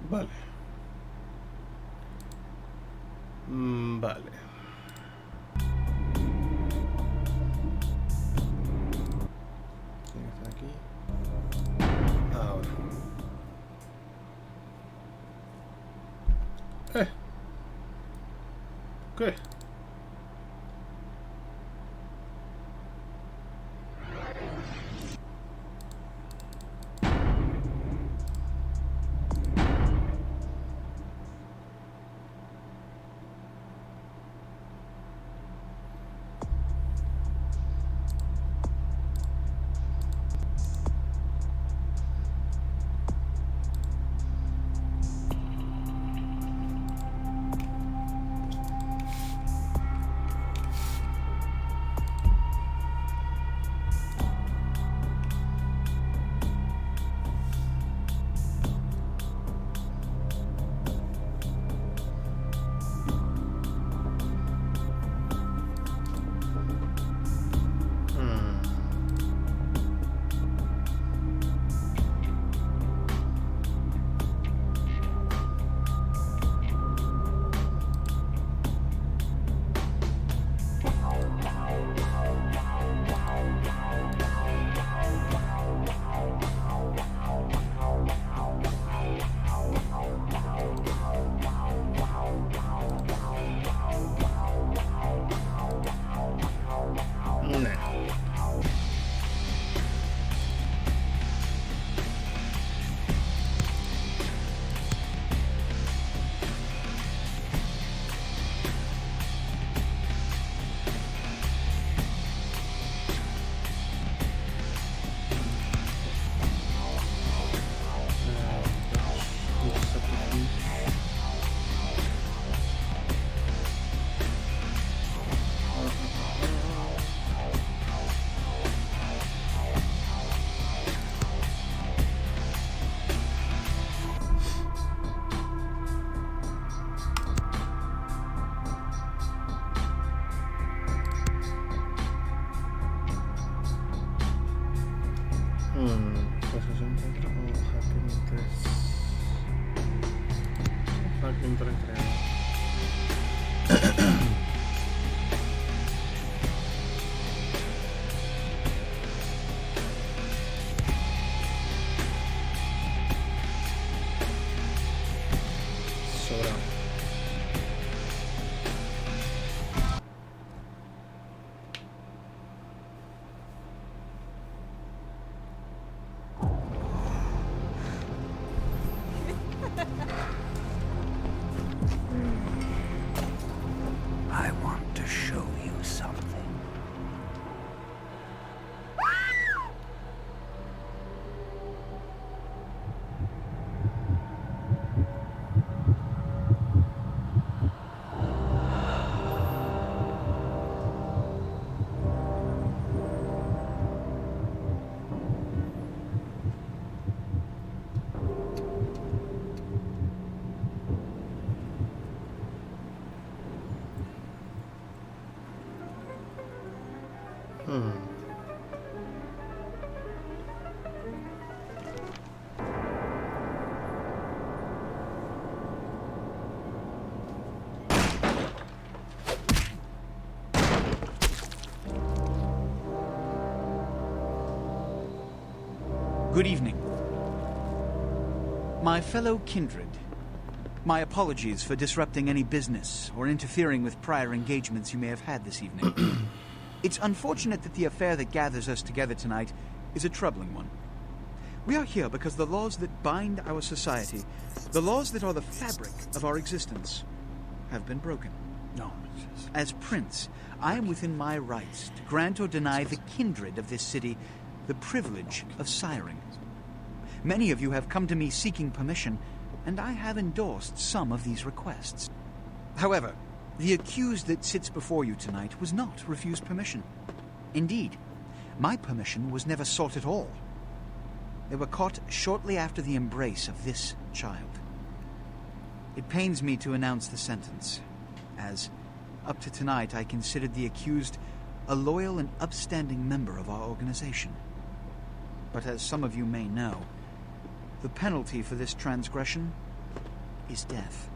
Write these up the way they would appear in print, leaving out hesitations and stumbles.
Vale. Vale. Tiene que estar aquí. Ahora. ¿Qué? I want to show you something. Good evening. My fellow kindred, my apologies for disrupting any business or interfering with prior engagements you may have had this evening. It's unfortunate that the affair that gathers us together tonight is a troubling one. We are here because the laws that bind our society, the laws that are the fabric of our existence, have been broken. No. As Prince, I am within my rights to grant or deny the kindred of this city the privilege of siring. Many of you have come to me seeking permission, and I have endorsed some of these requests. However, the accused that sits before you tonight was not refused permission. Indeed, my permission was never sought at all. They were caught shortly after the embrace of this child. It pains me to announce the sentence, as, up to tonight, I considered the accused a loyal and upstanding member of our organization. But as some of you may know, the penalty for this transgression is death.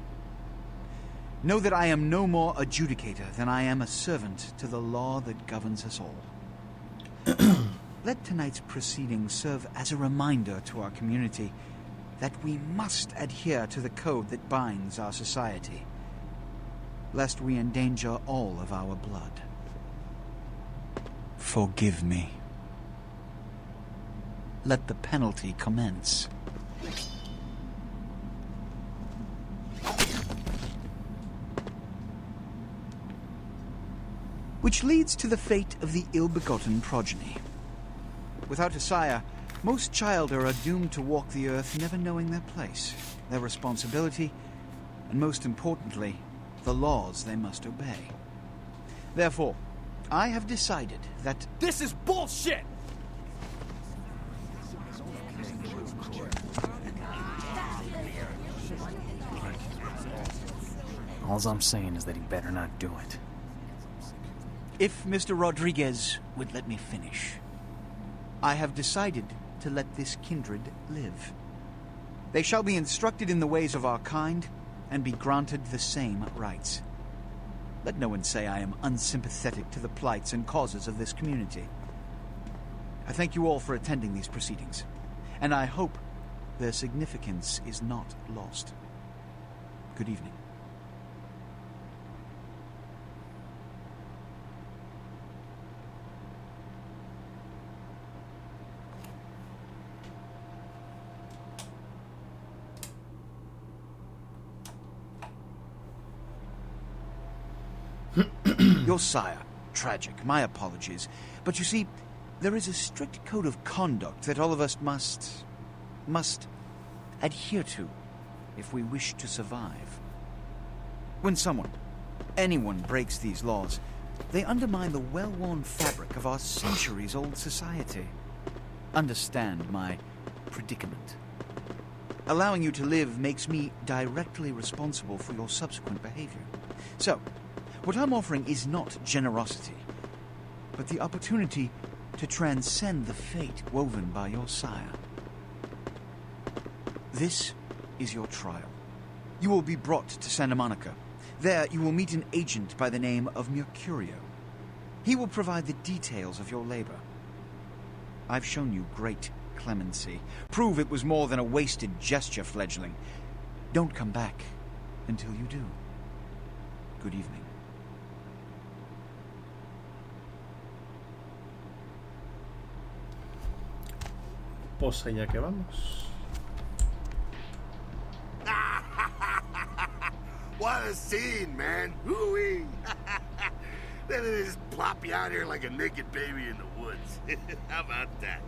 Know that I am no more adjudicator than I am a servant to the law that governs us all. Let tonight's proceedings serve as a reminder to our community that we must adhere to the code that binds our society, lest we endanger all of our blood. Forgive me. Let the penalty commence. Which leads to the fate of the ill-begotten progeny. Without a sire, most childer are doomed to walk the earth never knowing their place, their responsibility, and most importantly, the laws they must obey. Therefore, I have decided that... This is bullshit! All I'm saying is that he better not do it. If Mr. Rodriguez would let me finish. I have decided to let this kindred live. They shall be instructed in the ways of our kind and be granted the same rights. Let no one say I am unsympathetic to the plights and causes of this community. I thank you all for attending these proceedings, and I hope their significance is not lost. Good evening. Your sire. Tragic. My apologies. But you see, there is a strict code of conduct that all of us must adhere to if we wish to survive. When anyone breaks these laws, they undermine the well-worn fabric of our centuries-old society. Understand my predicament. Allowing you to live makes me directly responsible for your subsequent behavior. So, what I'm offering is not generosity, but the opportunity to transcend the fate woven by your sire. This is your trial. You will be brought to Santa Monica. There you will meet an agent by the name of Mercurio. He will provide the details of your labor. I've shown you great clemency. Prove it was more than a wasted gesture, fledgling. Don't come back until you do. Good evening. Pues allá que vamos. What a scene, man. Hoo-wee. Then they just plop you out here like a naked baby in the woods. How about that?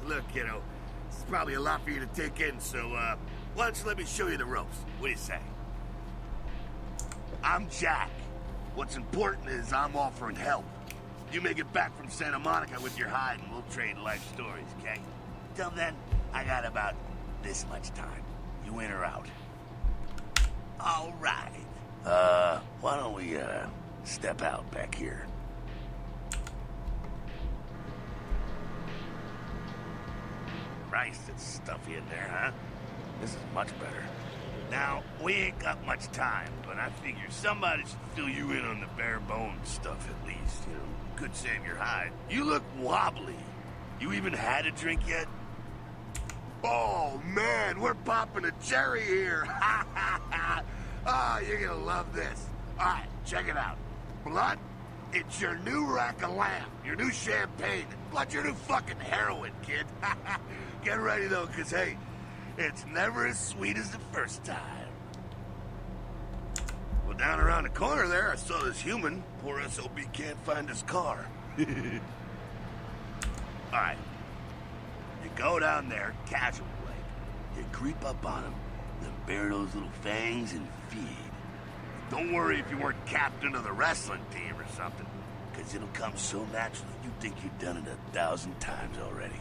Look, kiddo, this is probably a lot for you to take in, so, why don't you let me show you the ropes? What do you say? I'm Jack. What's important is I'm offering help. You make it back from Santa Monica with your hide and we'll trade life stories, okay? Till then, I got about this much time. You in or out? All right. Why don't we, step out back here? Christ, it's stuffy in there, huh? This is much better. Now, we ain't got much time, but I figure somebody should fill you in on the bare bones stuff at least, you know. Could save your hide. You look wobbly. You even had a drink yet? Oh, man, we're popping a cherry here. Ha, ha, ha. Oh, you're gonna love this. All right, check it out. Blood, it's your new rack of lamb, your new champagne, plus your new fucking heroin, kid. Get ready, though, because, hey, it's never as sweet as the first time. Well, down around the corner there, I saw this human. Poor SOB can't find his car. All right. You go down there, casual like. You creep up on him, then bare those little fangs and feed. Don't worry if you weren't captain of the wrestling team or something, because it'll come so naturally you think you've done it 1,000 times already.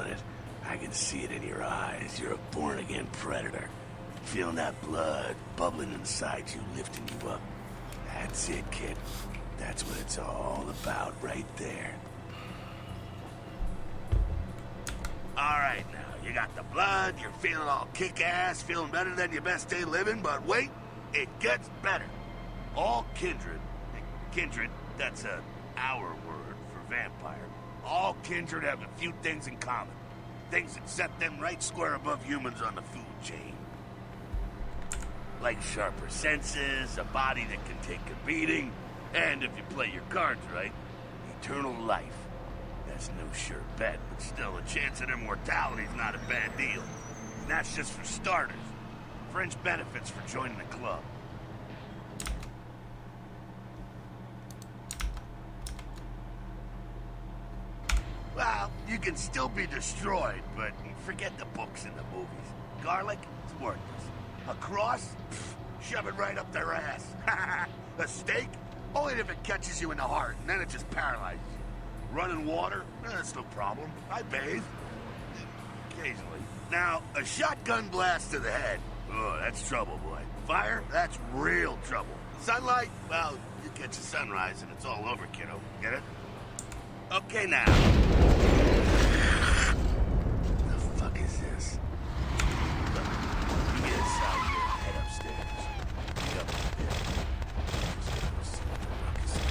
feeling it. I can see it in your eyes. You're a born-again predator. Feeling that blood bubbling inside you, lifting you up. That's it, kid. That's what it's all about right there. Alright now, you got the blood, you're feeling all kick-ass, feeling better than your best day living, but wait, it gets better. All kindred, that's our word for vampire. All kindred have a few things in common. Things that set them right square above humans on the food chain. Like sharper senses, a body that can take a beating, and if you play your cards right, eternal life. That's no sure bet, but still a chance at immortality's not a bad deal. And that's just for starters. Fringe benefits for joining the club. Well, you can still be destroyed, but forget the books and the movies. Garlic, it's worthless. A cross? Pfft, shove it right up their ass. A steak? Only if it catches you in the heart, and then it just paralyzes you. Running water? That's no problem. I bathe. Occasionally. Now, a shotgun blast to the head. Oh, that's trouble, boy. Fire? That's real trouble. Sunlight? Well, you catch a sunrise and it's all over, kiddo. Get it? Okay, now. The fuck is this? Look, you get inside here and head upstairs. Get up a bit. Just go see what the ruckus is.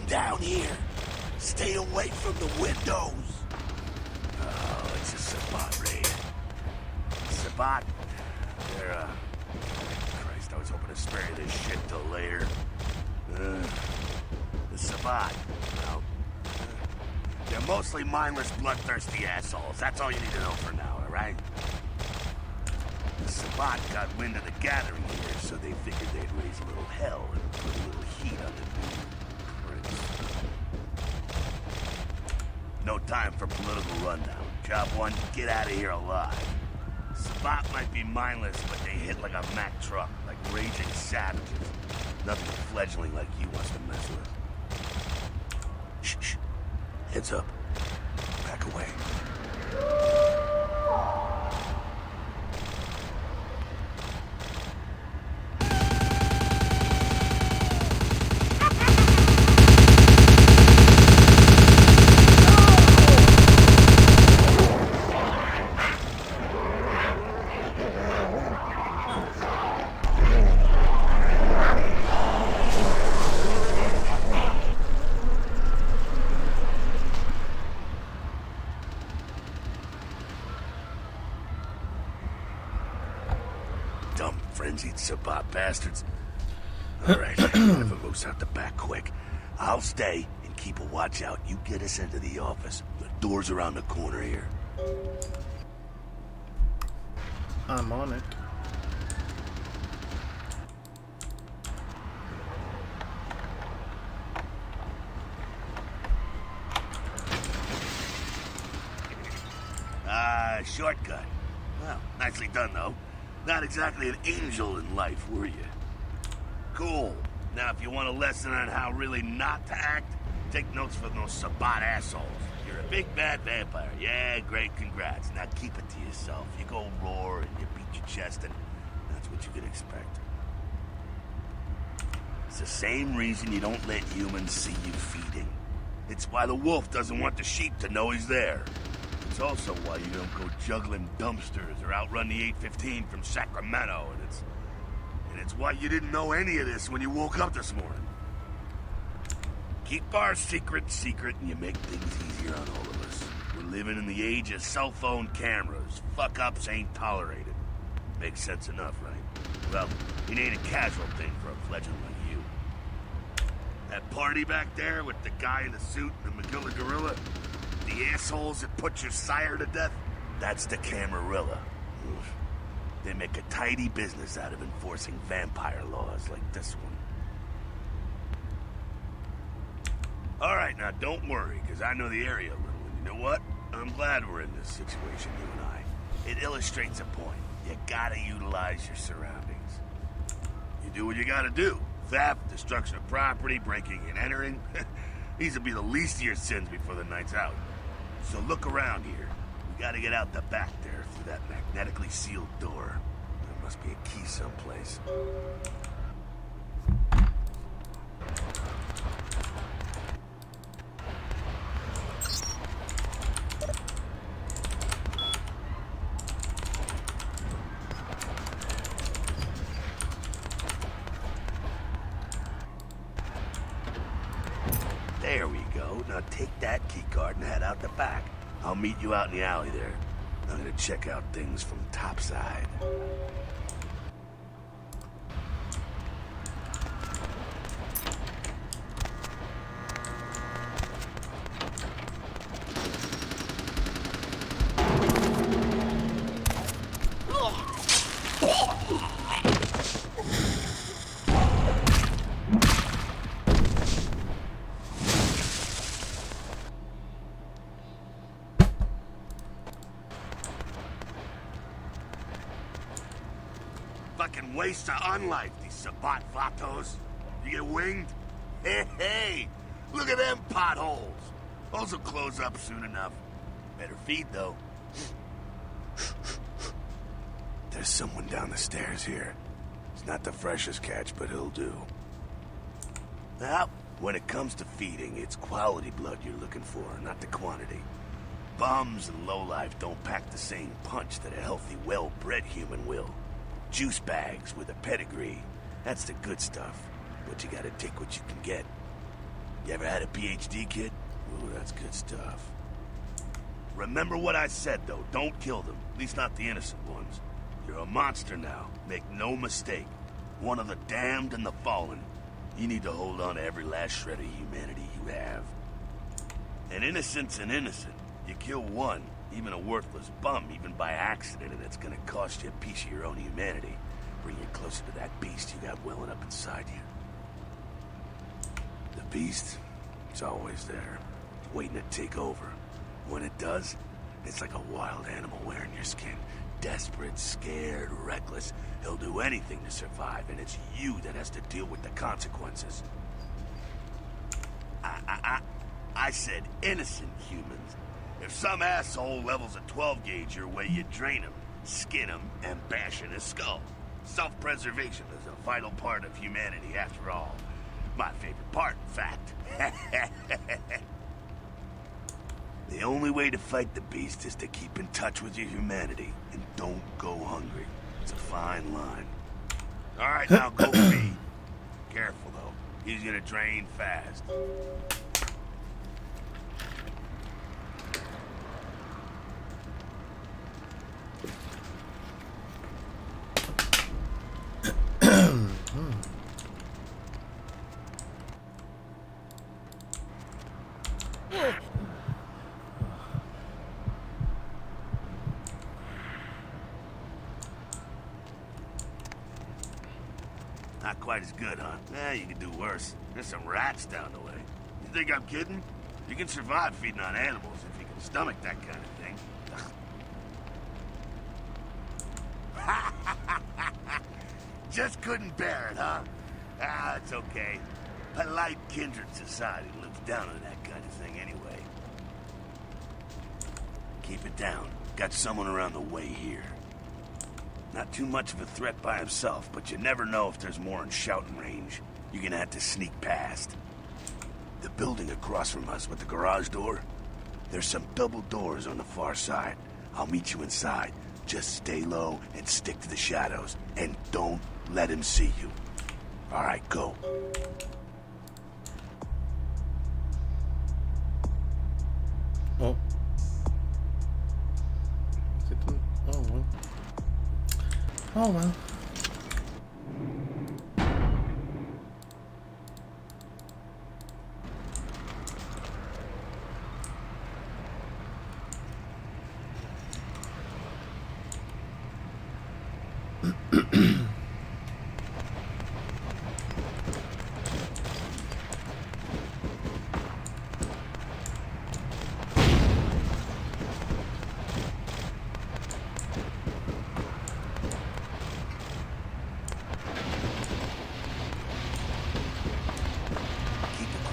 Down here. Stay away from the windows. Oh, it's a Sabbat raid. Sabbat? They're, Christ, I was hoping to spare you this shit till later. The Sabbat, well, they're mostly mindless, bloodthirsty assholes. That's all you need to know for now, alright? The Sabbat got wind of the gathering here, so they figured they'd raise a little hell and put a little heat on the dude. No time for political rundown. Job one, get out of here alive. Sabbat might be mindless, but they hit like a Mack truck, like raging savages. Nothing a fledgling like you wants to mess with. Shh, shh. Heads up. Back away. Frenzied Sabbat bastards. Alright, if it moves out the back quick, I'll stay and keep a watch out. You get us into the office. The door's around the corner here. I'm on it. Shortcut. Well, nicely done, though. Not exactly an angel in life, were you? Cool. Now, if you want a lesson on how really not to act, take notes from those Sabbat assholes. You're a big bad vampire. Yeah, great, congrats. Now keep it to yourself. You go roar and you beat your chest, and that's what you can expect. It's the same reason you don't let humans see you feeding. It's why the wolf doesn't want the sheep to know he's there. It's also why you don't go juggling dumpsters or outrun the 815 from Sacramento, and it's why you didn't know any of this when you woke up this morning. Keep our secret, and you make things easier on all of us. We're living in the age of cell phone cameras. Fuck-ups ain't tolerated. Makes sense enough, right? Well, it ain't a casual thing for a fledgling like you. That party back there with the guy in the suit and the McGilla gorilla, the assholes that put your sire to death, that's the Camarilla. Oof. They make a tidy business out of enforcing vampire laws like this one. All right, now don't worry, because I know the area a little. And you know what? I'm glad we're in this situation, you and I. It illustrates a point. You gotta utilize your surroundings. You do what you gotta do. Theft, destruction of property, breaking and entering. These will be the least of your sins before the night's out. So look around here. We gotta get out the back there through that magnetically sealed door. There must be a key someplace. There we go. Now take that keycard and head out the back. I'll meet you out in the alley there. I'm gonna check out things from topside. Fucking waste of unlife, these Sabat vatos. You get winged? Hey, look at them potholes. Those will close up soon enough. Better feed, though. There's someone down the stairs here. It's not the freshest catch, but he'll do. Now, when it comes to feeding, it's quality blood you're looking for, not the quantity. Bums and lowlife don't pack the same punch that a healthy, well-bred human will. Juice bags with a pedigree. That's the good stuff. But you gotta take what you can get. You ever had a PhD, kid? Ooh, that's good stuff. Remember what I said, though. Don't kill them. At least not the innocent ones. You're a monster now. Make no mistake. One of the damned and the fallen. You need to hold on to every last shred of humanity you have. An innocent's an innocent. You kill one, even a worthless bum, even by accident, and it's gonna cost you a piece of your own humanity. Bring you closer to that beast you got welling up inside you. The beast, it's always there, waiting to take over. When it does, it's like a wild animal wearing your skin. Desperate, scared, reckless. He'll do anything to survive, and it's you that has to deal with the consequences. I said innocent humans. If some asshole levels a 12 gauge your way, you drain him, skin him, and bash in his skull. Self-preservation is a vital part of humanity, after all. My favorite part, in fact. The only way to fight the beast is to keep in touch with your humanity, and don't go hungry. It's a fine line. All right, now go feed. Careful, though. He's gonna drain fast. Not quite as good, huh? You can do worse. There's some rats down the way. You think I'm kidding? You can survive feeding on animals if you can stomach that kind of thing. Just couldn't bear it, huh? It's okay. Polite kindred society looks down on that kind of thing anyway. Keep it down. Got someone around the way here. Not too much of a threat by himself, but you never know if there's more in shouting range. You're gonna have to sneak past. The building across from us with the garage door, there's some double doors on the far side. I'll meet you inside. Just stay low and stick to the shadows, and don't let him see you. All right, go. Oh. Is it done? Oh, well. Oh, well.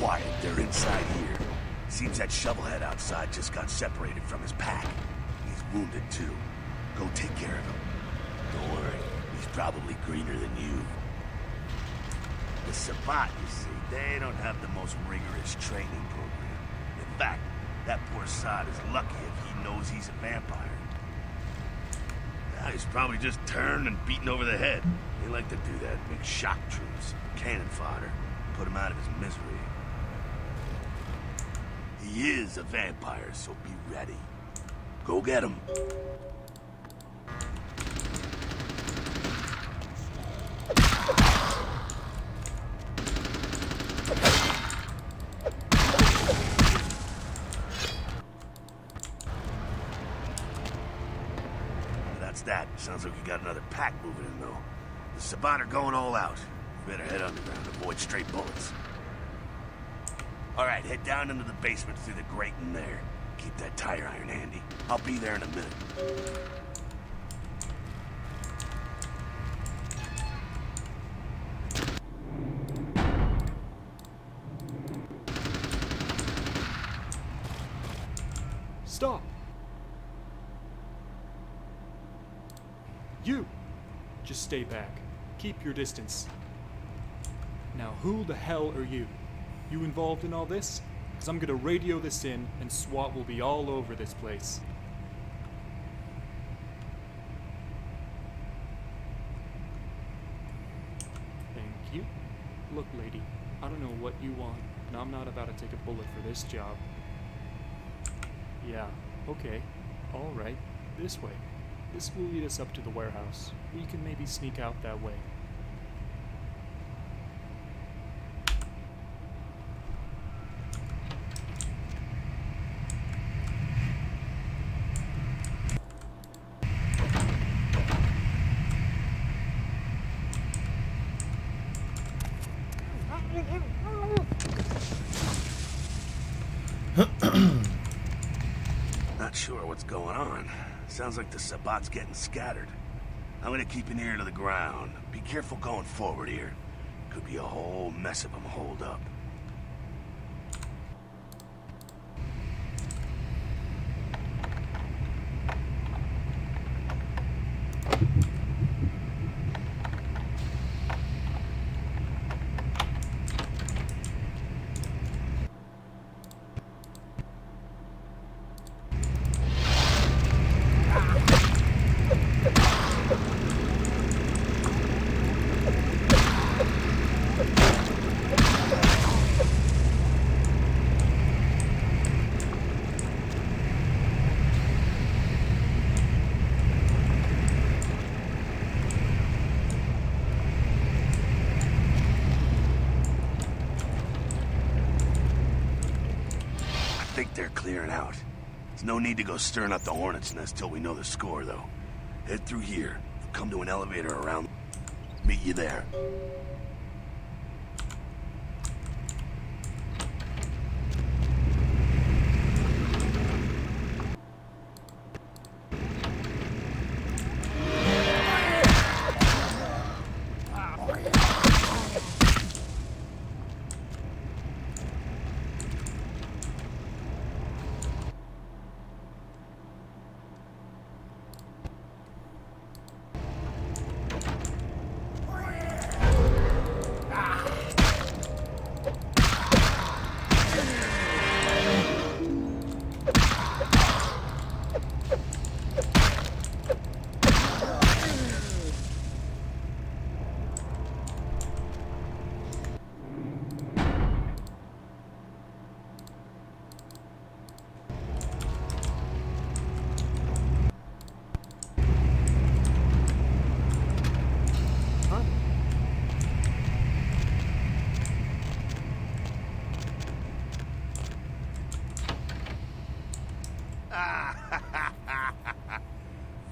quiet. They're inside here. Seems that shovelhead outside just got separated from his pack. He's wounded, too. Go take care of him. Don't worry, he's probably greener than you. The Sabbat, you see, they don't have the most rigorous training program. In fact, that poor sod is lucky if he knows he's a vampire. Now, he's probably just turned and beaten over the head. They like to do that, make shock troops, cannon fodder, put him out of his misery. He is a vampire, so be ready. Go get him. That's that. Sounds like we got another pack moving in, though. The Sabbat are going all out. You better head underground, avoid straight bullets. All right, head down into the basement through the grate in there. Keep that tire iron handy. I'll be there in a minute. Stop! You! Just stay back. Keep your distance. Now who the hell are you? You involved in all this? Because I'm gonna radio this in and SWAT will be all over this place. Thank you. Look, lady, I don't know what you want, and I'm not about to take a bullet for this job. Yeah, okay. Alright, this way. This will lead us up to the warehouse. We can maybe sneak out that way. Not sure what's going on. Sounds like the Sabbat's getting scattered. I'm gonna keep an ear to the ground. Be careful going forward here. Could be a whole mess of them holed up. I think they're clearing out. There's no need to go stirring up the hornet's nest till we know the score, though. Head through here. Come to an elevator around. Meet you there.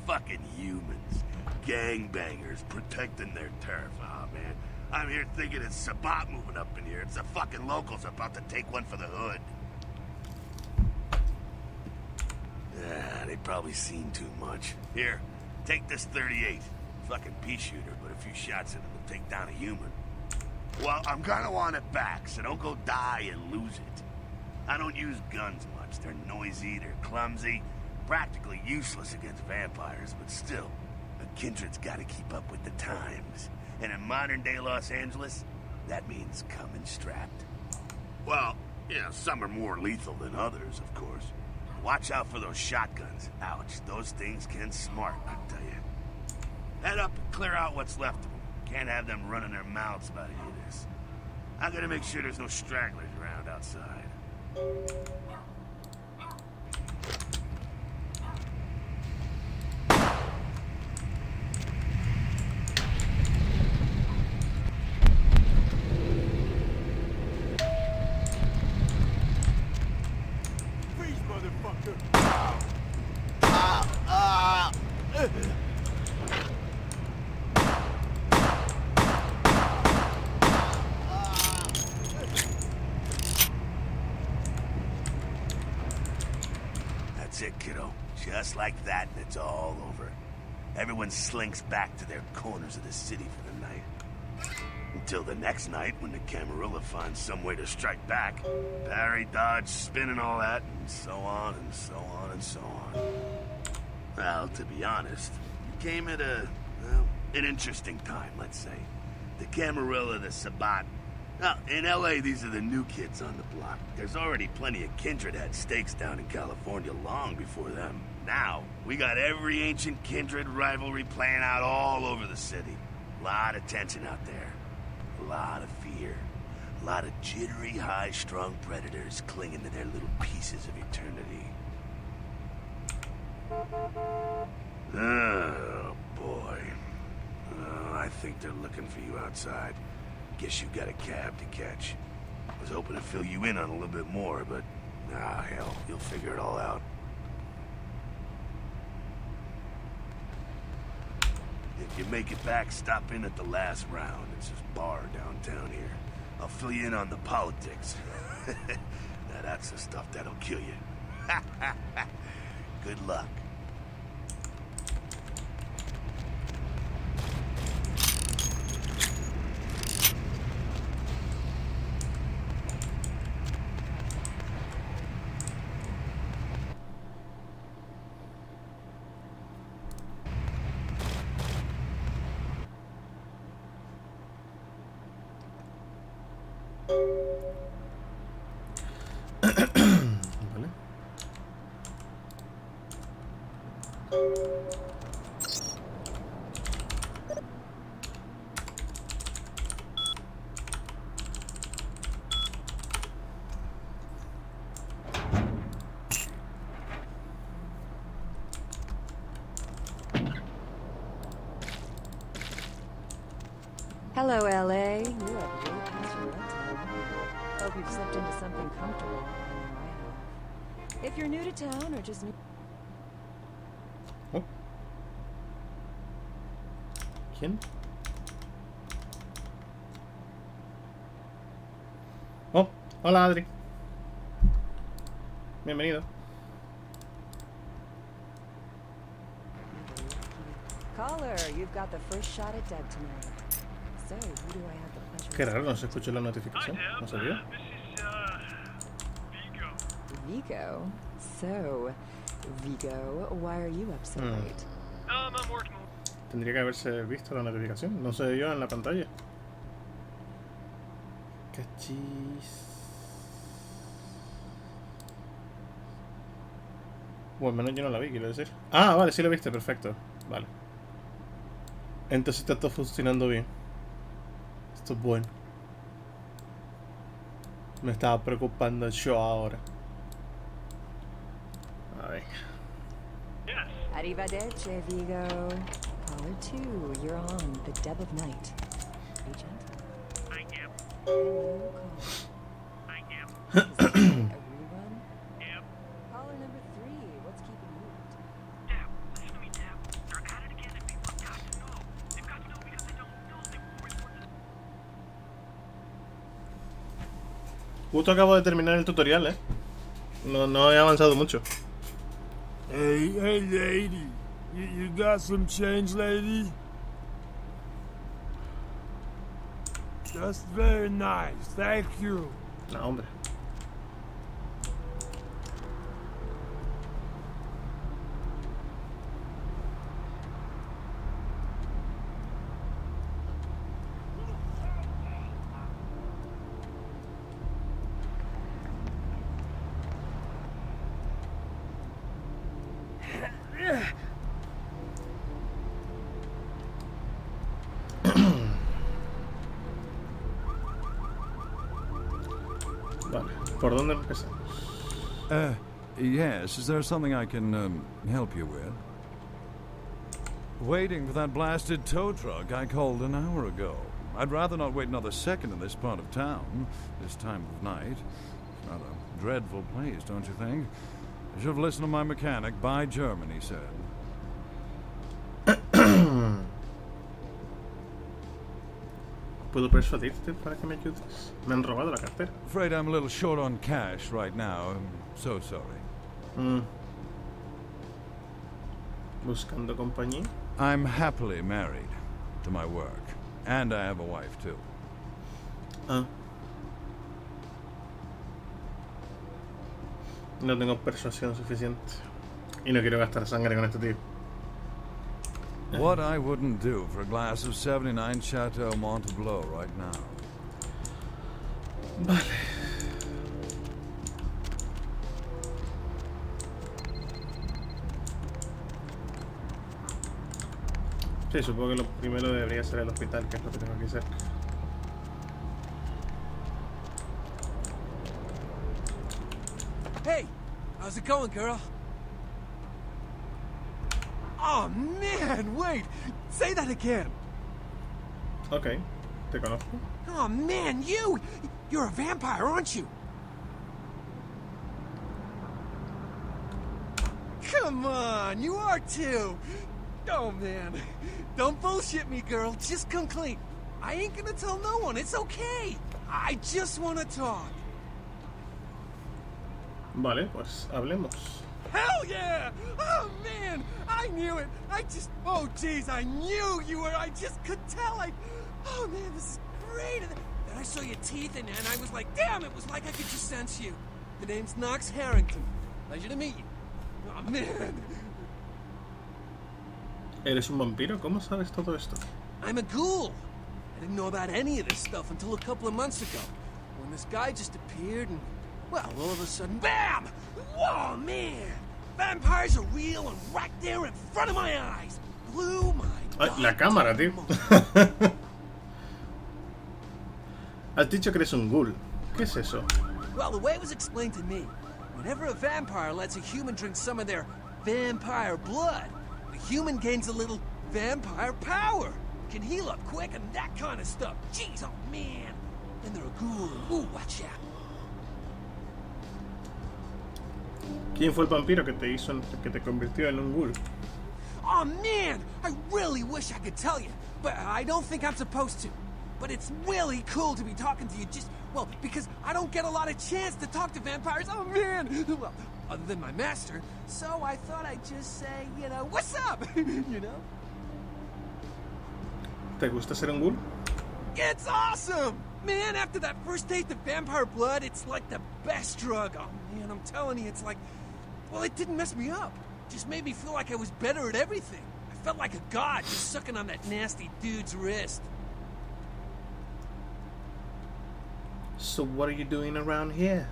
Fucking humans. Gangbangers protecting their turf. Oh, man. I'm here thinking it's Sabbat moving up in here. It's the fucking locals about to take one for the hood. Yeah, they probably seen too much. Here, take this 38. Fucking pea shooter, but a few shots in it will take down a human. Well, I'm gonna want it back, so don't go die and lose it. I don't use guns much. They're noisy, they're clumsy, practically useless against vampires, but still, a kindred's gotta keep up with the times. And in modern-day Los Angeles, that means coming strapped. Well, yeah, some are more lethal than others, of course. Watch out for those shotguns. Ouch, those things can smart, I tell you. Head up and clear out what's left of them. Can't have them running their mouths about any of this. I gotta make sure there's no stragglers around outside. Freeze, motherfucker! That's it, kiddo. Just like that, and it's all over. Everyone slinks back to their corners of the city for the night. Until the next night, when the Camarilla finds some way to strike back. Parry, dodge, spin and all that, and so on, and so on, and so on. Well, to be honest, you came at an interesting time, let's say. The Camarilla, the Sabat. Now, in LA, these are the new kids on the block. There's already plenty of kindred had stakes down in California long before them. Now, we got every ancient kindred rivalry playing out all over the city. A lot of tension out there. A lot of fear. A lot of jittery, high-strung predators clinging to their little pieces of eternity. Oh, boy. Oh, I think they're looking for you outside. Guess you got a cab to catch. Was hoping to fill you in on a little bit more, but hell, you'll figure it all out. If you make it back, stop in at the last round. It's this bar downtown here. I'll fill you in on the politics. Now that's the stuff that'll kill you. Good luck. Vale. Hello, LA. You have way past your bedtime. Hope you've slipped into something comfortable. I know I have. If you're new to town or just new... Oh. ¿Quién? Oh, hola Adri. Bienvenido. Caller, you've got the first shot at Doug tonight. So, who do I have the pleasure Qué raro, no se escuchó la notificación. No sabía. Vigo. So, Vigo, why are you up so late? I'm working. Tendría que haberse visto la notificación. No se vio en la pantalla. Cachis. Bueno, al menos yo no la vi, quiero decir. Ah, vale, sí lo viste, perfecto. Vale. Entonces está todo funcionando bien. Esto es bueno. Me estaba preocupando el show ahora. A ver. Arrivederci, Vigo. Caller 2, you're on the Deb of Night. Be gentle. I am. Hello, I am. caller. Is this a rerun? Yep. Caller number 3, what's keeping you up? Dab, listen to me, Dab. They're at it again and people have got to know. They've got to know because they don't know they will report this. Justo acabo de terminar el tutorial, No he avanzado mucho. Hey, lady. You got some change, lady? That's very nice. Thank you. No, hombre. Vale, ¿por dónde empezamos? Yes, is there something I can, help you with? Waiting for that blasted tow truck I called an hour ago. I'd rather not wait another second in this part of town, this time of night. It's not a dreadful place, don't you think? I should have listened to my mechanic. Buy German, he said. ¿Puedo persuadirte para que me ayudes? Me han robado la cartera. Afraid I'm a little short on cash right now. I'm so sorry. Buscando compañía. I'm happily married to my work. And I have a wife, too. Ah. No tengo persuasión suficiente. Y no quiero gastar sangre con este tío. What I wouldn't do for a glass of 79 Chateau Montebleau right now. Vale. Sí, supongo que lo primero debería ser el hospital, que es lo que tengo aquí cerca. Hey, how's it going, girl? Oh man, wait! Say that again! Ok, te conozco. Oh man, you're a vampire, aren't you? Come on, you are too! Oh man, don't bullshit me, girl, just come clean. I ain't gonna tell no one, it's okay. I just wanna talk. Vale, pues hablemos. Hell yeah! Oh man, I knew it. Oh jeez, I knew you were. I just could tell. Oh man, this is great. And then I saw your teeth, and I was like, damn, it was like I could just sense you. The name's Knox Harrington. Pleasure to meet you. Oh man. ¿Eres un vampiro? ¿Cómo sabes todo esto? I'm a ghoul. I didn't know about any of this stuff until a couple of months ago, when this guy just appeared and, well, all of a sudden, BAM! Whoa, man! Vampires are real and right there in front of my eyes. Blew my Ay, la cámara, tío. Has dicho que eres un ghoul. ¿Qué es eso? Well, the way it was explained to me, whenever a vampire lets a human drink some of their vampire blood, the human gains a little vampire power. Can heal up quick and that kind of stuff. Jeez, oh man. Then they're a ghoul. Ooh, watch out. ¿Quién fue el vampiro que te convirtió en un ghoul? Oh man, I really wish I could tell you, but I don't think I'm supposed to. But it's really cool to be talking to you well, because I don't get a lot of chance to talk to vampires. Oh man, well, other than my master. So I thought I'd just say, what's up? ¿Te gusta ser un ghoul? It's awesome! Man, after that first taste of vampire blood, it's like the best drug. Oh man, I'm telling you, it's like, well, it didn't mess me up. It just made me feel like I was better at everything. I felt like a god just sucking on that nasty dude's wrist. So what are you doing around here?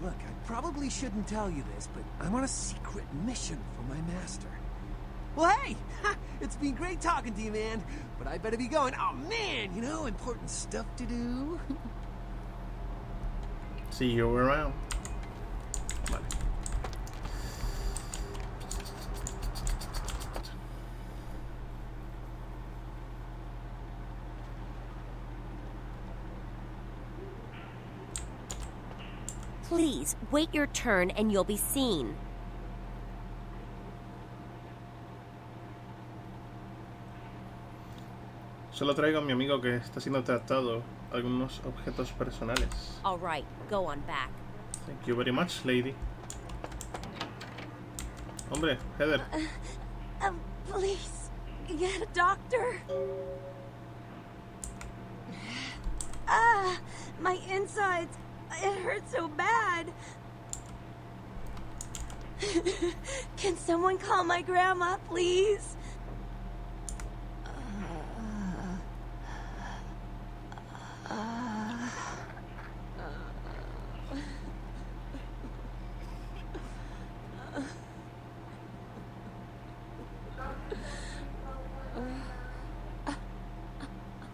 Look, I probably shouldn't tell you this, but I'm on a secret mission for my master. Well, hey! It's been great talking to you, man. But I better be going. Oh, man, important stuff to do. See you around. Vale. Please, wait your turn and you'll be seen. Solo traigo a mi amigo que está siendo tratado algunos objetos personales. All right, go on back. Thank you very much, lady. Hombre, Heather. Please, get a doctor. Ah, my insides. It hurts so bad. Can someone call my grandma, please?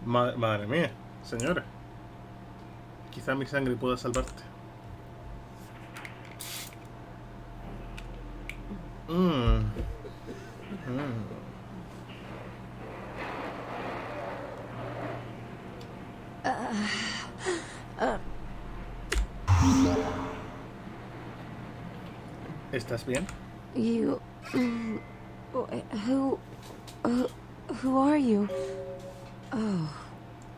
Madre mía, señora. Quizá mi sangre pueda salvarte. ¿Estás bien? You... Who are you? Oh,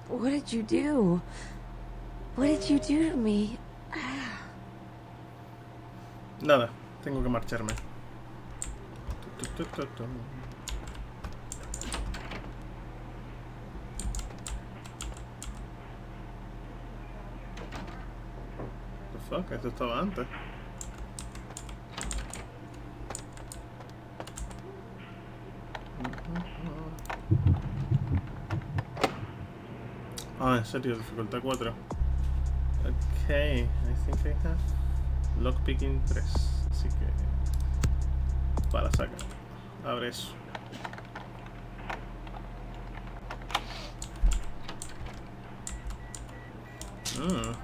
what did you do? What did you do to me? Nada, tengo que marcharme. The fuck, esto estaba antes. Ah, en serio, dificultad 4. Ok, I think I have lockpicking 3. Así que... para sacar. Abre eso.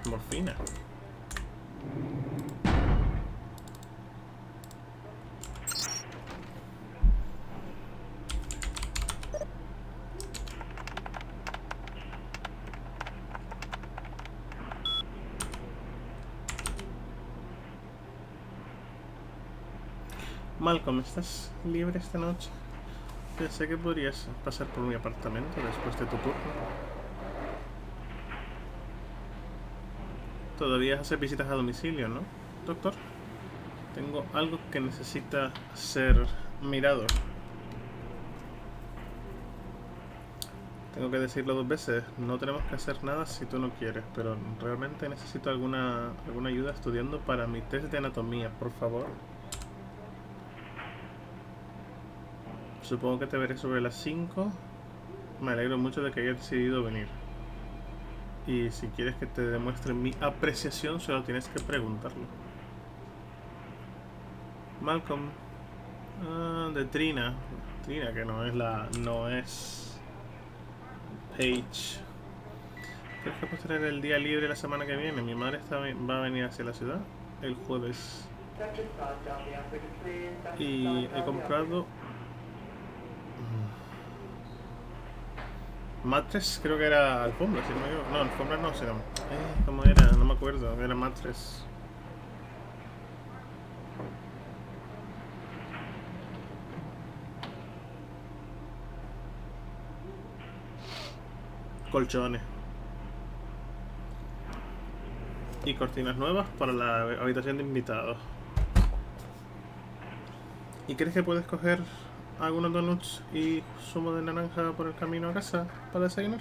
Morfina. Malcolm, ¿estás libre esta noche? Pensé que podrías pasar por mi apartamento después de tu turno. Todavía haces visitas a domicilio, ¿no, doctor? Tengo algo que necesita ser mirado. Tengo que decirlo 2 veces. No tenemos que hacer nada si tú no quieres, pero realmente necesito alguna ayuda estudiando para mi test de anatomía, por favor. Supongo que te veré sobre las 5. Me alegro mucho de que hayas decidido venir. Y si quieres que te demuestre mi apreciación, solo tienes que preguntarlo. Malcolm. De Trina. Trina, que no es Paige. ¿Crees que puedes tener el día libre la semana que viene? Mi madre va a venir hacia la ciudad el jueves. Y he comprado... Mattress, creo que era alfombra, si no me equivoco. No, alfombra no, será. ¿Cómo era? No me acuerdo, era mattress. Colchones. Y cortinas nuevas para la habitación de invitados. ¿Y crees que puedes coger algunos donuts y zumo de naranja por el camino a casa para desayunar?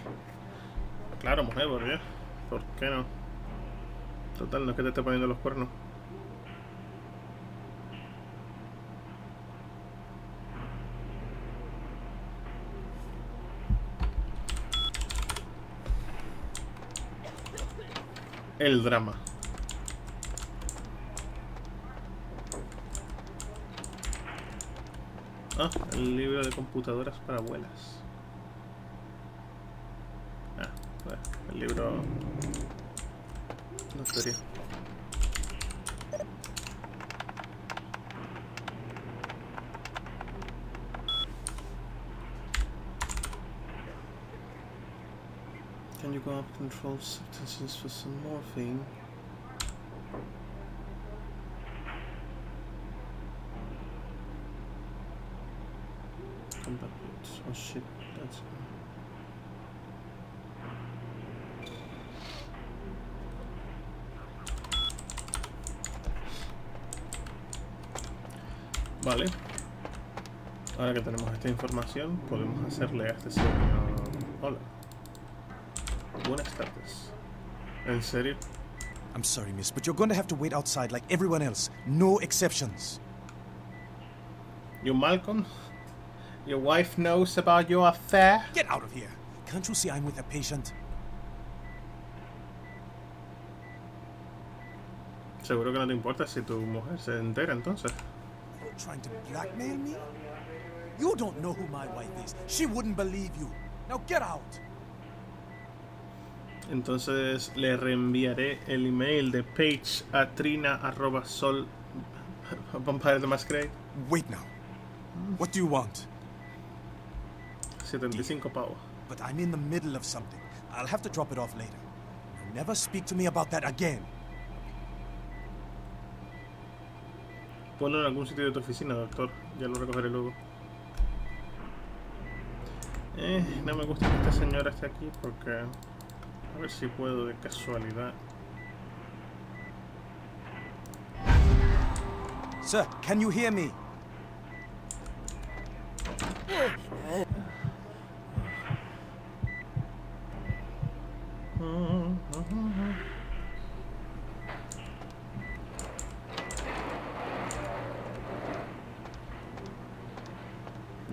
Claro, mujer, por Dios. ¿Por qué no? Total, no es que te esté poniendo los cuernos. El drama. Ah, el libro de computadoras para abuelas. Ah, bueno, el libro... no sería. Can you go up control substances for some morphine? Oh shit, that's... Vale. Ahora que tenemos esta información, podemos hacerle a este señor... Hola. Buenas tardes. ¿En serio? I'm sorry, miss, but you're going to have to wait outside like everyone else. No exceptions. You, Malcolm? Your wife knows about your affair? Get out of here. Can't you see I'm with a patient? Seguro que no te importa si tu mujer se entera entonces. You're trying to blackmail me? You don't know who my wife is. She wouldn't believe you. Now get out. Entonces le reenviaré el email de Paige a trina@sol Vampire the Masquerade. Wait now. What do you want? 75 pavos. But I'm in the middle of something. I'll have to drop it off later. Never speak to me about that again. Ponlo en algún sitio de tu oficina, doctor. Ya lo recogeré luego. No me gusta que esta señora esté aquí porque... A ver si puedo de casualidad. Sir, can you hear me?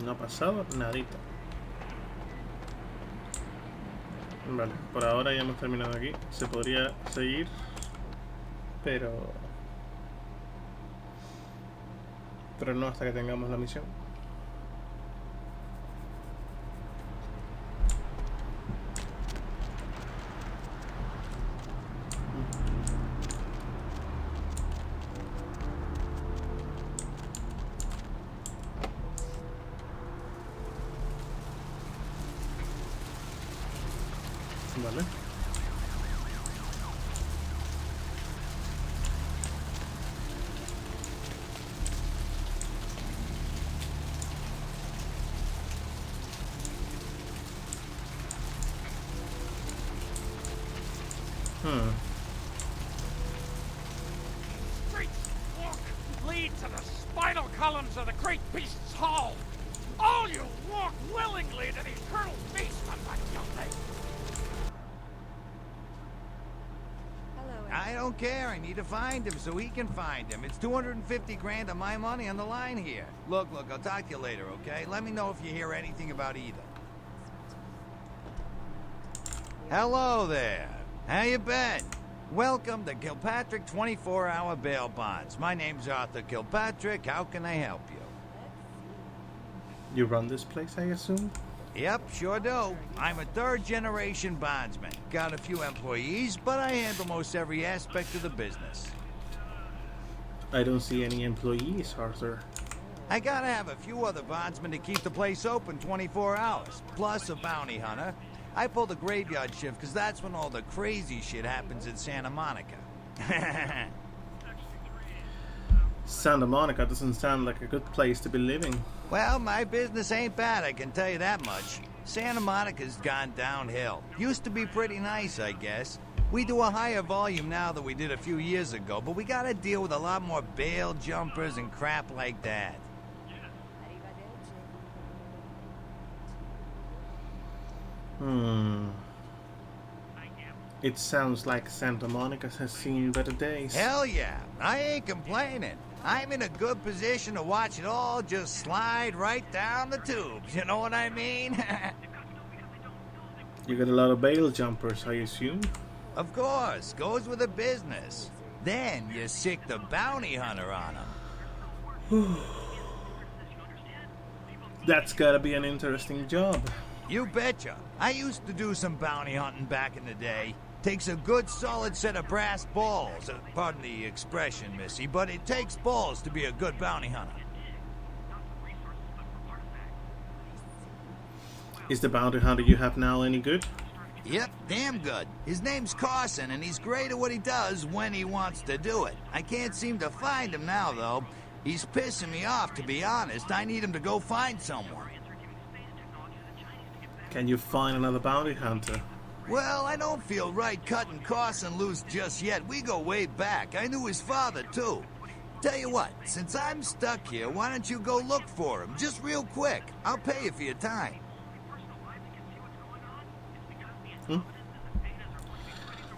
No ha pasado nadita. Vale, por ahora ya hemos terminado aquí. Se podría seguir, pero no hasta que tengamos la misión. Vale. Great walk lead to the spinal columns of the great beast's hall. All you walk willingly to the eternal basement, my young lady. I don't care. I need to find him so he can find him. It's 250 grand of my money on the line here. Look, I'll talk to you later, okay? Let me know if you hear anything about either. Hello there. How you been? Welcome to Kilpatrick 24-hour bail bonds. My name's Arthur Kilpatrick. How can I help you? You run this place, I assume? Yep, sure do. I'm a third-generation bondsman. Got a few employees, but I handle most every aspect of the business. I don't see any employees, Arthur. I gotta have a few other bondsmen to keep the place open 24 hours, plus a bounty hunter. I pull the graveyard shift because that's when all the crazy shit happens in Santa Monica. Santa Monica doesn't sound like a good place to be living. Well, my business ain't bad, I can tell you that much. Santa Monica's gone downhill. Used to be pretty nice, I guess. We do a higher volume now than we did a few years ago, but we gotta deal with a lot more bail jumpers and crap like that. It sounds like Santa Monica has seen better days. Hell yeah, I ain't complaining. I'm in a good position to watch it all just slide right down the tubes, you know what I mean? You got a lot of bail jumpers, I assume? Of course, goes with the business. Then you sick the bounty hunter on them. That's gotta be an interesting job. You betcha. I used to do some bounty hunting back in the day. Takes a good solid set of brass balls. Pardon the expression, Missy, but it takes balls to be a good bounty hunter. Is the bounty hunter you have now any good? Yep, damn good. His name's Carson, and he's great at what he does when he wants to do it. I can't seem to find him now, though. He's pissing me off, to be honest. I need him to go find someone. Can you find another bounty hunter? Well, I don't feel right cutting Carson loose just yet. We go way back. I knew his father, too. Tell you what, since I'm stuck here, why don't you go look for him? Just real quick. I'll pay you for your time.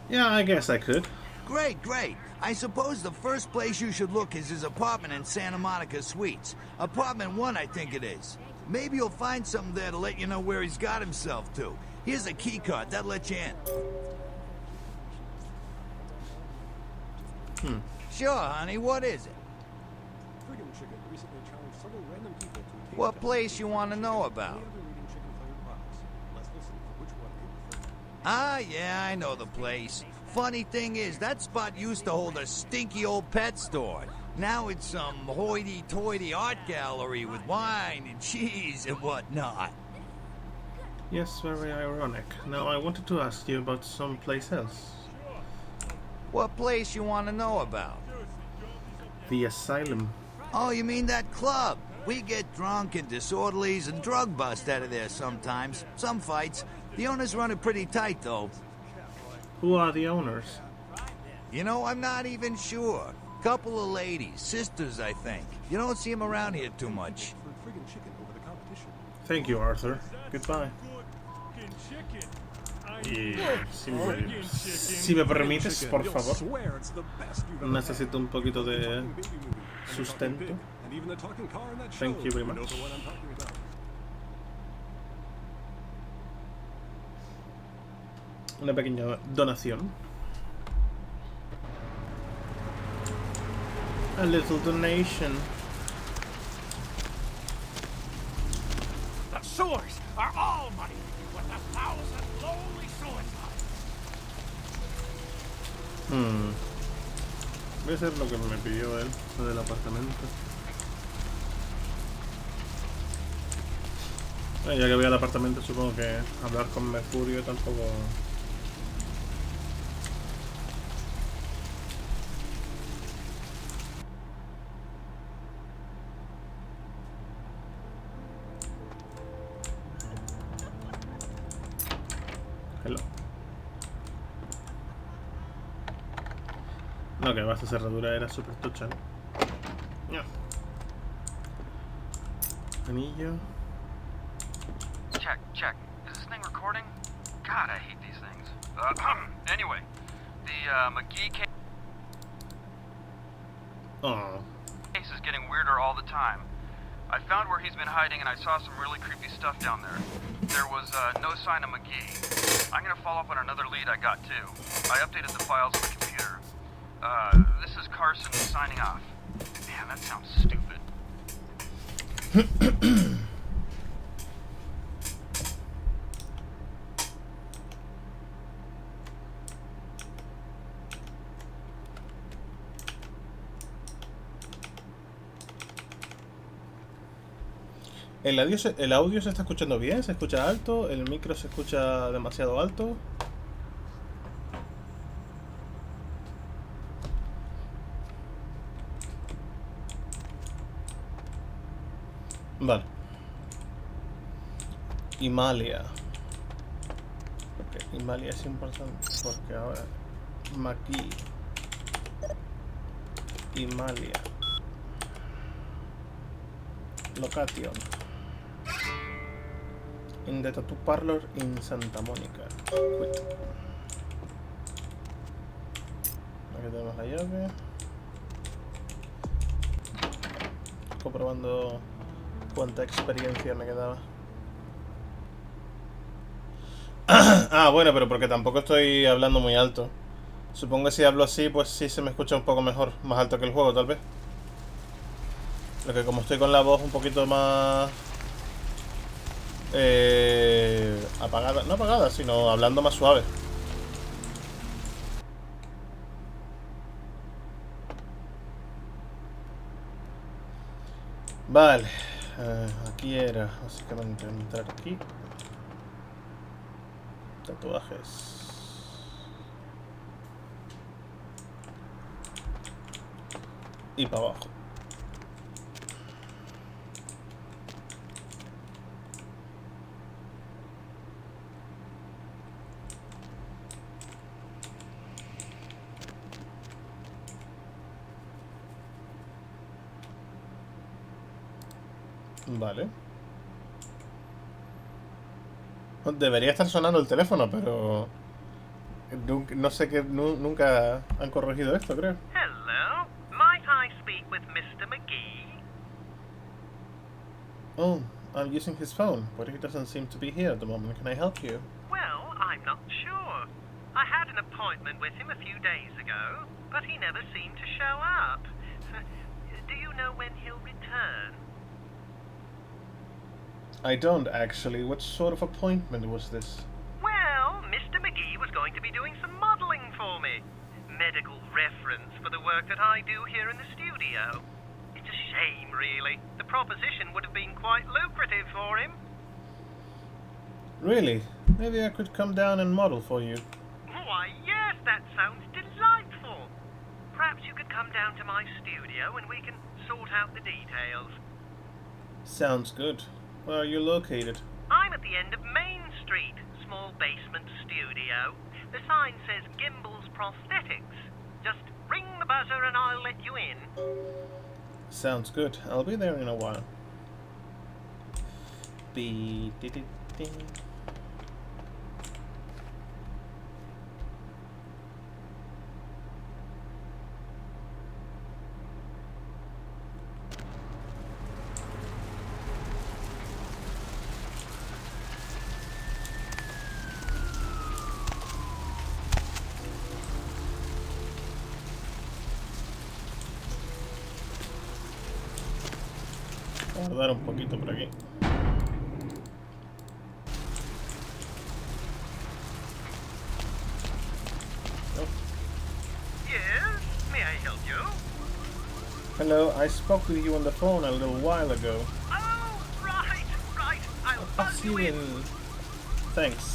Yeah, I guess I could. Great, great. I suppose the first place you should look is his apartment in Santa Monica Suites. Apartment 1, I think it is. Maybe you'll find something there to let you know where he's got himself to. Here's a key card, that'll let you in. Sure, honey, what is it? What place you want to know about? Ah, yeah, I know the place. Funny thing is, that spot used to hold a stinky old pet store. Now it's some hoity-toity art gallery with wine and cheese and whatnot. Yes, very ironic. Now, I wanted to ask you about someplace else. What place you want to know about? The asylum. Oh, you mean that club? We get drunk and disorderlies and drug bust out of there sometimes. Some fights. The owners run it pretty tight, though. Who are the owners? You know, I'm not even sure. Couple of ladies, sisters, I think. You don't see them around here too much. Thank you, Arthur. Goodbye. Y si me permites, por favor. Necesito un poquito de sustento. Thank you very much. Una pequeña donación. A little donation. The sewers are all money with 1,000 lonely suicides. Voy a hacer lo que me pidió él, lo del apartamento. Ya que voy al apartamento, supongo que hablar con Mercurio tampoco. Hello. No, que esta cerradura era súper tocha, ¿no? No. Anillo. Check. Is this thing recording? God, I hate these things. Anyway, the McGee case is getting weirder all the time. I found where he's been hiding and I saw some really creepy stuff down there. There was no sign of McGee. I'm gonna follow up on another lead I got too. I updated the files on the computer. This is Carson signing off. Man, that sounds stupid. El audio se está escuchando bien, se escucha alto, el micro se escucha demasiado alto. Vale. Himalaya. Okay, Himalaya es importante porque ahora Aquí. Himalaya. Location. In the tattoo parlor in Santa Monica. Quit. Aquí tenemos la llave. Comprobando cuánta experiencia me quedaba. Ah, bueno, pero porque tampoco estoy hablando muy alto. Supongo que si hablo así, pues sí se me escucha un poco mejor. Más alto que el juego, tal vez. Lo que como estoy con la voz un poquito más... apagada, no apagada, sino hablando más suave. Vale, aquí era básicamente entrar aquí. Tatuajes. Y para abajo. Vale. Debería estar sonando el teléfono, pero No sé que nunca han corregido esto, creo. Hello. Might I speak with Mr. McGee? Oh, I'm using his phone, but he doesn't seem to be here at the moment. Can I help you? Well, I'm not sure. I had an appointment with him a few days ago, but he never seemed to show up. Do you know when he'll return? I don't actually. What sort of appointment was this? Well, Mr. McGee was going to be doing some modeling for me. Medical reference for the work that I do here in the studio. It's a shame, really. The proposition would have been quite lucrative for him. Really? Maybe I could come down and model for you. Why, yes, that sounds delightful. Perhaps you could come down to my studio and we can sort out the details. Sounds good. Where are you located? I'm at the end of Main Street, small basement studio. The sign says Gimbel's Prosthetics. Just ring the buzzer and I'll let you in. Sounds good. I'll be there in a while. Ding. Guardar un poquito por aquí. Yes, may I help you? Hello, I spoke with you on the phone a little while ago. Oh, right. I'll buzz you in. Thanks.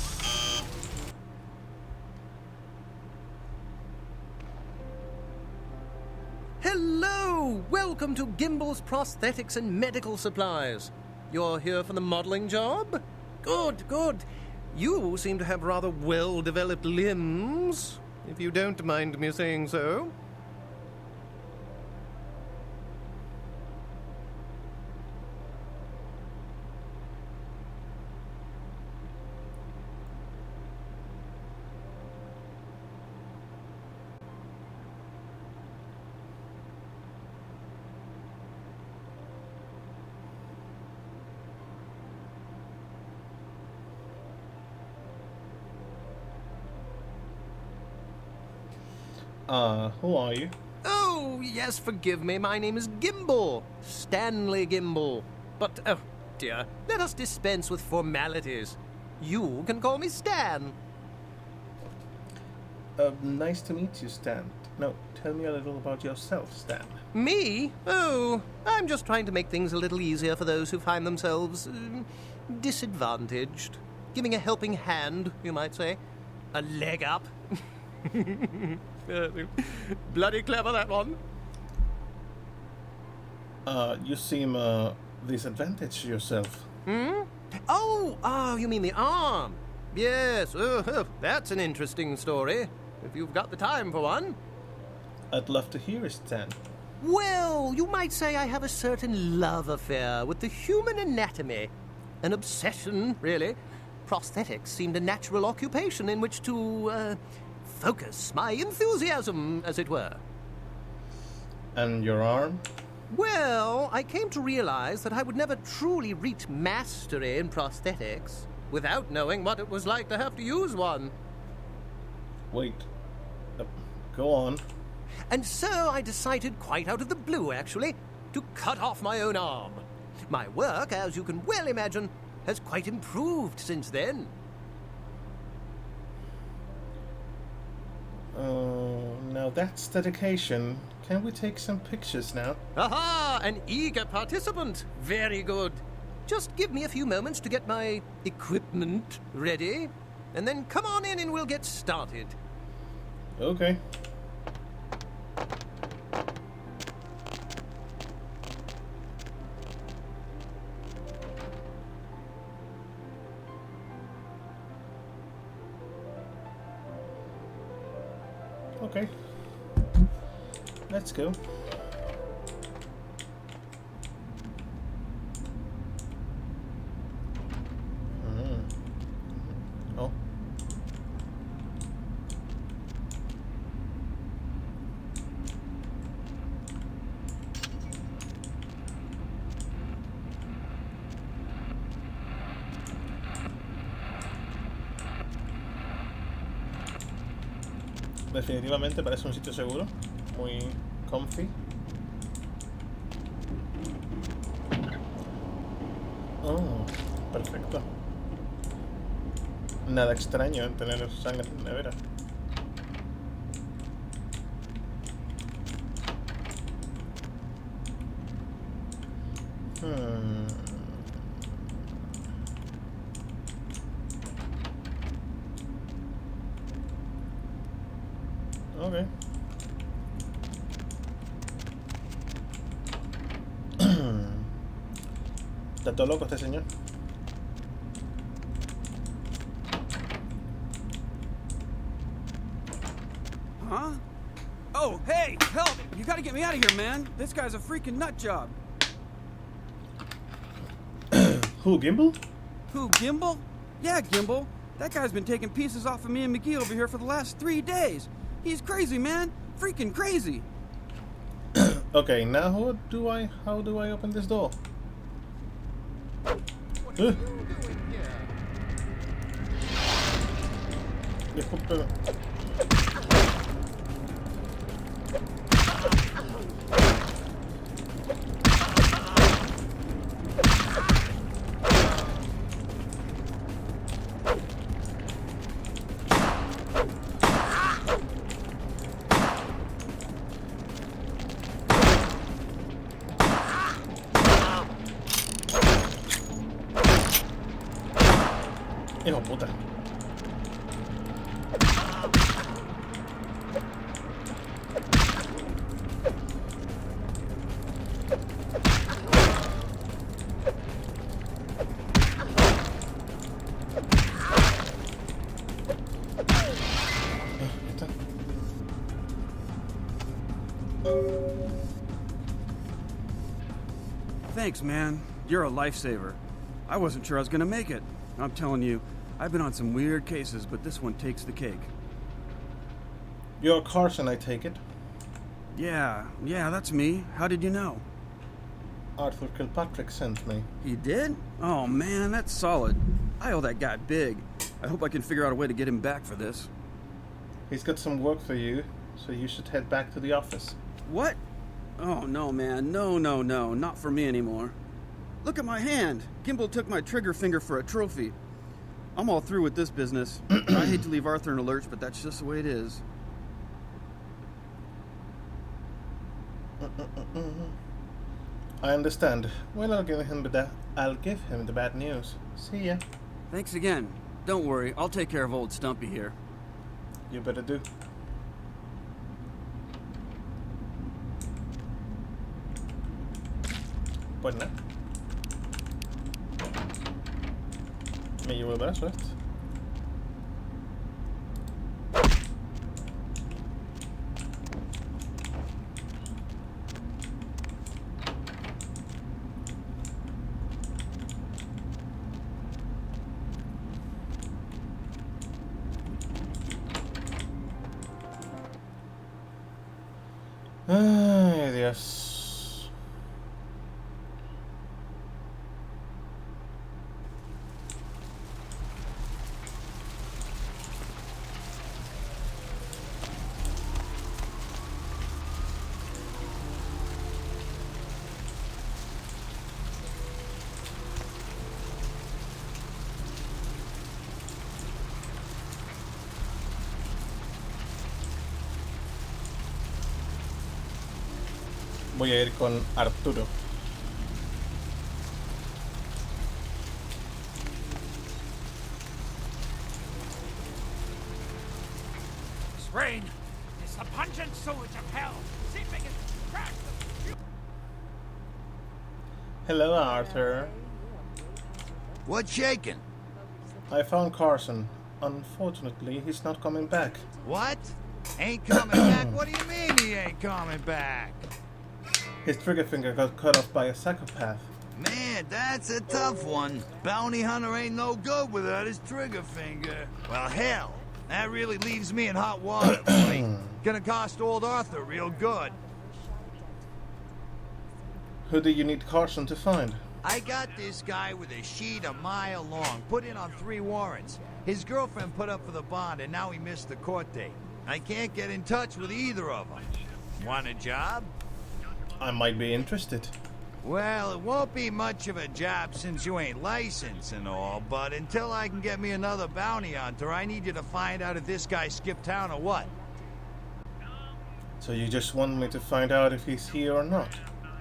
Hello! Welcome to Gimbel's Prosthetics and Medical Supplies. You're here for the modeling job? Good. You seem to have rather well-developed limbs, if you don't mind me saying so. Who are you? Oh, yes, forgive me. My name is Gimbel. Stanley Gimbel. But, oh, dear, let us dispense with formalities. You can call me Stan. Nice to meet you, Stan. Now, tell me a little about yourself, Stan. Me? Oh, I'm just trying to make things a little easier for those who find themselves disadvantaged. Giving a helping hand, you might say. A leg up. Bloody clever, that one. You seem disadvantaged yourself. Hmm? Oh, you mean the arm? Yes, that's an interesting story, if you've got the time for one. I'd love to hear it, Stan. Well, you might say I have a certain love affair with the human anatomy. An obsession, really. Prosthetics seemed a natural occupation in which to, focus my enthusiasm, as it were. And your arm? Well, I came to realize that I would never truly reach mastery in prosthetics without knowing what it was like to have to use one. Wait. Go on. And so I decided, quite out of the blue actually, to cut off my own arm. My work, as you can well imagine, has quite improved since then. Now that's dedication. Can we take some pictures now? Aha! An eager participant. Very good. Just give me a few moments to get my equipment ready, and then come on in and we'll get started. Okay. Okay. Let's go. Oh. Definitivamente parece un sitio seguro, muy comfy. Oh, perfecto. Nada extraño en tener sangre en la nevera. Ok. Está todo loco este señor. Huh? Oh, hey, help! You gotta get me out of here, man. This guy's a freaking nut job. Who, Gimbal? Who, Gimbal? Yeah, Gimbal. That guy's been taking pieces off of me and McGee over here for the last 3 days. He's crazy, man. Freaking crazy. Okay, now how do I open this door? Disculpe. Hijo de puta. Thanks, man. You're a lifesaver. I wasn't sure I was gonna make it. I'm telling you, I've been on some weird cases, but this one takes the cake. You're Carson, I take it? Yeah, that's me. How did you know? Arthur Kilpatrick sent me. He did? Oh man, that's solid. I owe that guy big. I hope I can figure out a way to get him back for this. He's got some work for you, so you should head back to the office. What? Oh no, man. No, not for me anymore. Look at my hand. Gimbal took my trigger finger for a trophy. I'm all through with this business. I hate to leave Arthur in a lurch, but that's just the way it is. I understand. Well, I'll give him the bad news. See ya. Thanks again. Don't worry, I'll take care of old Stumpy here. You better do. Pues nada. Me llevo el brazo este. Ay, Dios. Voy a ir con Arturo. This rain is the pungent sewage of hell, seeping into crack the... Hello, Arthur. What's shaking? I found Carson. Unfortunately, he's not coming back. What? Ain't coming back? What do you mean he ain't coming back? His trigger finger got cut off by a psychopath. Man, that's a tough one. Bounty hunter ain't no good without his trigger finger. Well, hell, that really leaves me in hot water, boy. Gonna cost old Arthur real good. Who do you need Carson to find? I got this guy with a sheet a mile long, put in on 3 warrants. His girlfriend put up for the bond, and now he missed the court date. I can't get in touch with either of them. Want a job? I might be interested. Well, it won't be much of a job since you ain't licensed and all, but until I can get me another bounty hunter, I need you to find out if this guy skipped town or what. So you just want me to find out if he's here or not?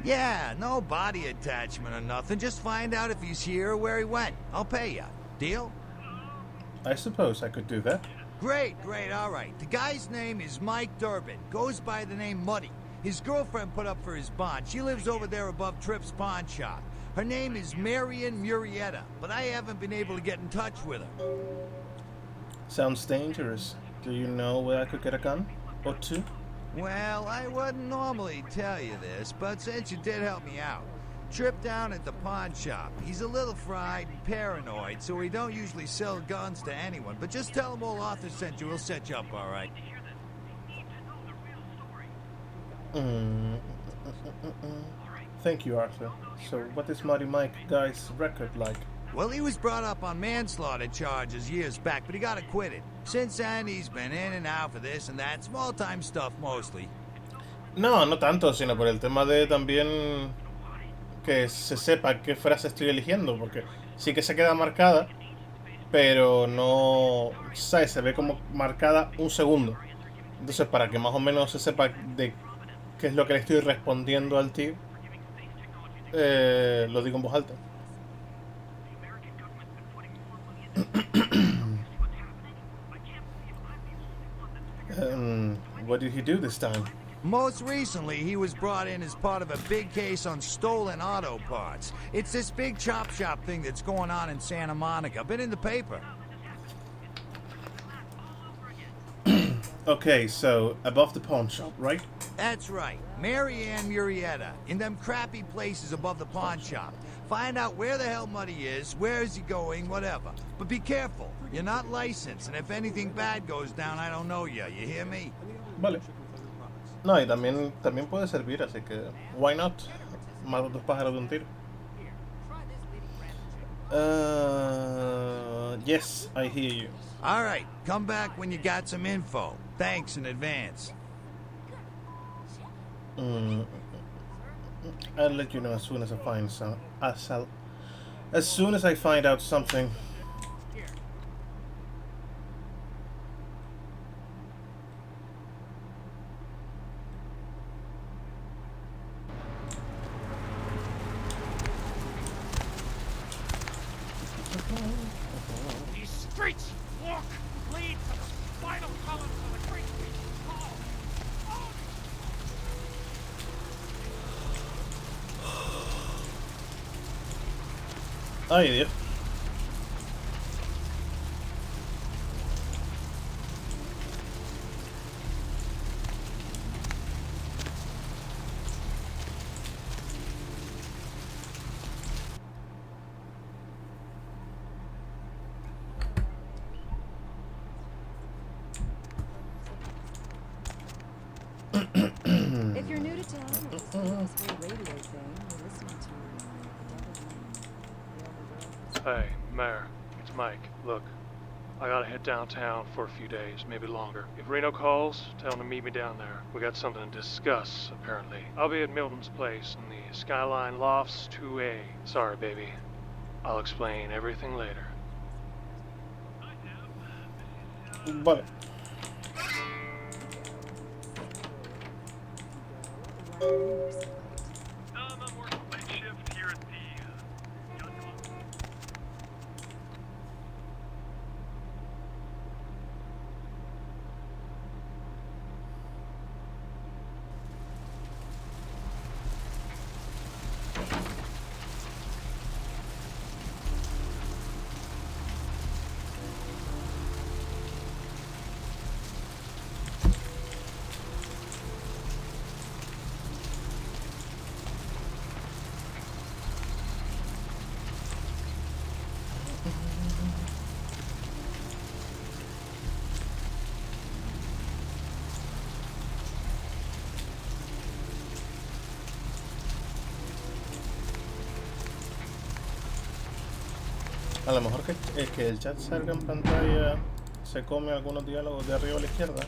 Yeah, no body attachment or nothing. Just find out if he's here or where he went. I'll pay you. Deal? I suppose I could do that. Great, all right. The guy's name is Mike Durbin. Goes by the name Muddy. His girlfriend put up for his bond. She lives over there above Tripp's pawn shop. Her name is Marion Murrieta, but I haven't been able to get in touch with her. Sounds dangerous. Do you know where I could get a gun? Or two? Well, I wouldn't normally tell you this, but since you did help me out, Tripp down at the pawn shop. He's a little fried and paranoid, so he don't usually sell guns to anyone, but just tell him old Arthur sent you. He'll set you up all right. Thank you, Arthur. So what is Muddy Mike guy's record like? Well, he was brought up on manslaughter charges years back, but he got acquitted. Since then, he's been in and out for this and that, small-time stuff mostly. No, no tanto, sino por el tema de también que se sepa qué frase estoy eligiendo, porque sí que se queda marcada, pero no, ¿sabes? Se ve como marcada un segundo. Entonces, para que más o menos se sepa de qué es lo que le estoy respondiendo al tío, lo digo en voz alta. What did he do this time? Most recently, he was brought in as part of a big case on stolen auto parts. It's this big chop shop thing that's going on in Santa Monica. Been in the paper. Okay, so above the pawn shop, right? That's right. Marianne Murrieta. In them crappy places above the pawn shop. Find out where the hell Muddy is, where is he going, whatever. But be careful. You're not licensed, and if anything bad goes down, I don't know you. You hear me? Vale. No, y también puede servir, así que why not? Mato dos pájaros de un tiro. Yes, I hear you. All right, come back when you got some info. Thanks in advance. I'll let you know as soon as I find some. As soon as I find out something. These streets walk, lead to the spinal columns of the great hall. Ay, Dios. If you're new to town, it's this whole radio thing you're listening to. Hey, Mayor, it's Mike. Look, I gotta head downtown for a few days, maybe longer. If Reno calls, tell him to meet me down there. We got something to discuss, apparently. I'll be at Milton's place in the Skyline Lofts 2A. Sorry, baby. I'll explain everything later. Vale. I'm working late shift here at the A lo mejor que el chat salga en pantalla se come algunos diálogos de arriba a la izquierda.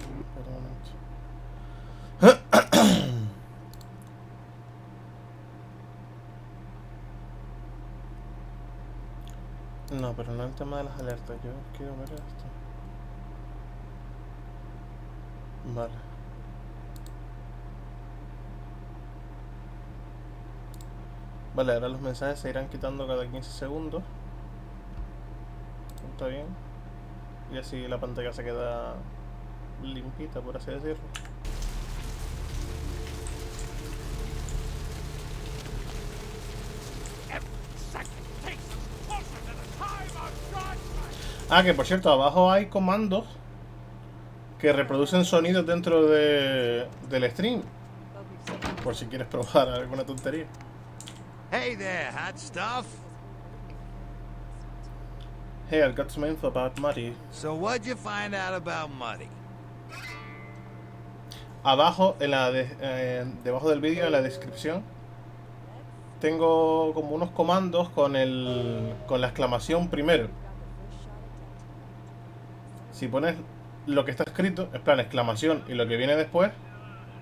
No, pero no el tema de las alertas. Yo quiero ver esto. Vale. Vale, ahora los mensajes se irán quitando cada 15 segundos. Está bien. Y así la pantalla se queda limpita, por así decirlo. Ah, que por cierto, abajo hay comandos que reproducen sonidos dentro del stream. Por si quieres probar alguna tontería. Hey there, hot stuff. Hey, I got some info about Muddy. So what'd you find out about Muddy? Abajo, en la debajo del vídeo, en la descripción, tengo como unos comandos con la exclamación primero. Si pones lo que está escrito, en plan exclamación, y lo que viene después,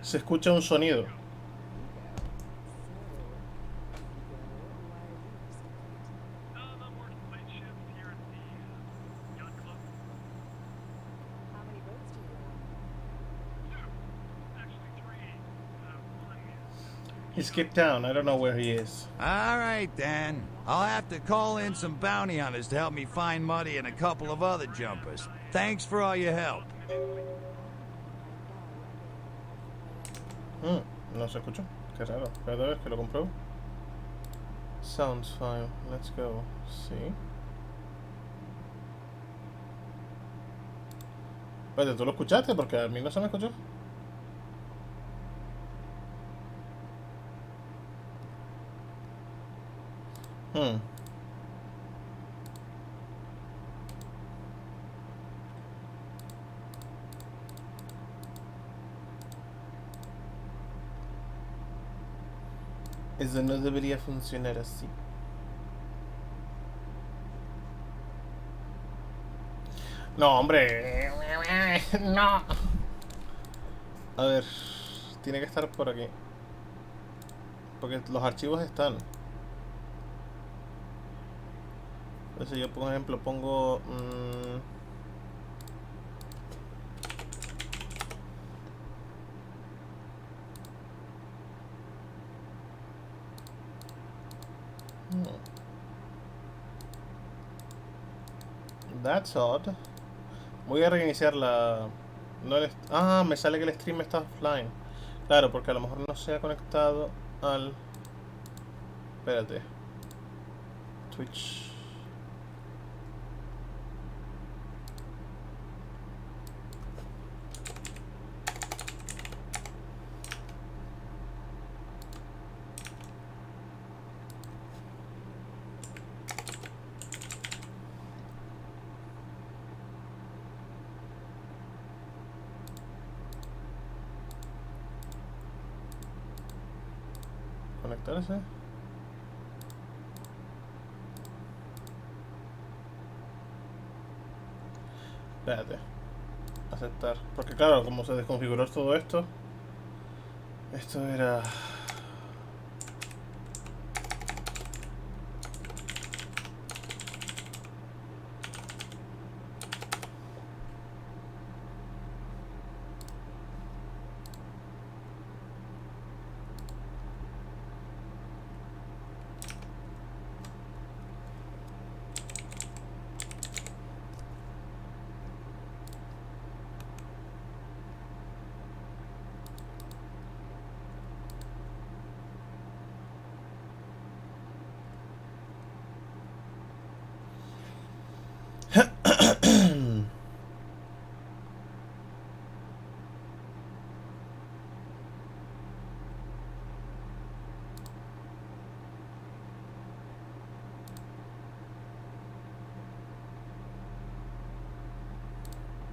se escucha un sonido. He skipped town. I don't know where he is. All right, then. I'll have to call in some bounty hunters to help me find Muddy and a couple of other jumpers. Thanks for all your help. No se escuchó. Qué raro. Espérate a ver que lo compruebo. Sounds fine. Let's go. Sí. Espérate, ¿tú lo escuchaste? Porque a mí no se me escuchó. Eso no debería funcionar así. No, hombre. No. A ver. Tiene que estar por aquí. Porque los archivos están. Entonces yo, por ejemplo, pongo... That's odd. Voy a reiniciar la... No me sale que el stream está offline. Claro, porque a lo mejor no se ha conectado al... Espérate. Twitch. Conectarse. Espérate. Aceptar. Porque claro, como se desconfiguró todo esto. Esto era...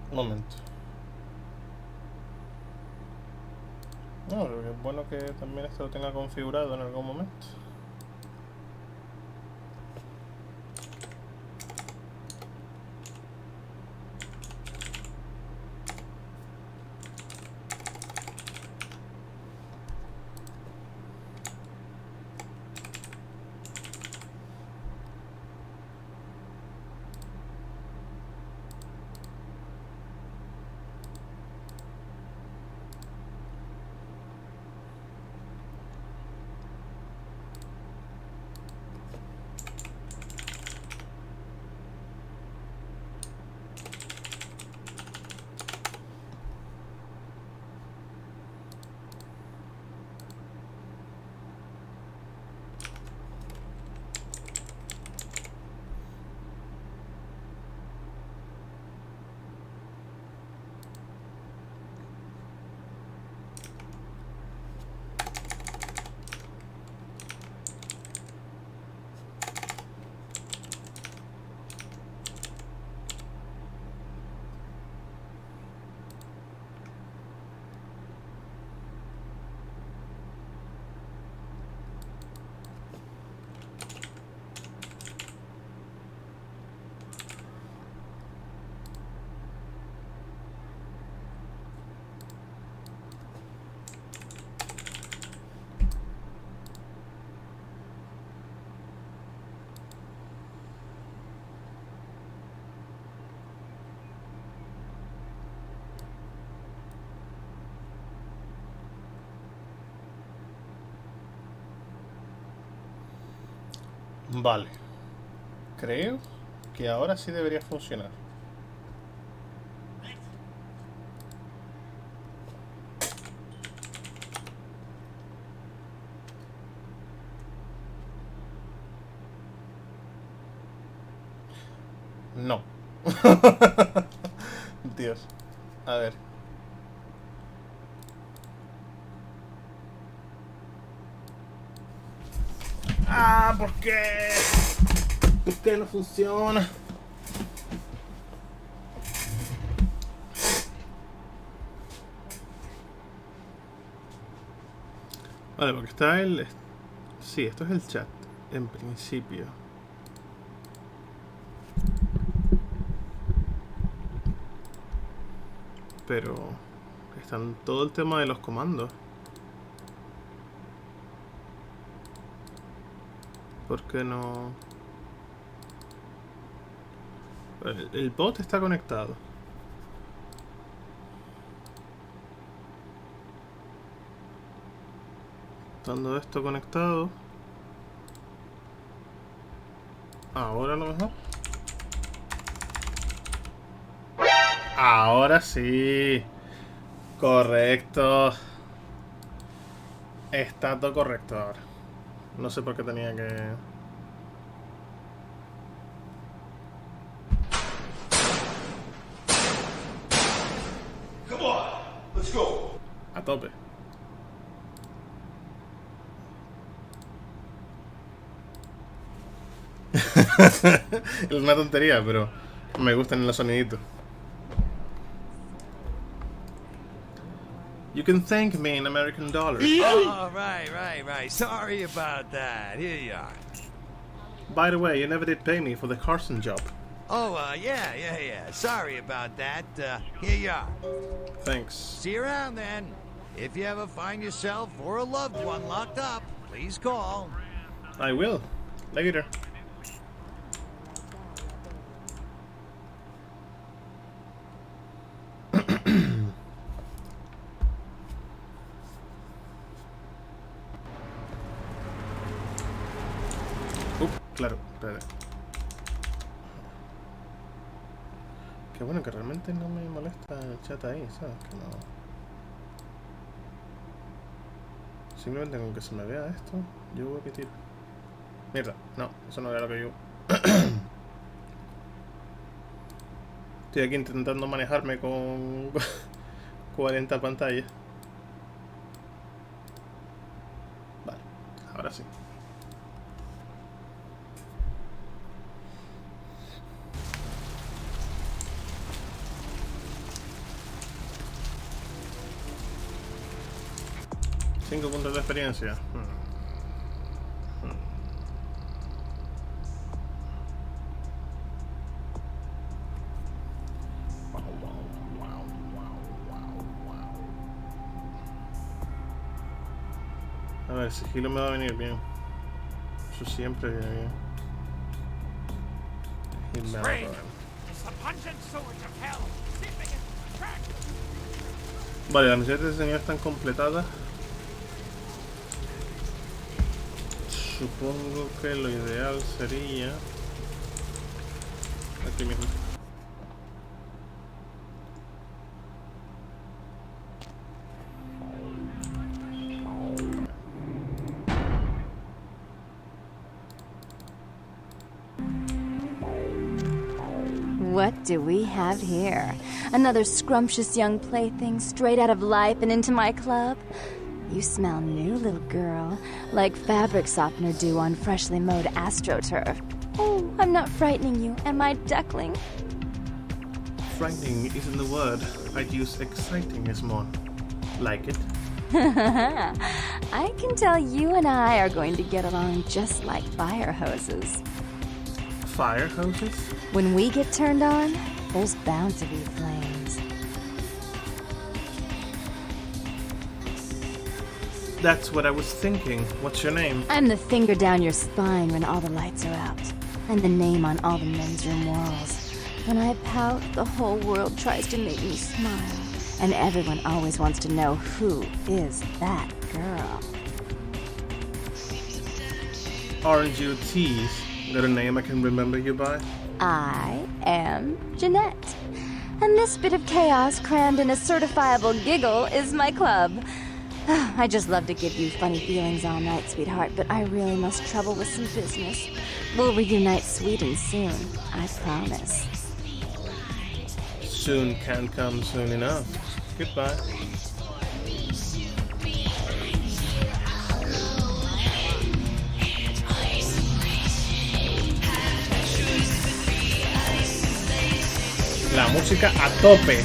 Un momento. No, pero que es bueno que también esto lo tenga configurado en algún momento. Vale. Creo que ahora sí debería funcionar. No. Dios. A ver. Ah, ¿por qué? ¿Por qué no funciona? Vale, porque está el... Sí, esto es el chat, en principio. Pero... están todo el tema de los comandos. ¿Por qué no...? El bot está conectado. Estando esto conectado. Ahora a lo mejor. Ahora sí. Correcto. Está todo correcto ahora. No sé por qué tenía que... Come on, let's go. A tope. Es una tontería, pero me gustan los soniditos. You can thank me in American dollars. Oh, right. Sorry about that. Here you are. By the way, you never did pay me for the Carson job. Oh, yeah. Sorry about that. Here you are. Thanks. See you around then. If you ever find yourself or a loved one locked up, please call. I will. Later. Claro, espera. Qué bueno que realmente no me molesta el chat ahí, ¿sabes? Que no... Simplemente con que se me vea esto, yo voy a emitir. Mierda, no, eso no era lo que yo... Estoy aquí intentando manejarme con 40 pantallas. Vale, ahora sí. Cinco puntos de experiencia. A ver, sigilo me va a venir bien. Eso siempre viene bien. Y me va a probar. Vale, las misiones de ese señor están completadas. Supongo que lo ideal sería aquí mismo. What do we have here? Another scrumptious young plaything straight out of life and into my club? You smell new, little girl, like fabric softener dew on freshly mowed astroturf. Oh, I'm not frightening you, am I, duckling? Frightening isn't the word. I'd use exciting is more. Like it? I can tell you and I are going to get along just like fire hoses. Fire hoses? When we get turned on, there's bound to be flames. That's what I was thinking. What's your name? I'm the finger down your spine when all the lights are out. And the name on all the men's room walls. When I pout, the whole world tries to make me smile. And everyone always wants to know who is that girl. Aren't you Tease? Got a name I can remember you by? I am Jeanette. And this bit of chaos crammed in a certifiable giggle is my club. I just love to give you funny feelings all night, sweetheart, but I really must trouble with some business. We'll reunite sweet and soon, I promise. Soon can't come soon enough. Goodbye. La música a tope.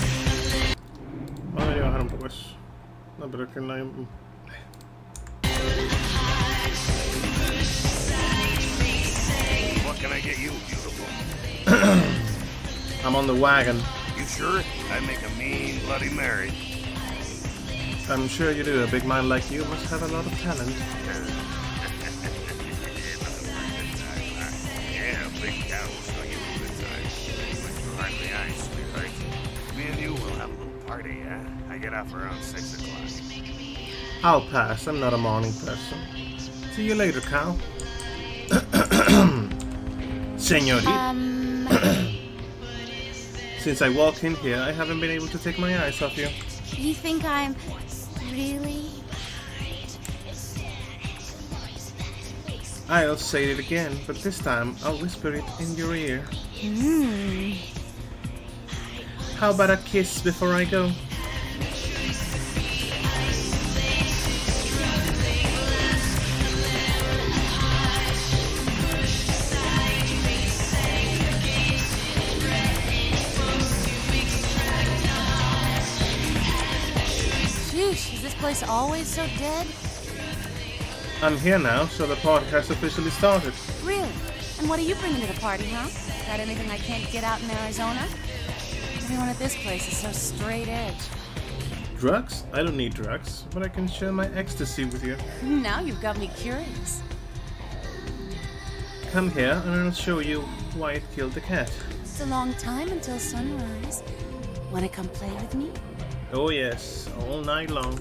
Vamos a bajar un poco eso. No, pero es que no hay... What can I get you, beautiful? I'm on the wagon. You sure? I make a mean Bloody Mary. I'm sure you do. A big man like you must have a lot of talent. Yeah, big cow will show you a good time. Hardly I, sweetheart. Me and you will have a little party, huh? I get off around 6 o'clock. I'll pass. I'm not a morning person. See you later, cow. Señorita. Since I walked in here, I haven't been able to take my eyes off you. You think I'm really? I'll say it again, but this time I'll whisper it in your ear. How about a kiss before I go? Sheesh, is this place always so dead? I'm here now, so the party has officially started. Really? And what are you bringing to the party, huh? Got anything I can't get out in Arizona? Everyone at this place is so straight edge. Drugs? I don't need drugs, but I can share my ecstasy with you. Now you've got me curious. Come here and I'll show you why it killed the cat. It's a long time until sunrise. Wanna come play with me? Oh yes, all night long.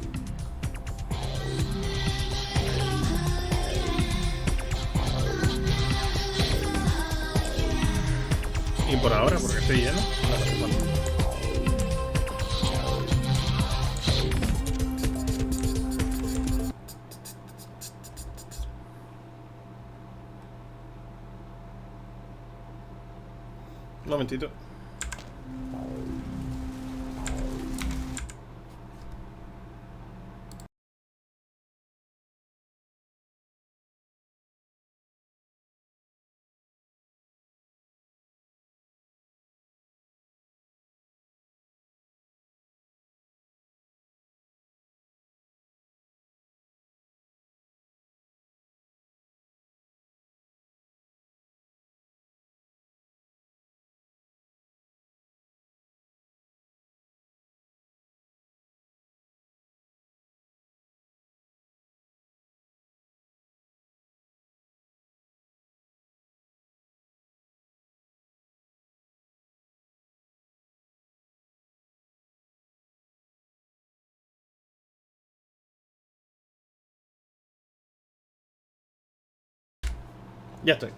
Y por ahora, porque estoy lleno. Un momentito. Ya estoy.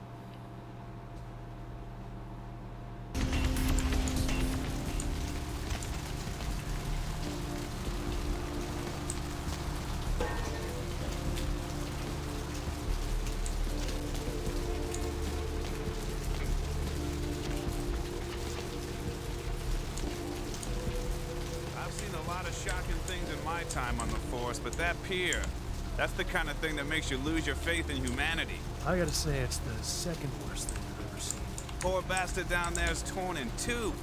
I've seen a lot of shocking things in my time on the force, but that pier, that's the kind of thing that makes you lose your faith in humanity. I gotta say, it's the second worst thing I've ever seen. Poor bastard down there's torn in two.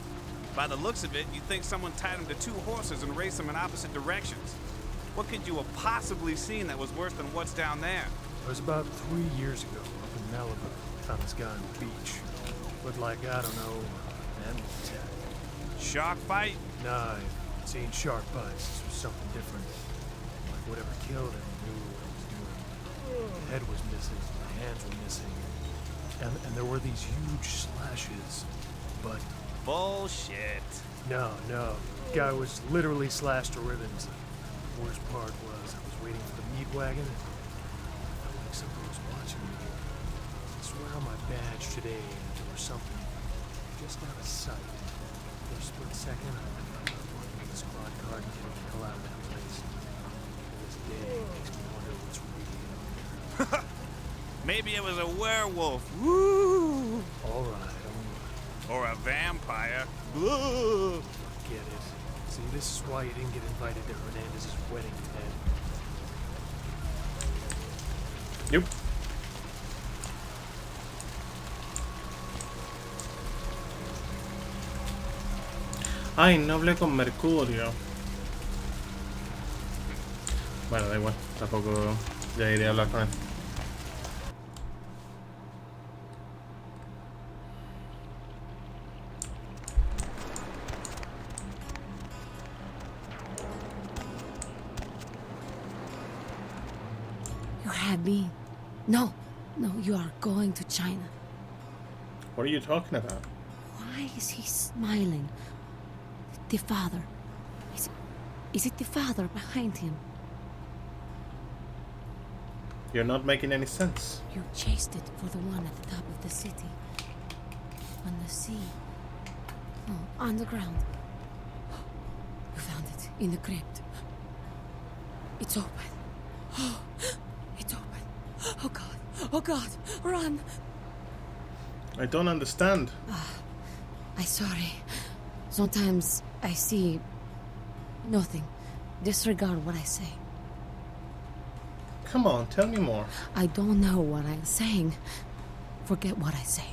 By the looks of it, you'd think someone tied him to two horses and raced them in opposite directions. What could you have possibly seen that was worse than what's down there? It was about 3 years ago, up in Malibu. Found this guy on the beach. Looked like, I don't know, an animal attack. Shark fight? Nah, I've seen shark bites. This was something different. Like whatever killed him knew what it was doing. The head was missing, the hands were missing. And there were these huge slashes, but... Bullshit. No. Guy was literally slashed to ribbons. The worst part was I was waiting for the meat wagon and I felt like something was watching me. badge today or something. Just out of sight. For a split second, I wanted the squad car to get the hell out of that place. This day makes me wonder what's real. Maybe it was a werewolf. Woo! All right. Or a vampire. Forget it. See, this is why you didn't get invited to Hernandez's wedding, Ted. Nope. Ay, no hablé con Mercurio. Bueno, da igual. Tampoco ya iré a hablar con él. You had me. No, you are going to China. What are you talking about? Why is he smiling? The father. Is it the father behind him? You're not making any sense. You chased it for the one at the top of the city. On the sea. No, on the ground. You found it in the crypt. It's open. Oh, it's open. Oh God. Oh God. Run. I don't understand. I'm sorry. Sometimes I see nothing. Disregard what I say. Come on, tell me more. I don't know what I'm saying. Forget what I say.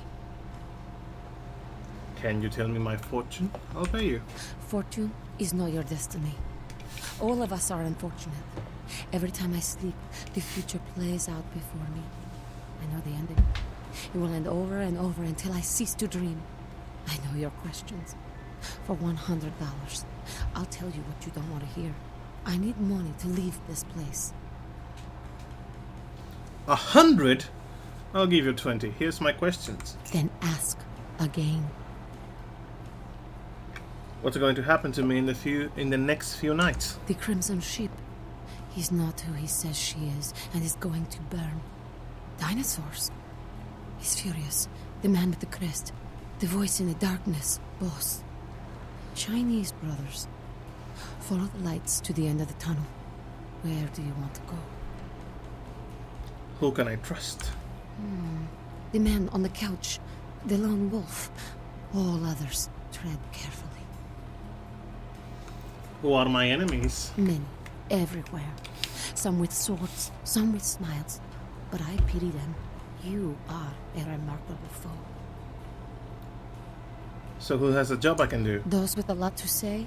Can you tell me my fortune? I'll pay you. Fortune is not your destiny. All of us are unfortunate. Every time I sleep, the future plays out before me. I know the ending. It will end over and over until I cease to dream. I know your questions. For $100, I'll tell you what you don't want to hear. I need money to leave this place. 100? I'll give you 20. Here's my questions. Then ask again. What's going to happen to me in the next few nights? The Crimson Ship. He's not who he says she is, and is going to burn. Dinosaurs. He's furious. The man with the crest. The voice in the darkness. Boss. Chinese brothers. Follow the lights to the end of the tunnel. Where do you want to go? Who can I trust? The man on the couch. The lone wolf. All others. Tread carefully. Who are my enemies? Many. Everywhere. Some with swords, some with smiles. But I pity them. You are a remarkable foe. So who has a job I can do? Those with a lot to say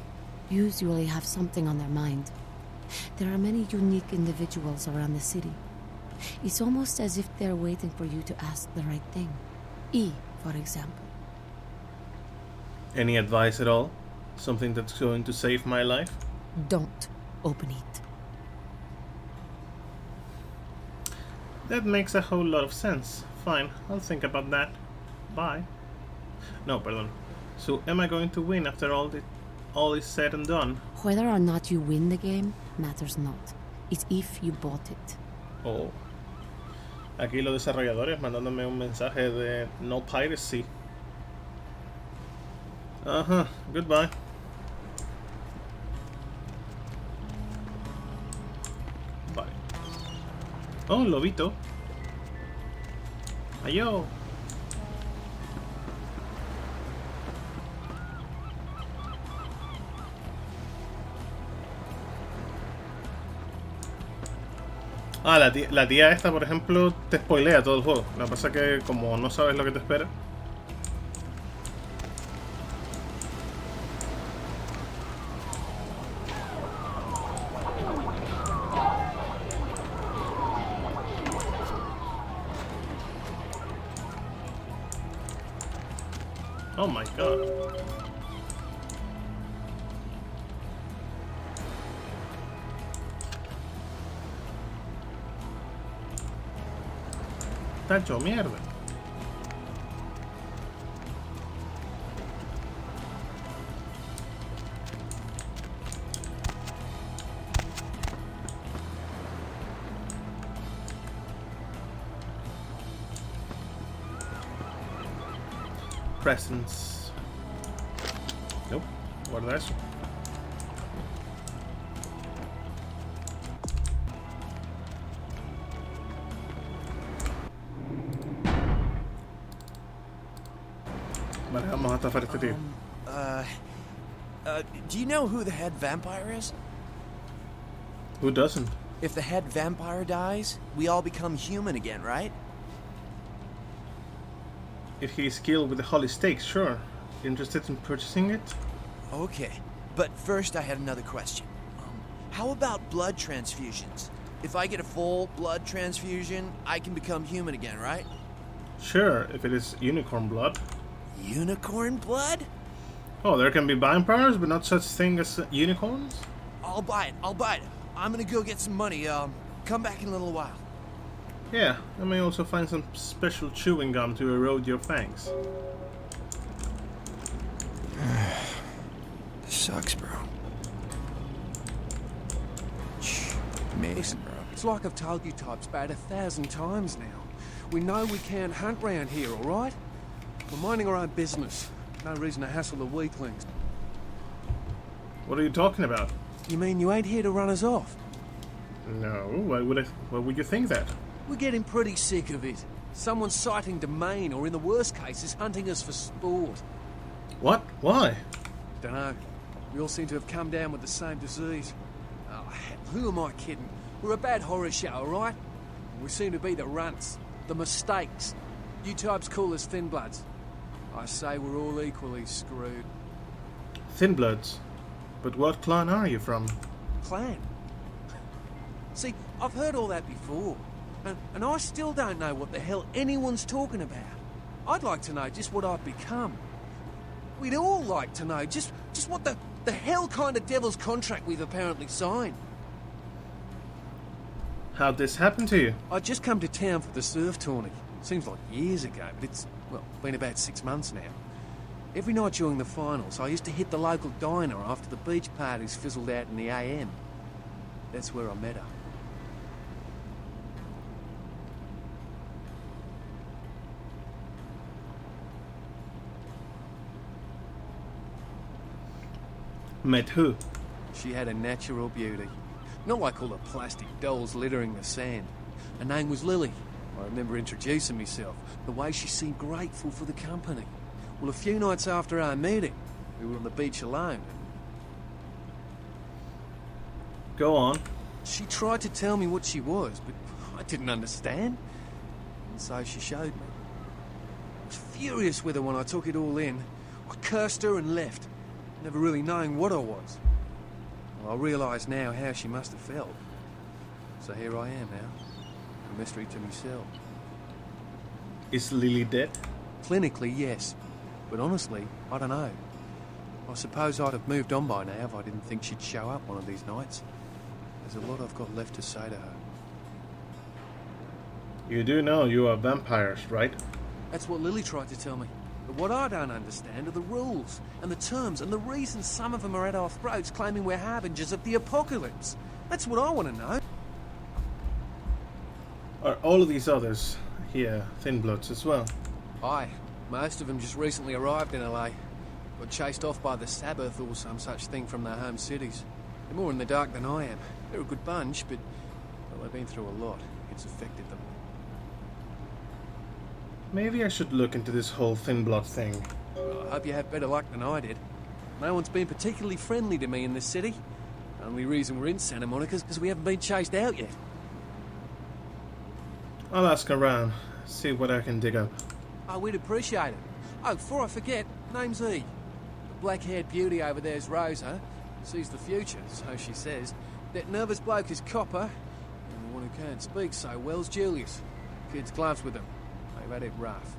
usually have something on their mind. There are many unique individuals around the city. It's almost as if they're waiting for you to ask the right thing. E, for example. Any advice at all? Something that's going to save my life? Don't open it. That makes a whole lot of sense. Fine, I'll think about that. Bye. No, pardon. So am I going to win after all is said and done? Whether or not you win the game matters not. It's if you bought it. Oh. Aquí los desarrolladores mandándome un mensaje de no piracy. Ajá, goodbye. Bye. Oh, un lobito. Ayo. Ah, la tía esta, por ejemplo, te spoilea todo el juego. Lo que pasa es que como no sabes lo que te espera. Oh my god. Está hecho mierda. presents. Nope. Guarda eso. Vale, vamos a estafar a este tío. Do you know who the head vampire is? Who doesn't? If the head vampire dies, we all become human again, right? If he is killed with the holy stake, sure. Interested in purchasing it? Okay, but first I had another question. How about blood transfusions? If I get a full blood transfusion, I can become human again, right? Sure, if it is unicorn blood. Unicorn blood? Oh, there can be vampires, but not such thing as unicorns? I'll buy it, I'm gonna go get some money, come back in a little while. Yeah, I may also find some special chewing gum to erode your fangs. This sucks, bro. Mason, bro. It's like I've told you types about 1,000 times now. We know we can't hunt round here, alright? We're minding our own business. No reason to hassle the weaklings. What are you talking about? You mean you ain't here to run us off? No, why would you think that? We're getting pretty sick of it. Someone's citing domain, or in the worst cases, hunting us for sport. What? Why? Dunno. We all seem to have come down with the same disease. Oh, hell, who am I kidding? We're a bad horror show, alright? We seem to be the runts, the mistakes. You types call us thin bloods. I say we're all equally screwed. Thin bloods? But what clan are you from? Clan? See, I've heard all that before. And I still don't know what the hell anyone's talking about. I'd like to know just what I've become. We'd all like to know just what the hell kind of devil's contract we've apparently signed. How'd this happen to you? I'd just come to town for the surf tourney. Seems like years ago, but it's, well, been about 6 months now. Every night during the finals, I used to hit the local diner after the beach parties fizzled out in the AM. That's where I met her. Met who? She had a natural beauty. Not like all the plastic dolls littering the sand. Her name was Lily. I remember introducing myself. The way she seemed grateful for the company. Well, a few nights after our meeting, we were on the beach alone. Go on. She tried to tell me what she was, but I didn't understand. And so she showed me. I was furious with her when I took it all in. I cursed her and left, never really knowing what I was. Well, I realise now how she must have felt. So here I am now. A mystery to myself. Is Lily dead? Clinically, yes. But honestly, I don't know. I suppose I'd have moved on by now if I didn't think she'd show up one of these nights. There's a lot I've got left to say to her. You do know you are vampires, right? That's what Lily tried to tell me. But what I don't understand are the rules, and the terms, and the reasons some of them are at our throats claiming we're harbingers of the apocalypse. That's what I want to know. Are all of these others here thin bloods as well? Aye. Most of them just recently arrived in LA. Got chased off by the Sabbath or some such thing from their home cities. They're more in the dark than I am. They're a good bunch, but well, they've been through a lot. It's affected them. Maybe I should look into this whole thin blood thing. Well, I hope you have better luck than I did. No one's been particularly friendly to me in this city. Only reason we're in Santa Monica is because we haven't been chased out yet. I'll ask around, see what I can dig up. Oh, we'd appreciate it. Oh, before I forget, name's E. The black-haired beauty over there's Rosa. Sees the future, so she says. That nervous bloke is Copper. And the one who can't speak so well's Julius. Kids gloves with them. They've had it rough.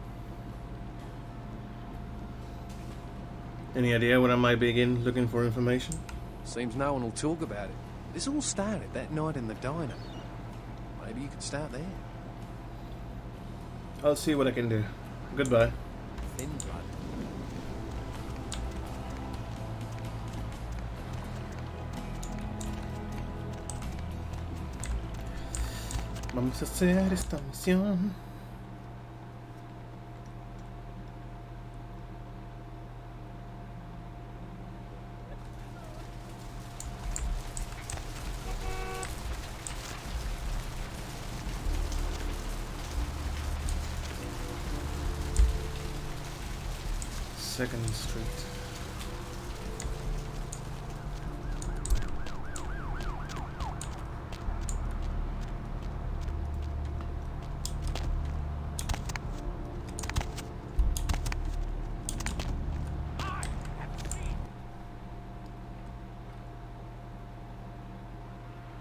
Any idea when I might begin looking for information? Seems no one will talk about it. This all started that night in the diner. Maybe you could start there. I'll see what I can do. Goodbye. Thin blood. Vamos a hacer esta misión. 2nd Street.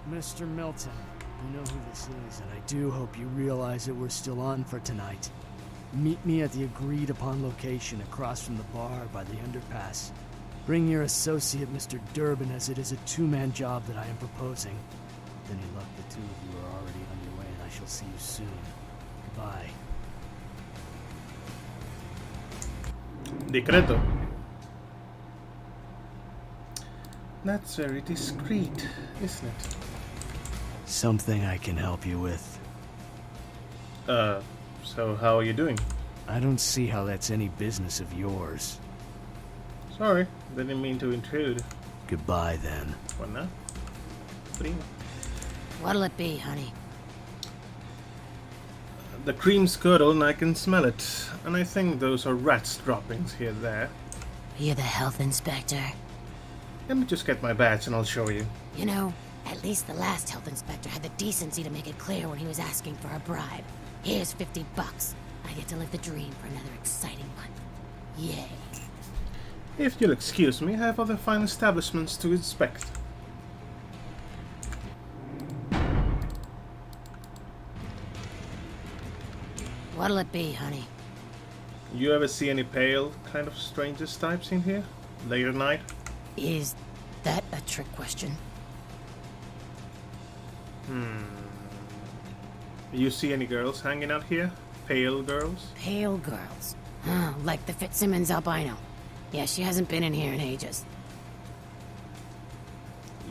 Mr. Milton, I know who this is, and I do hope you realize that we're still on for tonight. Meet me at the agreed-upon location across from the bar by the underpass. Bring your associate, Mr. Durbin, as it is a two-man job that I am proposing. With any luck, the two of you are already on your way, and I shall see you soon. Goodbye. Decreto. That's very discreet, isn't it? Something I can help you with. So how are you doing? I don't see how that's any business of yours. Sorry, didn't mean to intrude. Goodbye, then. What now? Prima. What'll it be, honey? The cream's curdled and I can smell it. And I think those are rat's droppings here and there. Are you the health inspector? Let me just get my badge and I'll show you. You know, at least the last health inspector had the decency to make it clear when he was asking for a bribe. Here's $50. I get to live the dream for another exciting month. Yay. If you'll excuse me, I have other fine establishments to inspect. What'll it be, honey? You ever see any pale, kind of strangest types in here? Late at night? Is that a trick question? You see any girls hanging out here? Pale girls? Pale girls. Oh, like the Fitzsimmons albino. Yeah, she hasn't been in here in ages.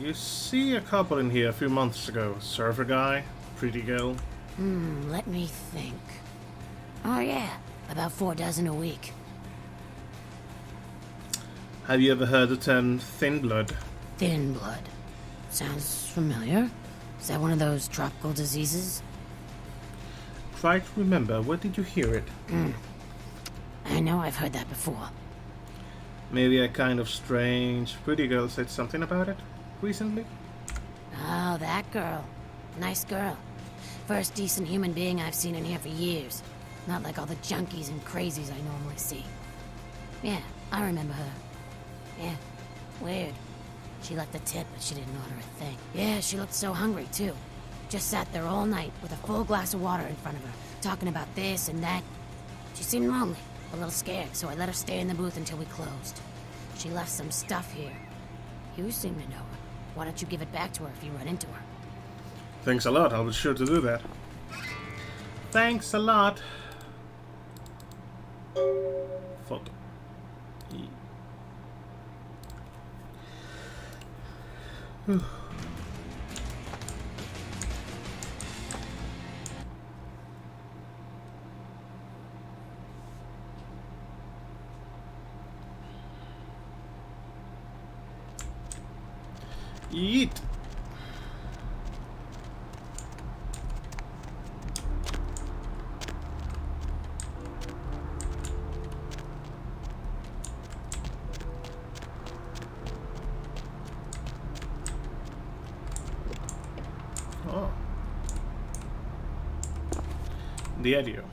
You see a couple in here a few months ago. Surfer guy, pretty girl. Let me think. Oh yeah, about 4 dozen a week. Have you ever heard the term thin blood? Thin blood. Sounds familiar. Is that one of those tropical diseases? Try to remember, where did you hear it? I know I've heard that before. Maybe a kind of strange pretty girl said something about it recently? Oh, that girl. Nice girl. First decent human being I've seen in here for years. Not like all the junkies and crazies I normally see. Yeah, I remember her. Yeah, weird. She left a tip, but she didn't order a thing. Yeah, she looked so hungry, too. Just sat there all night with a full glass of water in front of her, talking about this and that. She seemed lonely, a little scared, so I let her stay in the booth until we closed. She left some stuff here. You seem to know her. Why don't you give it back to her if you run into her? Thanks a lot, I'll be sure to do that. Thanks a lot. Photo. Yeet. Oh. Diario.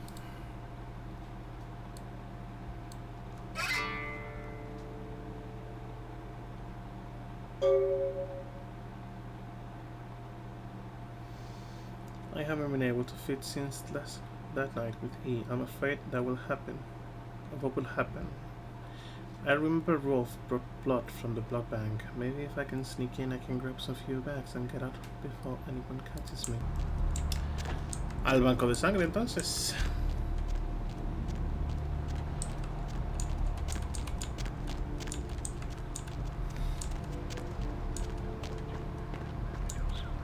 I haven't been able to fit since that night with E. I'm afraid that will happen. What will happen? I remember Rolf brought blood from the blood bank. Maybe if I can sneak in, I can grab some few bags and get out before anyone catches me. Al banco de sangre, entonces.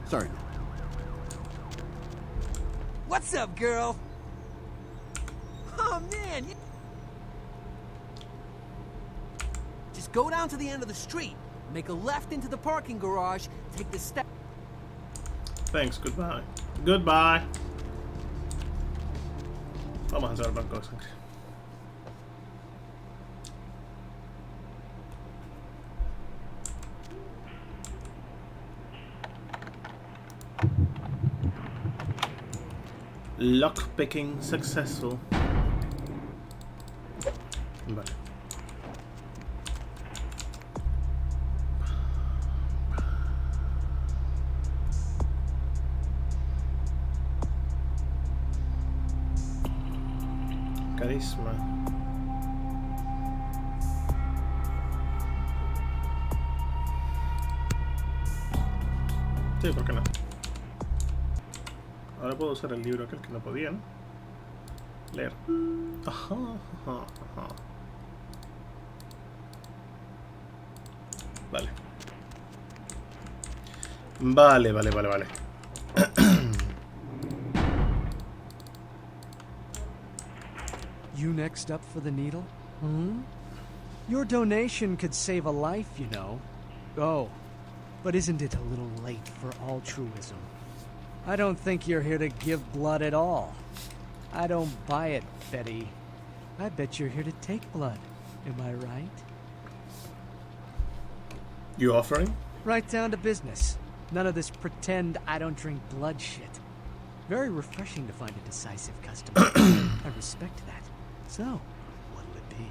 Sorry. What's up, girl? Oh, man. Just go down to the end of the street, make a left into the parking garage, take the step. Thanks, goodbye. Goodbye. Vamos a hacer el banco de sangre. Lockpicking successful. Vale. Carisma. Sí, ¿por qué no? Ahora puedo usar el libro aquel que no podían leer. Ajá, ajá, ajá. Vale. Vale. You next up for the needle? Hmm? Your donation could save a life, you know. Oh, but isn't it a little late for altruism? I don't think you're here to give blood at all. I don't buy it, Betty. I bet you're here to take blood. Am I right? You offering? Right down to business. None of this pretend I don't drink blood shit. Very refreshing to find a decisive customer. I respect that. So, what'll it be?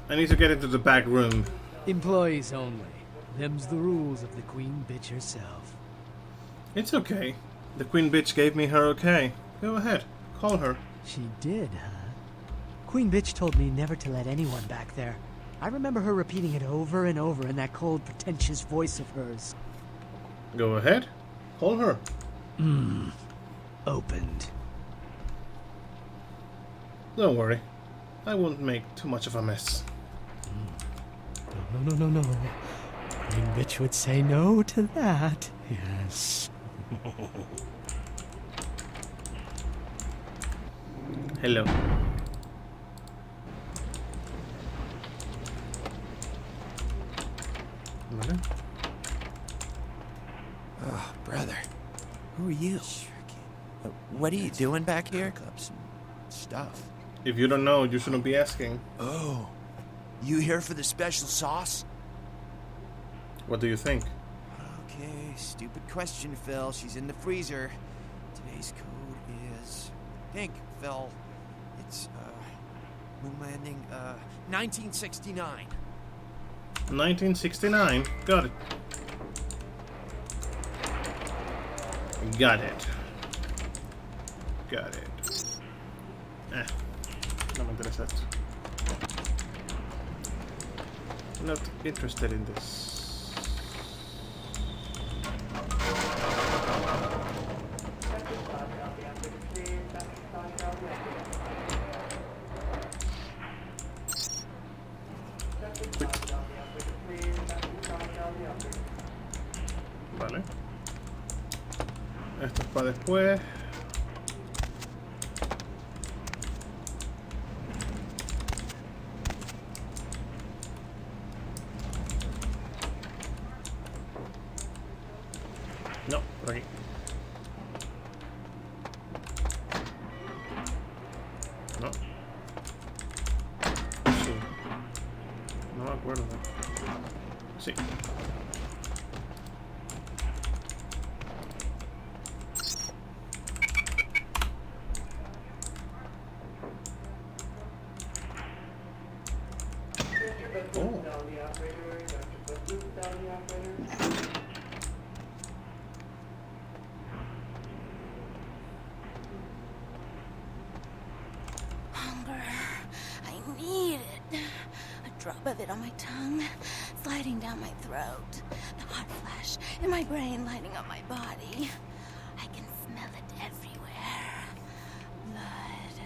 I need to get into the back room. Employees only. Them's the rules of the queen bitch herself. It's okay. The queen bitch gave me her okay. Go ahead. Call her. She did, huh? Queen bitch told me never to let anyone back there. I remember her repeating it over and over in that cold, pretentious voice of hers. Go ahead. Call her. Opened. Don't worry. I won't make too much of a mess. No. Queen bitch would say no to that. Yes. Hello. Vale. Oh, brother. Who are you? What are you doing back here? Stuff. If you don't know, you shouldn't be asking. Oh. You here for the special sauce? What do you think? Okay, stupid question, Phil. She's in the freezer. Today's code is... Think, Phil. It's, moon landing, 1969. 1969. Got it. Got it. No me interesa esto. Not interested in this. Vale. Esto es para después. No, por aquí. No. Sí. No me acuerdo. Sí. Oh. Hunger. I need it. A drop of it on my tongue, sliding down my throat. The hot flash in my brain lighting up my body. I can smell it everywhere. Blood.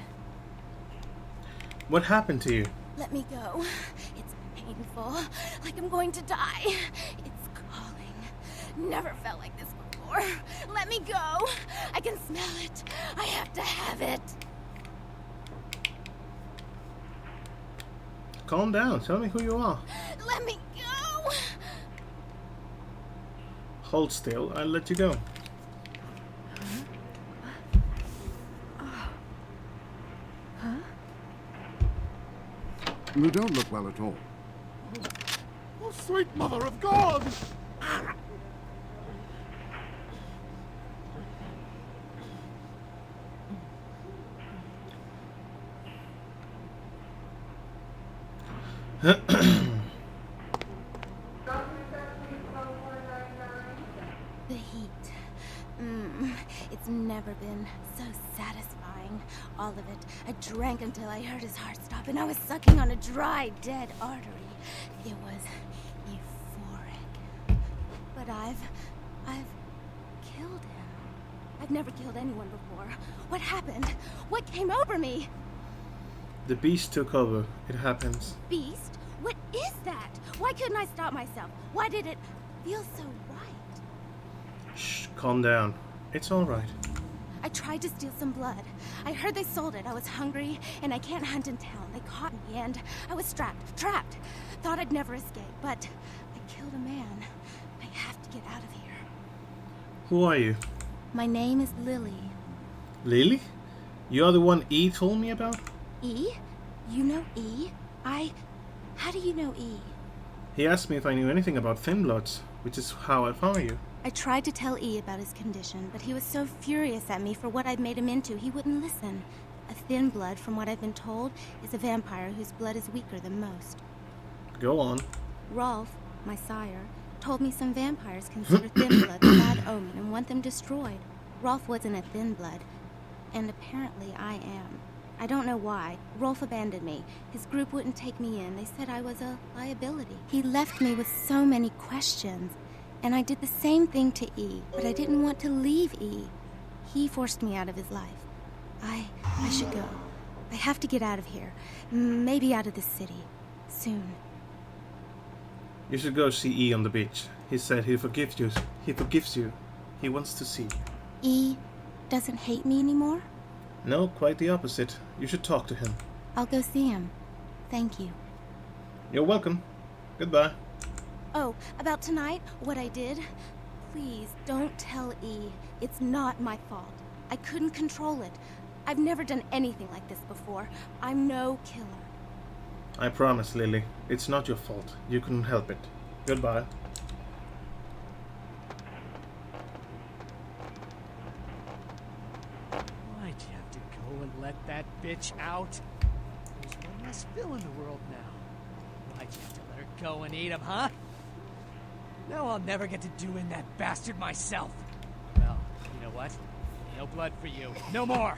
What happened to you? Let me go. It's painful, like I'm going to die. It's calling. Never felt like this before. Let me go. I can smell it. I have to have it. Calm down. Tell me who you are. Let me go. Hold still. I'll let you go. You don't look well at all. Oh, sweet mother of God! The heat. It's never been so satisfying. All of it. I drank until I heard his heart stop, and I was sucking on a dry, dead artery. It was euphoric. But I've killed him. I've never killed anyone before. What happened? What came over me? The beast took over. It happens. Beast? What is that? Why couldn't I stop myself? Why did it feel so right? Shh, calm down. It's alright. I tried to steal some blood. I heard they sold it. I was hungry, and I can't hunt in town. They caught me, and I was trapped. Thought I'd never escape, but I killed a man. I have to get out of here. Who are you? My name is Lily. Lily? You're the one E told me about? E? You know E? How do you know E? He asked me if I knew anything about thin bloods, which is how I found you. I tried to tell E about his condition, but he was so furious at me for what I'd made him into, he wouldn't listen. A thin blood, from what I've been told, is a vampire whose blood is weaker than most. Go on. Rolf, my sire, told me some vampires consider thin blood a bad omen and want them destroyed. Rolf wasn't a thin blood, and apparently I am. I don't know why. Rolf abandoned me. His group wouldn't take me in. They said I was a liability. He left me with so many questions. And I did the same thing to E, but I didn't want to leave E. He forced me out of his life. I should go. I have to get out of here. Maybe out of the city. Soon. You should go see E on the beach. He said he forgives you. He wants to see. E doesn't hate me anymore? No, quite the opposite. You should talk to him. I'll go see him. Thank you. You're welcome. Goodbye. Oh, about tonight, what I did? Please, don't tell E. It's not my fault. I couldn't control it. I've never done anything like this before. I'm no killer. I promise, Lily. It's not your fault. You couldn't help it. Goodbye. Why'd you have to go and let that bitch out? There's one less Phil in the world now. Why'd you have to let her go and eat him, huh? Now I'll never get to do in that bastard myself. Well, you know what? No blood for you. No more!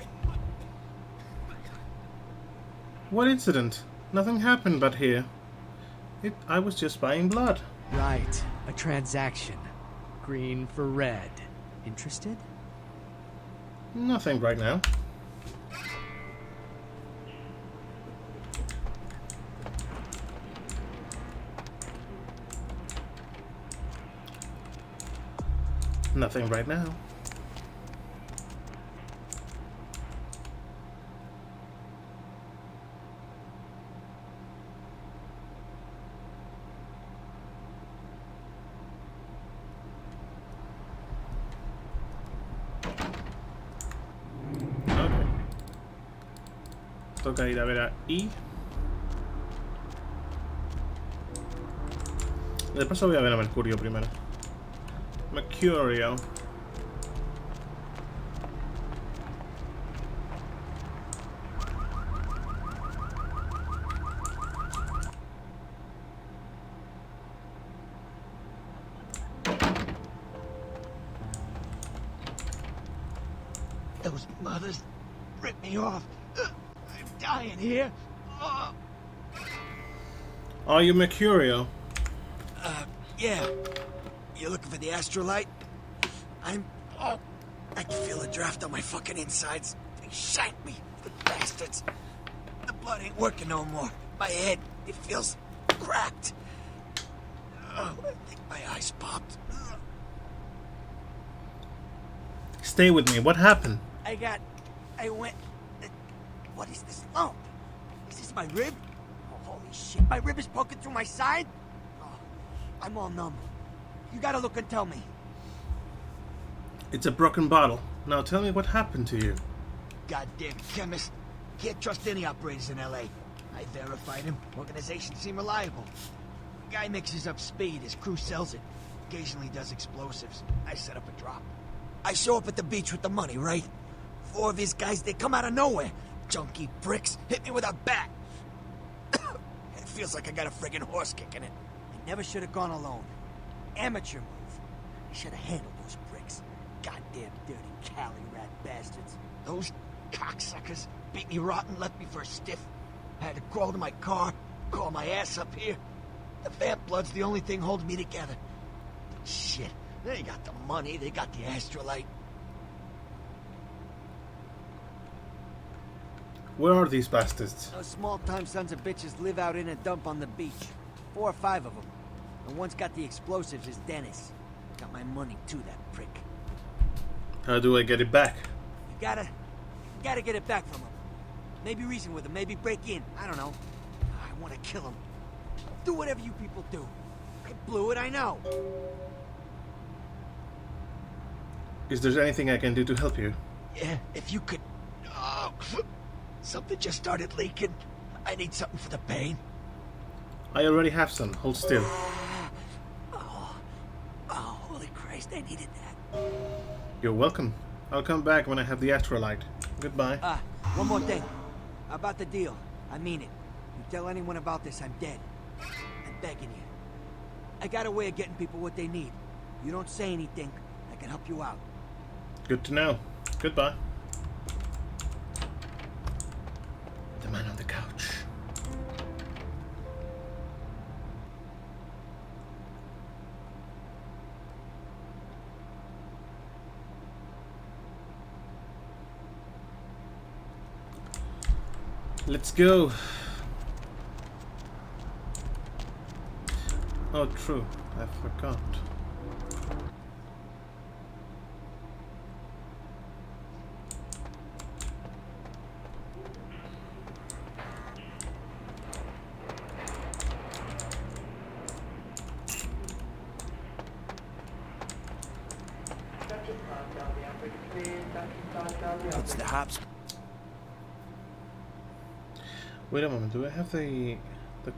What incident? Nothing happened but here. I was just buying blood. Right. A transaction. Green for red. Interested? Nothing right now. Nothing right now. Okay. Toca ir a ver a I. De paso voy a ver a Mercurio primero. Mercurio. Those mothers ripped me off. I'm dying here. Are you Mercurio? Yeah. You looking for the astrolite? I can feel a draft on my fucking insides. They shanked me, the bastards. The blood ain't working no more. My head, it feels cracked. Oh, I think my eyes popped. Stay with me. What happened? What is this lump? Is this my rib? Oh, holy shit, my rib is poking through my side? Oh, I'm all numb. You gotta look and tell me. It's a broken bottle. Now tell me what happened to you. Goddamn chemist. Can't trust any operators in L.A. I verified him. Organization seem reliable. Guy mixes up speed. His crew sells it. Occasionally does explosives. I set up a drop. I show up at the beach with the money, right? 4 of his guys, they come out of nowhere. Junky pricks hit me with a bat. And feels like I got a friggin' horse kicking it. I never should have gone alone. Amateur move. I should have handled those pricks. Goddamn dirty Cali rat bastards. Those cocksuckers beat me rotten, left me for a stiff. I had to crawl to my car, crawl my ass up here. The vamp blood's the only thing holding me together. Shit, they got the money, they got the astrolite. Where are these bastards? Those small-time sons of bitches live out in a dump on the beach. 4 or 5 of them. The one's got the explosives is Dennis. Got my money too, that prick. How do I get it back? You gotta get it back from him. Maybe reason with him, maybe break in. I don't know. I want to kill him. Do whatever you people do. I blew it, I know. Is there anything I can do to help you? Yeah, if you could... Oh, something just started leaking. I need something for the pain. I already have some. Hold still. Oh, holy Christ, I needed that. You're welcome. I'll come back when I have the astrolite. Goodbye. One more thing. About the deal. I mean it. You tell anyone about this, I'm dead. I'm begging you. I got a way of getting people what they need. You don't say anything, I can help you out. Good to know. Goodbye. The man on the couch. Let's go. Oh, true. I forgot. It's the hops. Wait a moment, do I have the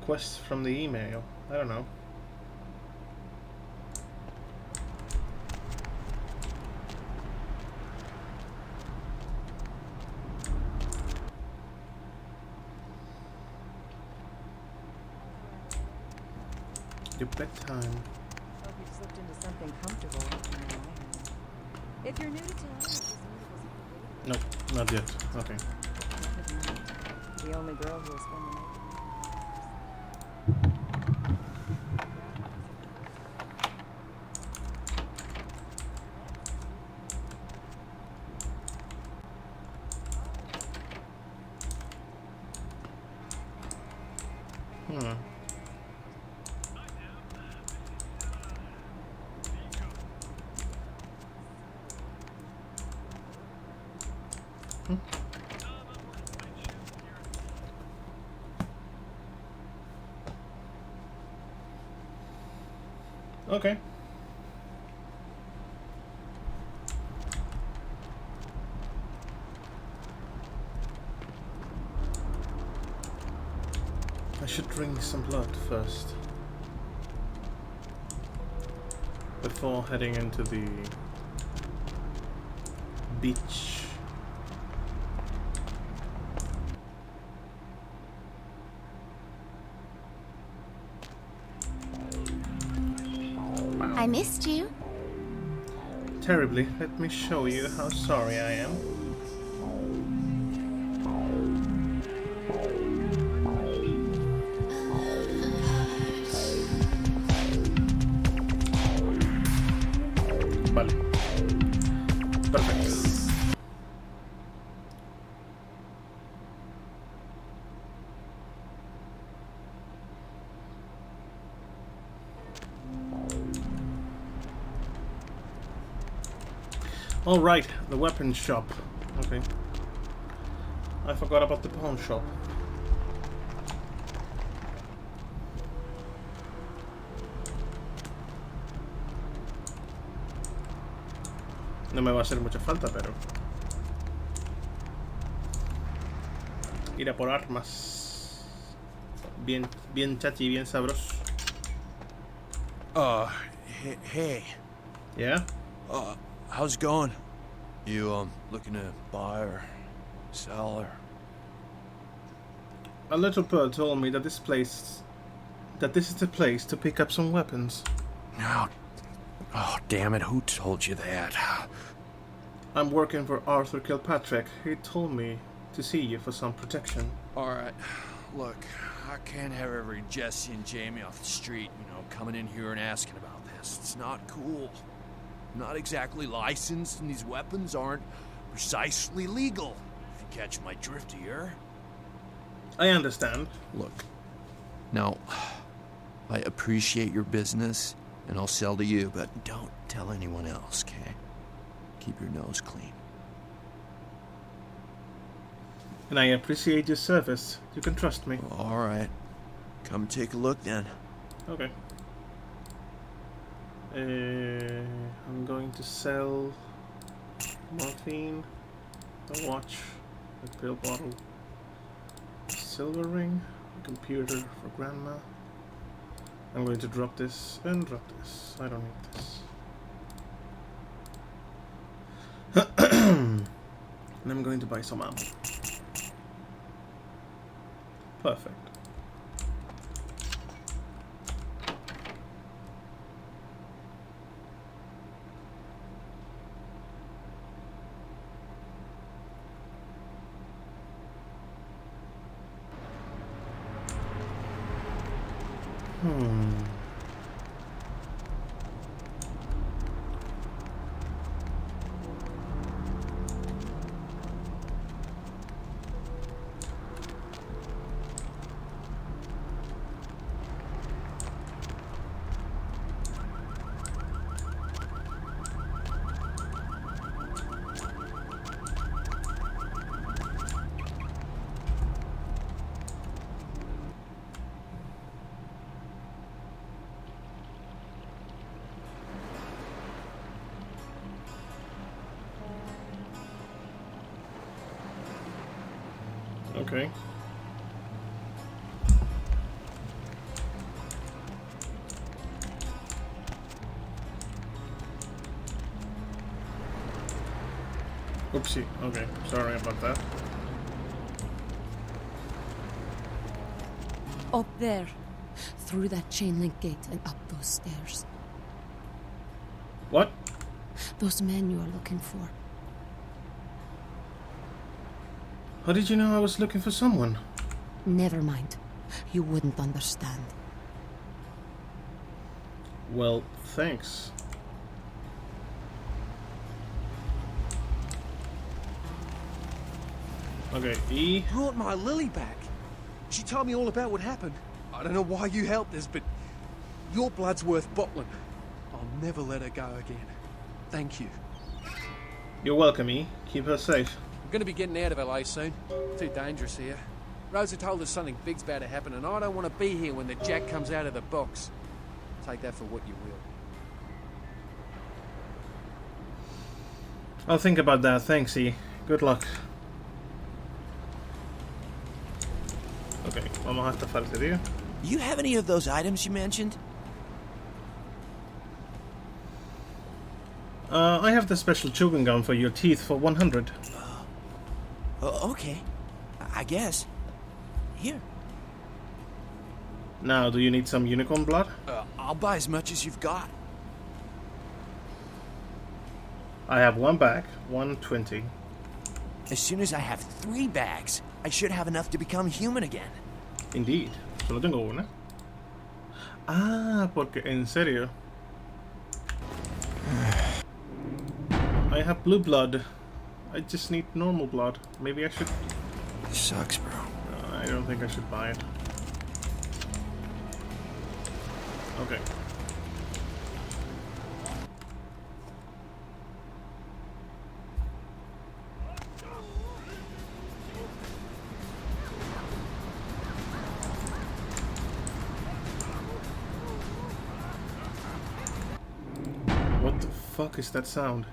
quest from the email? I don't know. Your bedtime. Hope you slipped into something comfortable. If you're new to town, Nope, not yet. Okay. the only girl who will spend the night. Okay. I should drink some blood first before heading into the beach. I missed you. Terribly. Let me show you how sorry I am. Vale. Perfecto. All right, the weapon shop. Okay. I forgot about the pawn shop. No me va a hacer mucha falta, pero ir a por armas. Bien chachi, bien sabroso. Hey. Yeah? How's it going? You, looking to buy or sell or... A little bird told me that this place that this is the place to pick up some weapons. No. Oh, damn it, who told you that? I'm working for Arthur Kilpatrick. He told me to see you for some protection. Alright, look, I can't have every Jesse and Jamie off the street, coming in here and asking about this. It's not cool. I'm not exactly licensed, and these weapons aren't precisely legal, if you catch my drift here. I understand. Look, now, I appreciate your business, and I'll sell to you, but don't tell anyone else, okay? Keep your nose clean. And I appreciate your service. You can trust me. Alright. Come take a look then. Okay. I'm going to sell morphine, a watch, a pill bottle, a silver ring, a computer for grandma. I'm going to drop this and drop this. I don't need this. And I'm going to buy some ammo. Perfect. Okay. Oopsie. Okay. Sorry about that. Up there. Through that chain link gate and up those stairs. What? Those men you are looking for. How did you know I was looking for someone? Never mind. You wouldn't understand. Well, thanks. Okay, E. Brought my Lily back. She told me all about what happened. I don't know why you helped us, but your blood's worth bottling. I'll never let her go again. Thank you. You're welcome, E. Keep her safe. I'm gonna be getting out of LA soon. Too dangerous here. Rosa told us something big's about to happen, and I don't want to be here when the jack comes out of the box. Take that for what you will. I'll think about that. Thanks, E. Good luck. Okay, vamos a esta fartería. You have any of those items you mentioned? I have the special chewing gum for your teeth for 100. Okay. I guess. Here. Now, do you need some unicorn blood? I'll buy as much as you've got. I have one bag, 120. As soon as I have 3 bags, I should have enough to become human again. Indeed. Solo tengo una. Ah, porque en serio. I have blue blood. I just need normal blood. Maybe I should... This sucks, bro. I don't think I should buy it. Okay. What the fuck is that sound?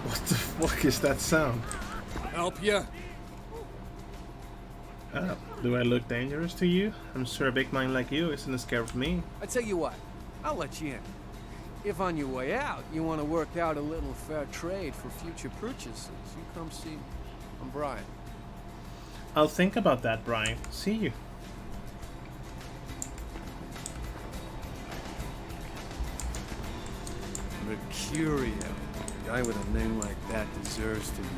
What the fuck is that sound? Help you? Do I look dangerous to you? I'm sure a big mind like you isn't scared of me. I tell you what, I'll let you in. If on your way out you want to work out a little fair trade for future purchases, you come see me. I'm Brian. I'll think about that, Brian. See you. Mercurial. A guy with a name like that deserves to be.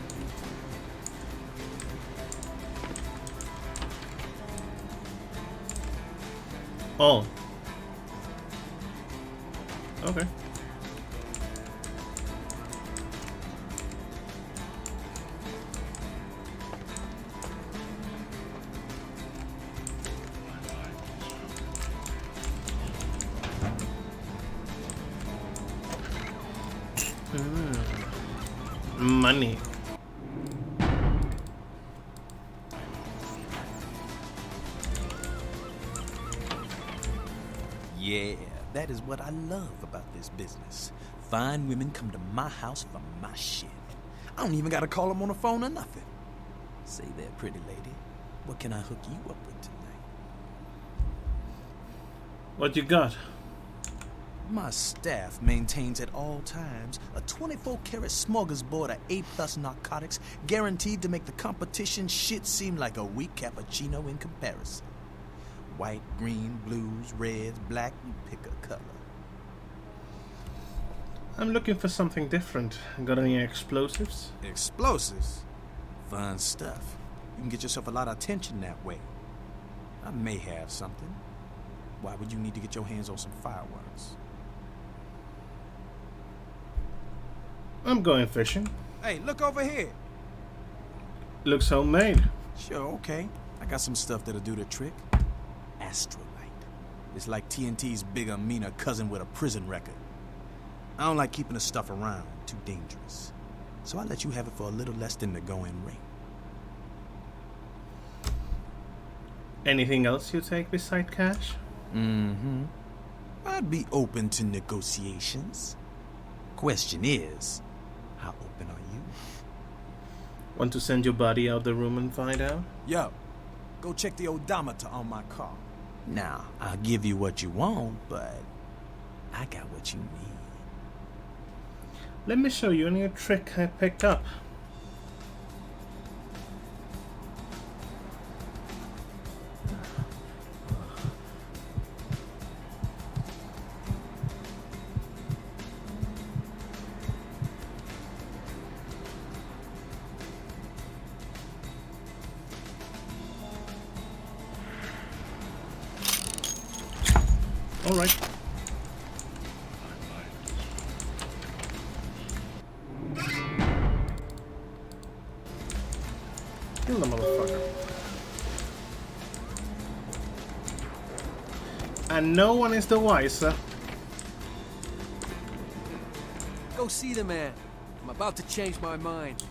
Oh. Okay. Money. Yeah, that is what I love about this business. Fine women come to my house for my shit. I don't even gotta call them on the phone or nothing. Say there, pretty lady, what can I hook you up with tonight? What you got? My staff maintains at all times a 24-karat smorgasbord of A+ narcotics guaranteed to make the competition shit seem like a weak cappuccino in comparison. White, green, blues, reds, black, you pick a color. I'm looking for something different. Got any explosives? Explosives? Fun stuff. You can get yourself a lot of attention that way. I may have something. Why would you need to get your hands on some fireworks? I'm going fishing. Hey, look over here. Looks homemade. Sure, okay. I got some stuff that'll do the trick. Astrolite. It's like TNT's bigger, meaner cousin with a prison record. I don't like keeping the stuff around. Too dangerous. So I let you have it for a little less than the going rate. Anything else you take beside cash? Mm-hmm. I'd be open to negotiations. Question is, how open are you? Want to send your body out the room and find out? Yo, go check the odometer on my car. Now, I'll give you what you want, but I got what you need. Let me show you a new trick I picked up. All right. Kill the motherfucker. And no one is the wiser. Go see the man. I'm about to change my mind.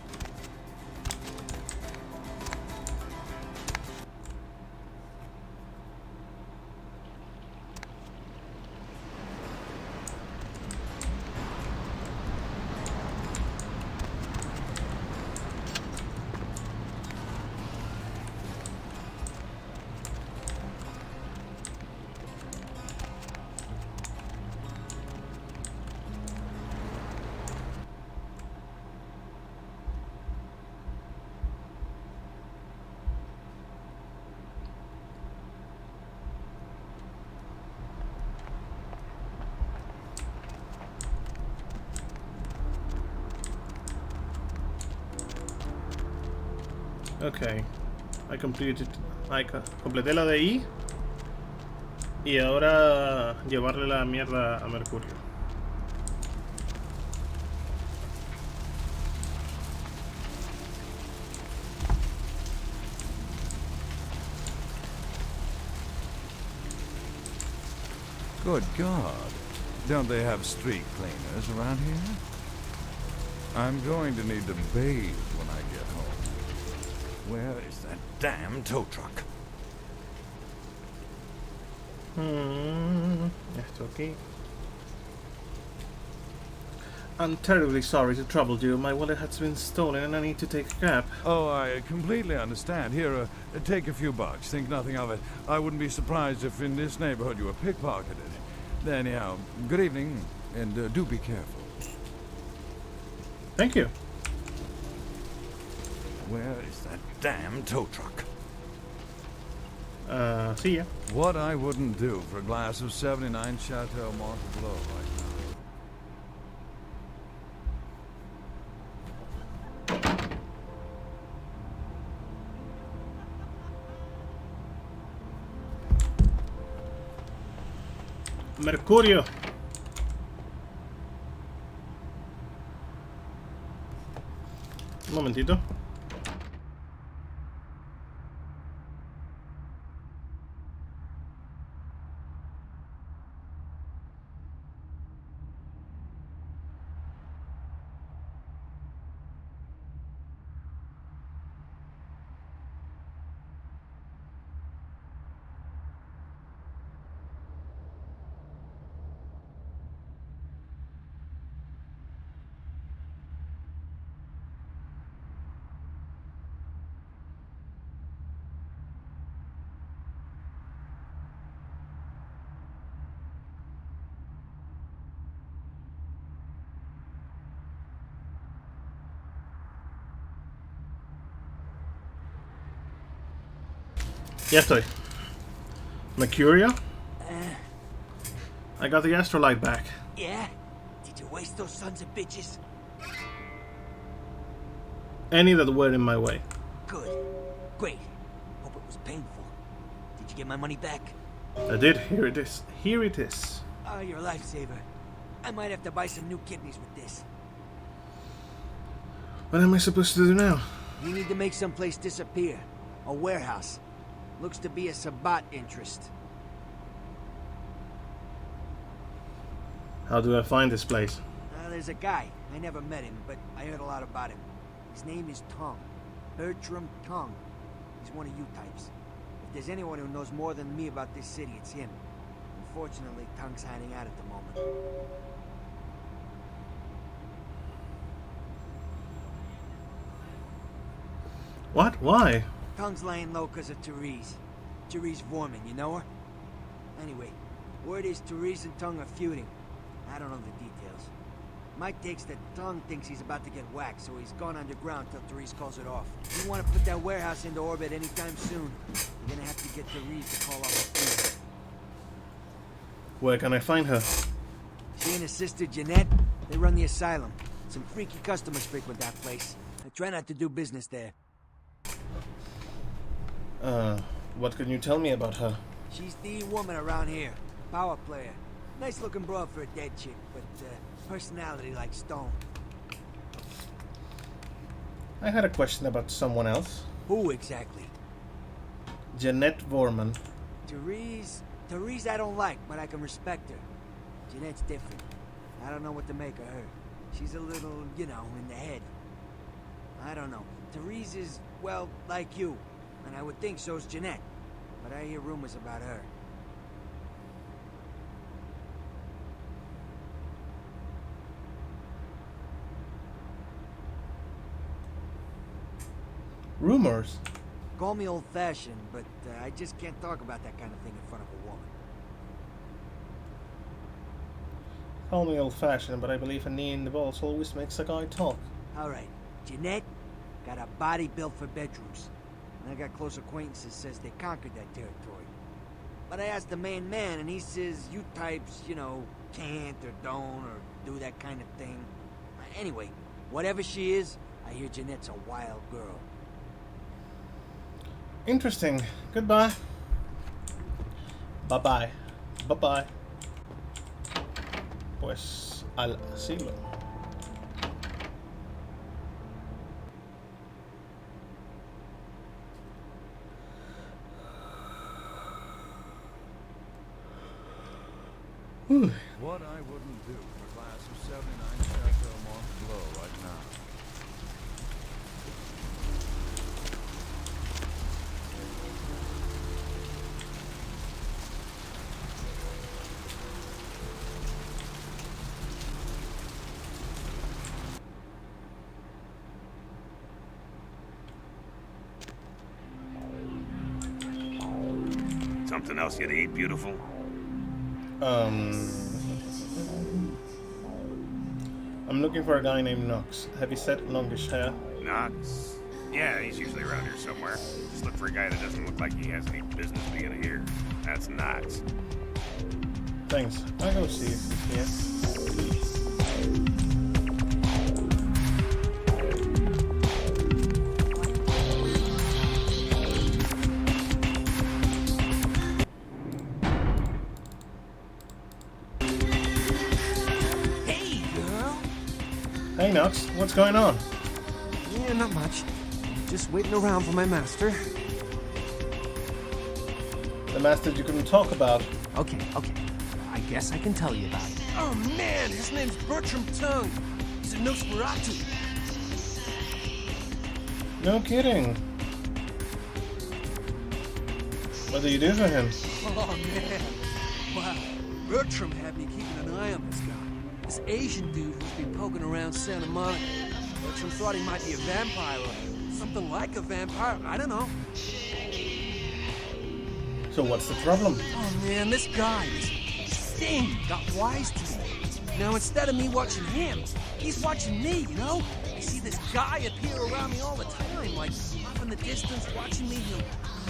Ok, completé la de I y ahora llevarle la mierda a Mercurio. Good God. Don't they have street cleaners around here? I'm going to need to bathe when I get home. Where is that damn tow truck? Esto aquí. I'm terribly sorry to trouble you. My wallet has been stolen and I need to take a cab. Oh, I completely understand. Here, take a few bucks. Think nothing of it. I wouldn't be surprised if in this neighborhood you were pickpocketed. Anyhow, good evening, and do be careful. Thank you. Where is that damn tow truck? See ya. What I wouldn't do for a glass of 79 Chateau Montebello right Mercurio. Un momentito. Ya estoy. Mercurio? I got the astrolight back. Yeah? Did you waste those sons of bitches? Any that were in my way. Good. Great. Hope it was painful. Did you get my money back? I did. Here it is. Here it is. Oh, you're a lifesaver. I might have to buy some new kidneys with this. What am I supposed to do now? You need to make someplace disappear. A warehouse. Looks to be a Sabbat interest. How do I find this place? There's a guy. I never met him, but I heard a lot about him. His name is Tongue. Bertram Tongue. He's one of you types. If there's anyone who knows more than me about this city, it's him. Unfortunately, Tongue's hiding out at the moment. What? Why? Tongue's laying low because of Therese. Therese Vorman, you know her? Anyway, word is Therese and Tongue are feuding. I don't know the details. Mike takes that Tongue thinks he's about to get whacked, so he's gone underground till Therese calls it off. If you want to put that warehouse into orbit anytime soon, you're gonna have to get Therese to call off the feud. Where can I find her? She and her sister Jeanette, they run the asylum. Some freaky customers frequent that place. I try not to do business there. What can you tell me about her? She's the woman around here. Power player. Nice looking broad for a dead chick, but personality like stone. I had a question about someone else. Who exactly? Jeanette Vorman. Therese I don't like, but I can respect her. Jeanette's different. I don't know what to make of her. She's a little, you know, in the head. I don't know. Therese is, well, like you. And I would think so's Jeanette. But I hear rumors about her. Rumors? Call me old-fashioned, but I just can't talk about that kind of thing in front of a woman. Call me old-fashioned, but I believe a knee in the balls always makes a guy talk. Alright, Jeanette got a body built for bedrooms. And I got close acquaintances says they conquered that territory. But I asked the main man, and he says you types, you know, can't or don't or do that kind of thing. Anyway, whatever she is, I hear Jeanette's a wild girl. Interesting. Goodbye. Bye-bye. Bye-bye. Pues al asilo. What I wouldn't do for a glass of 79 Chateau Mont Blanc right now. Something else you'd eat, beautiful? I'm looking for a guy named Knox. Heavy-set, longish hair. Knox? Yeah, he's usually around here somewhere. Just look for a guy that doesn't look like he has any business being here. That's Knox. Thanks. I'll go see if he's here. Hey Nox, what's going on? Yeah, not much. Just waiting around for my master. The master you couldn't talk about. Okay. I guess I can tell you about it. Oh man, his name's Bertram Tongue. He's a Nosferatu. No kidding. What do you do for him? Oh man. Wow. Bertram had me keeping an eye on this guy. This Asian dude who's been poking around Santa Monica. Bertram thought he might be a vampire or something like a vampire. I don't know. So what's the problem? Oh man, this guy, this Sting, got wise to me. Now instead of me watching him, he's watching me, you know? I see this guy appear around me all the time, like off in the distance watching me, he'll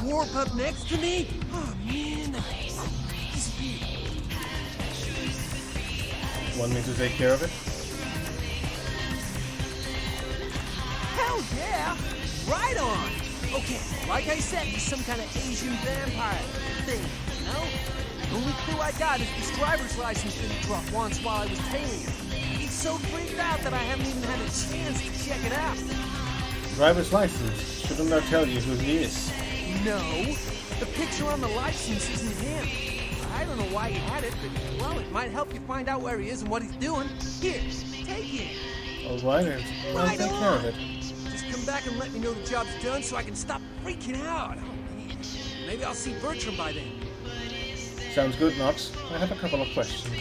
warp up next to me. Oh man, he's weird. Want me to take care of it? Hell yeah! Right on! Okay, like I said, he's some kind of Asian vampire thing, you know? The only clue I got is this driver's license didn't drop once while I was tailing him. He's so freaked out that I haven't even had a chance to check it out. Driver's license. Shouldn't I tell you who he is? No, the picture on the license isn't him. I don't know why he had it, but, well, it might help you find out where he is and what he's doing. Here, take it. Alright, I'll take care of it. Just come back and let me know the job's done so I can stop freaking out. Oh, man. Maybe I'll see Bertram by then. Sounds good, Nox. I have a couple of questions.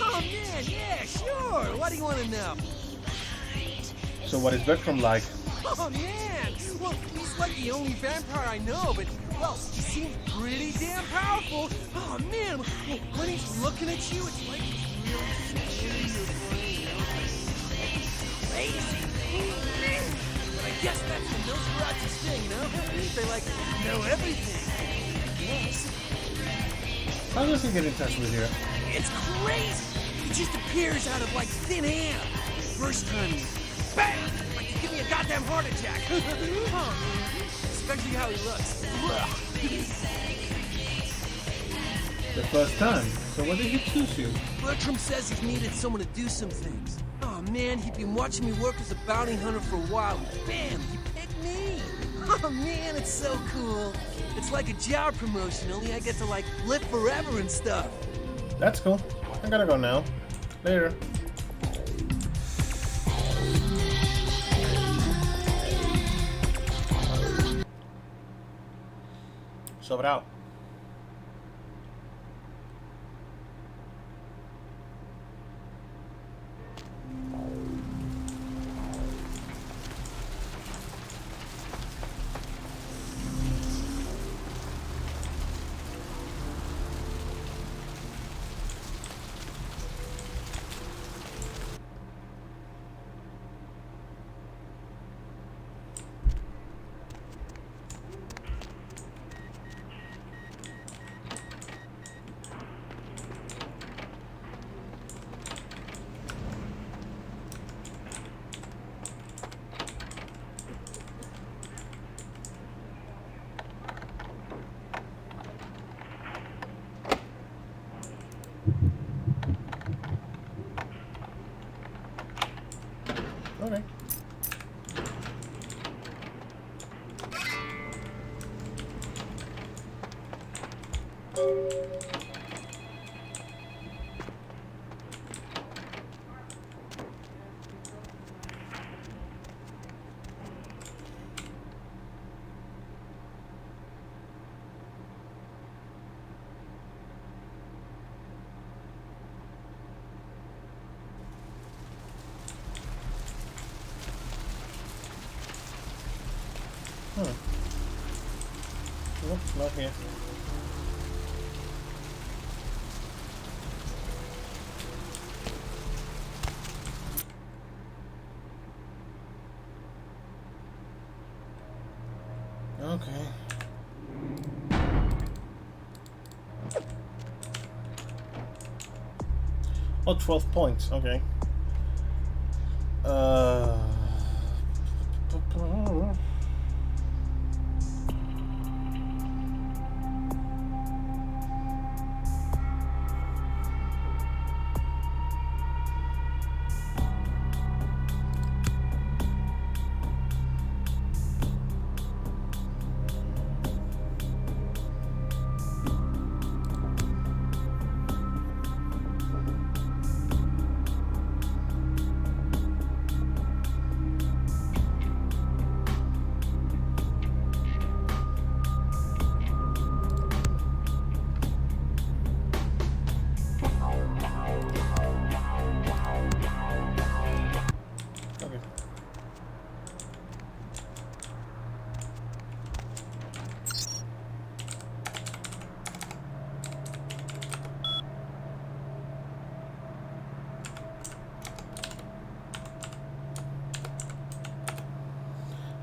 Oh, man, yeah, sure. What do you want to know? So what is Bertram like? Oh, man. Well, he's like the only vampire I know, but, well, he seems pretty damn powerful. Oh, man, when he's looking at you, it's like he's really scaring your brain, you know? Crazy. But I guess that's the Nosferatu's thing, you know? They, like, know everything. Yes. How does he get in touch with you? It's crazy! He just appears out of, like, thin air. First time, bam! Like he's giving me a goddamn heart attack. Oh, man. Especially how he looks. The first time. So what did he choose you? Bertram says he's needed someone to do some things. Oh, man, he'd been watching me work as a bounty hunter for a while. Bam! He picked me! Oh, man, it's so cool. It's like a job promotion, only I get to, like, live forever and stuff. That's cool. I gotta go now. Later. Sobrao. Okay. Nope, not here. Okay. Oh, 12 points, okay.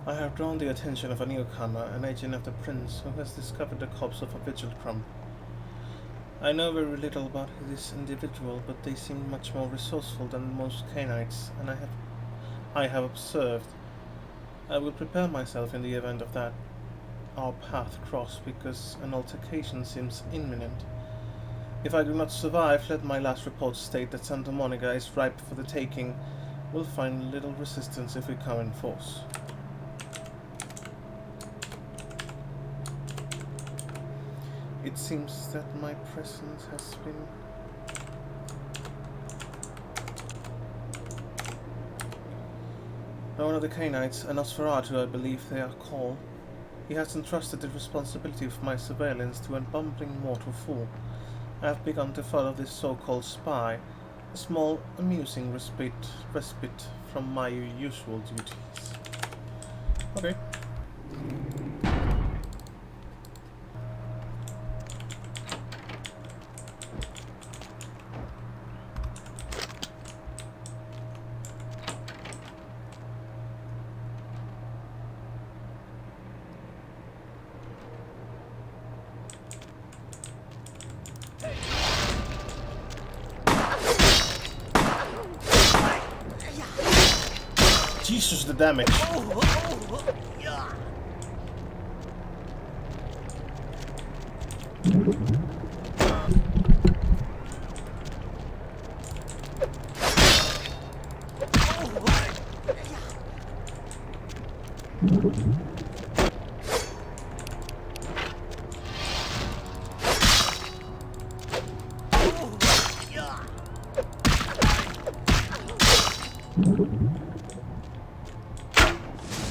I have drawn the attention of a newcomer, an agent of the prince, who has discovered the corpse of a vigil crumb. I know very little about this individual, but they seem much more resourceful than most Canaanites, and I have observed. I will prepare myself in the event of that our path cross, because an altercation seems imminent. If I do not survive, let my last report state that Santa Monica is ripe for the taking. We'll find little resistance if we come in force. It seems that my presence has been... One of the Canaanites, a Nosferatu I believe they are called, he has entrusted the responsibility of my surveillance to a bumbling mortal fool. I have begun to follow this so-called spy, a small, amusing respite from my usual duties. Okay. Jesus, the damage.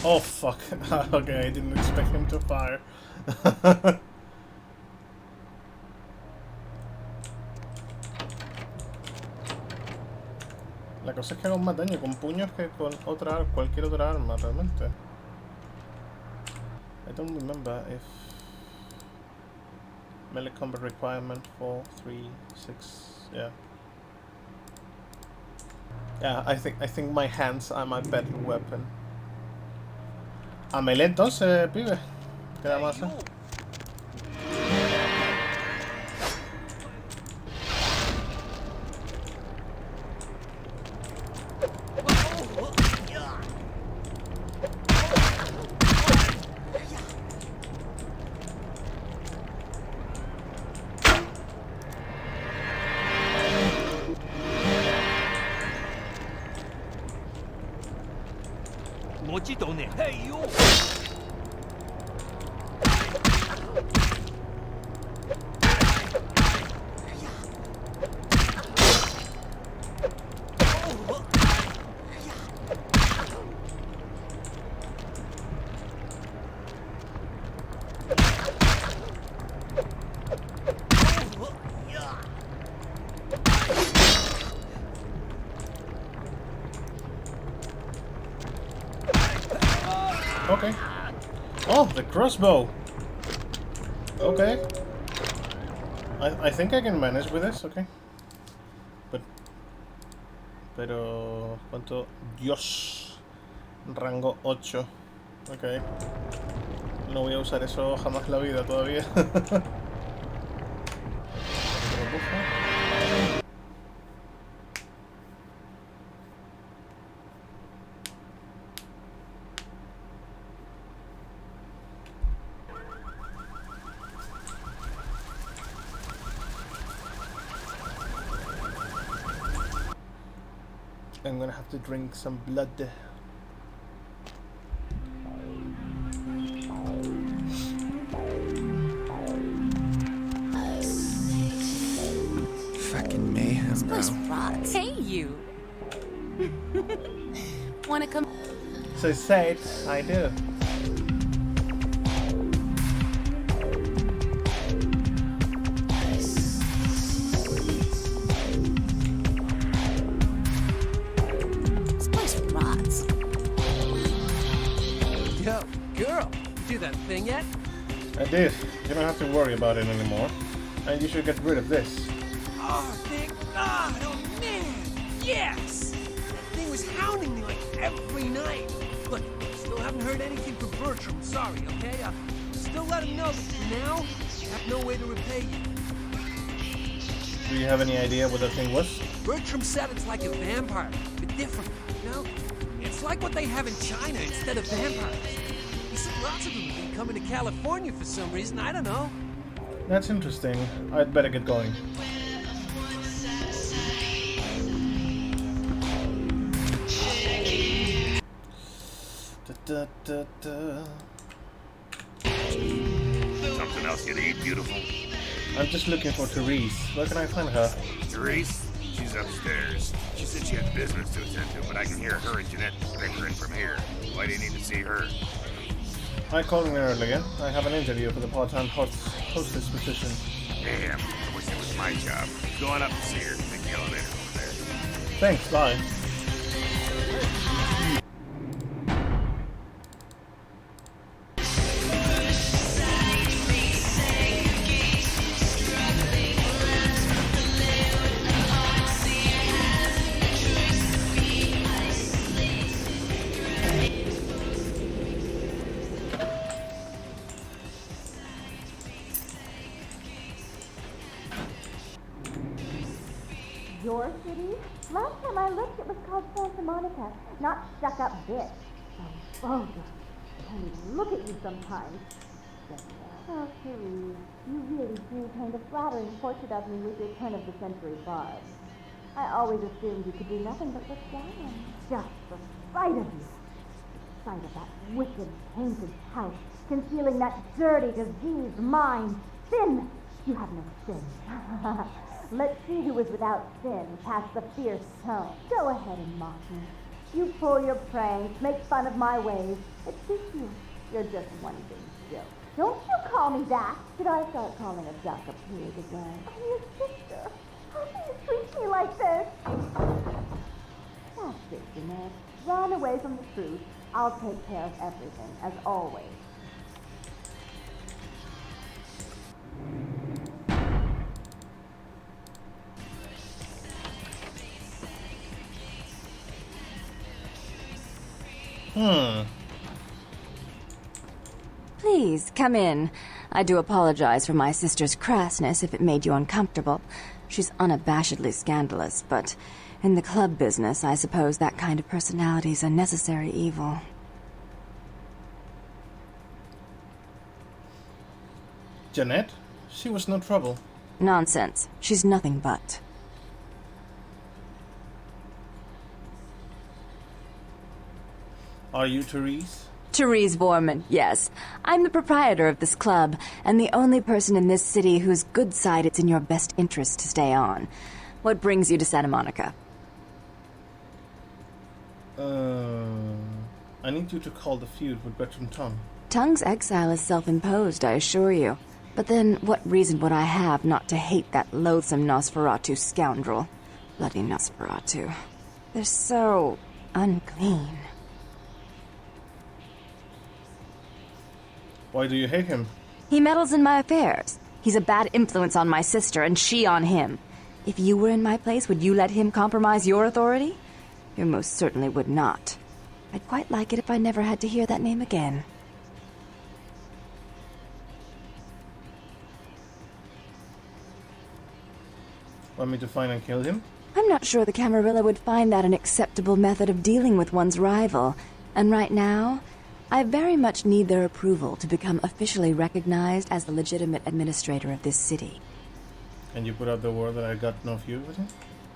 Oh fuck. Okay, I didn't expect him to fire. La cosa es que hago más daño con puños que con cualquier otra arma, realmente. I don't remember if melee combat requirement 4, 3, 6, yeah. Yeah, I think my hands are my better weapon. A melee entonces, pibe. ¿Qué vamos a hacer? Hey, you! Okay. Oh, the crossbow. Okay. I think I can manage with this, okay. Pero ¿cuánto? Dios. Rango 8. Okay. No voy a usar eso jamás en la vida todavía. I'm gonna have to drink some blood. Fucking mayhem, bro. Hey, you. Wanna come? So said, I do. Thing yet? I did. You don't have to worry about it anymore. And you should get rid of this. Oh, thank God! Oh, man! Yes! That thing was hounding me like every night. Look, still Still haven't heard anything from Ventrue. Sorry, okay? Still let him know that for now, I have no way to repay you. Do you have any idea what that thing was? Ventrue said it's like a vampire, but different, you know? It's like what they have in China instead of vampires. He said lots of them have been coming to California for some reason, I don't know. That's interesting. I'd better get going. Something else you to eat, beautiful? I'm just looking for Therese. Where can I find her? Therese? She's upstairs. She said she had business to attend to, but I can hear her and Jeanette bickering from here. Why do you need to see her? I called in earlier. I have an interview for the part-time hostess position. Damn, I wish it was my job. Go on up and see her. Take the elevator over there. Thanks, bye. Your city? Last time I looked, it was called Santa Monica, not stuck-up bitch. So vulgar. I can't even look at you sometimes. Oh, Therese, you really do paint a flattering portrait of me with your turn-of-the-century barbs. I always assumed you could do nothing but look down. Just the sight of you. The sight of that wicked, painted house, concealing that dirty, diseased mind. Sin! You have no sin. Let's see who is without sin, past the fierce tone. Go ahead and mock me. You pull your pranks, make fun of my ways. It suits you. You're just one big joke. Don't you call me that. Did I start calling a duck a pig again? I'm your sister. How can you treat me like this? That's it, Jeanette. Run away from the truth. I'll take care of everything, as always. Please, come in. I do apologize for my sister's crassness if it made you uncomfortable. She's unabashedly scandalous, but in the club business, I suppose that kind of personality's a necessary evil. Jeanette? She was no trouble. Nonsense. She's nothing but. Are you Therese? Therese Vorman, yes. I'm the proprietor of this club, and the only person in this city whose good side it's in your best interest to stay on. What brings you to Santa Monica? I need you to call the feud with Bertram Tongue. Tongue's exile is self-imposed, I assure you. But then, what reason would I have not to hate that loathsome Nosferatu scoundrel? Bloody Nosferatu. They're so unclean. Why do you hate him? He meddles in my affairs. He's a bad influence on my sister, and she on him. If you were in my place, would you let him compromise your authority? You most certainly would not. I'd quite like it if I never had to hear that name again. Want me to find and kill him? I'm not sure the Camarilla would find that an acceptable method of dealing with one's rival. And right now, I very much need their approval to become officially recognized as the legitimate administrator of this city. And you put out the word that I got no feud with him?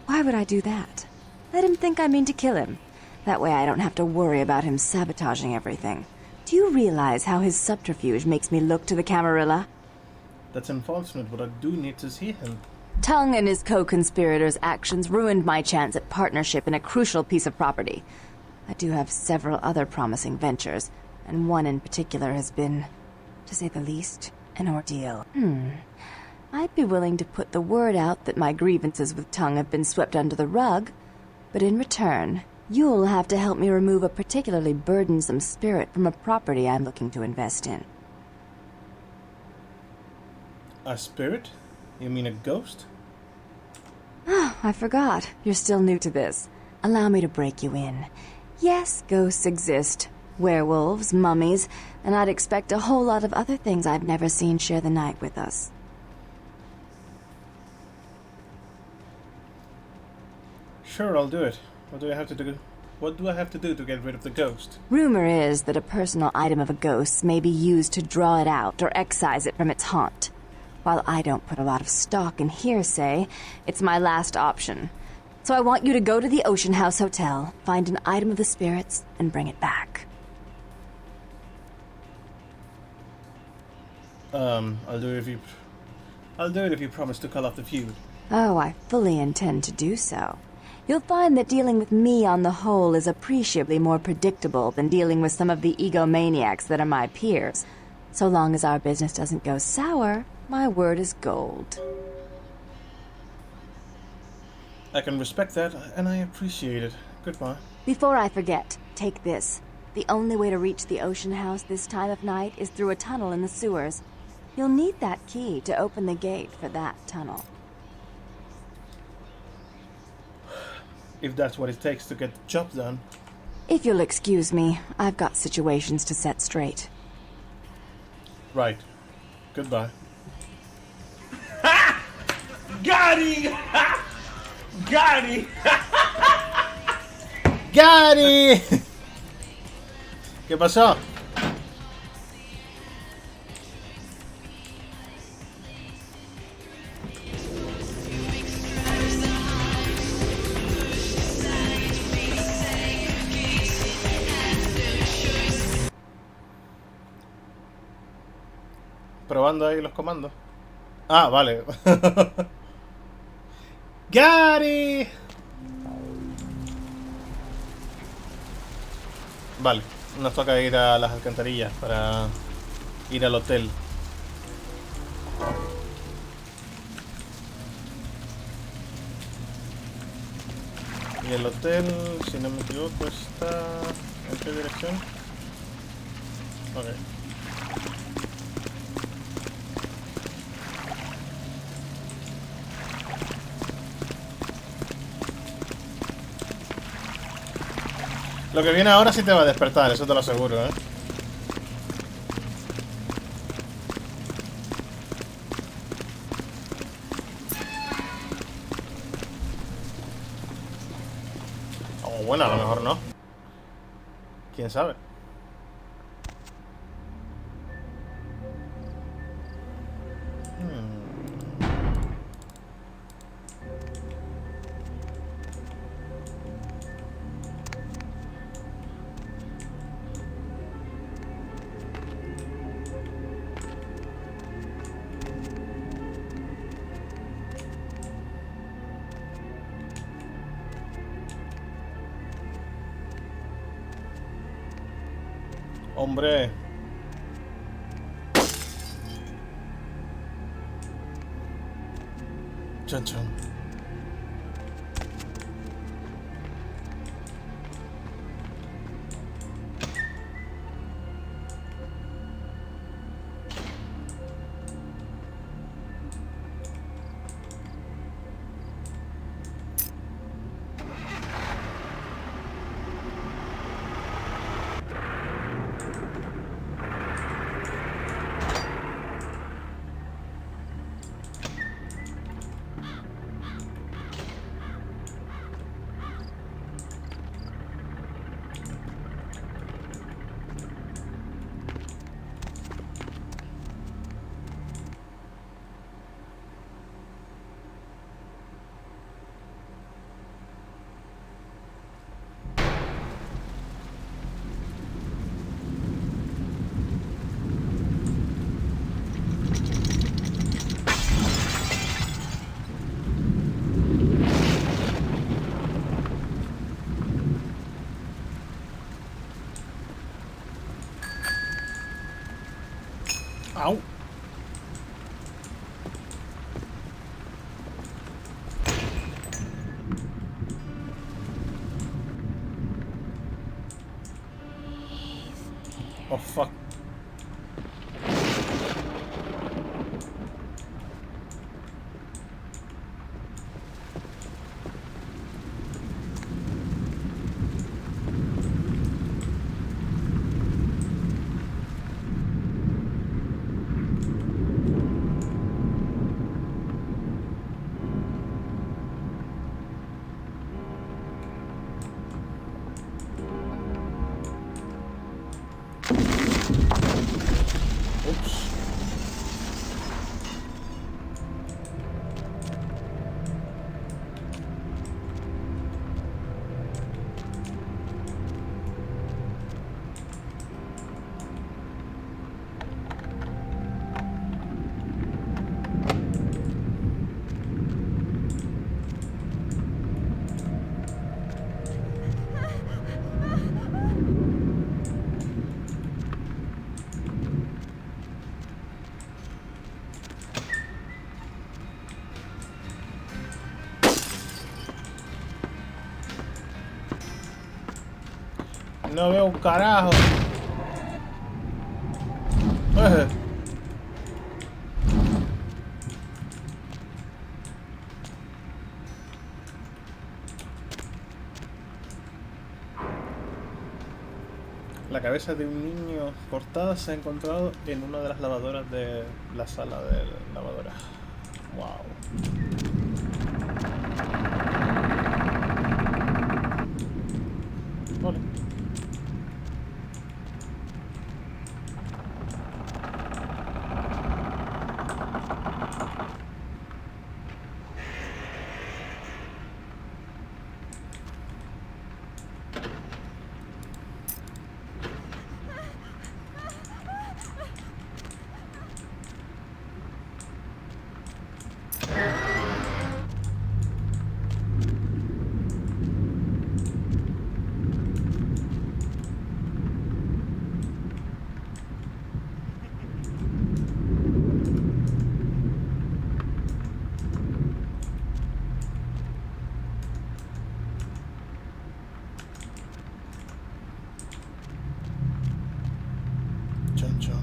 Why would I do that? Let him think I mean to kill him. That way I don't have to worry about him sabotaging everything. Do you realize how his subterfuge makes me look to the Camarilla? That's unfortunate, but I do need to see him. Tongue and his co-conspirators' actions ruined my chance at partnership in a crucial piece of property. I do have several other promising ventures, and one in particular has been, to say the least, an ordeal. I'd be willing to put the word out that my grievances with Tongue have been swept under the rug, but in return, you'll have to help me remove a particularly burdensome spirit from a property I'm looking to invest in. A spirit? You mean a ghost? I forgot. You're still new to this. Allow me to break you in. Yes, ghosts exist. Werewolves, mummies, and I'd expect a whole lot of other things I've never seen share the night with us. Sure, I'll do it. What do I have to do? What do I have to do to get rid of the ghost? Rumor is that a personal item of a ghost's may be used to draw it out or excise it from its haunt. While I don't put a lot of stock in hearsay, it's my last option. So I want you to go to the Ocean House Hotel, find an item of the spirits, and bring it back. I'll do it if you promise to call off the feud. Oh, I fully intend to do so. You'll find that dealing with me on the whole is appreciably more predictable than dealing with some of the egomaniacs that are my peers. So long as our business doesn't go sour, my word is gold. I can respect that, and I appreciate it. Goodbye. Before I forget, take this. The only way to reach the Ocean House this time of night is through a tunnel in the sewers. You'll need that key to open the gate for that tunnel. If that's what it takes to get the job done. If you'll excuse me, I've got situations to set straight. Right. Goodbye. Got him! Got him! ¡Got it! ¿Qué pasó? Probando ahí los comandos. Ah, vale. ¡Gary! Vale, nos toca ir a las alcantarillas para ir al hotel. Y el hotel, si no me equivoco, está... ¿en qué dirección? Ok. Lo que viene ahora sí te va a despertar, eso te lo aseguro, ¿eh? O bueno, a lo mejor no. ¿Quién sabe? Hombre. Chan chan. Au. Oh fuck. No veo un carajo. La cabeza de un niño cortada se ha encontrado en una de las lavadoras de la sala de lavadora. Wow. Vale. Chon chon.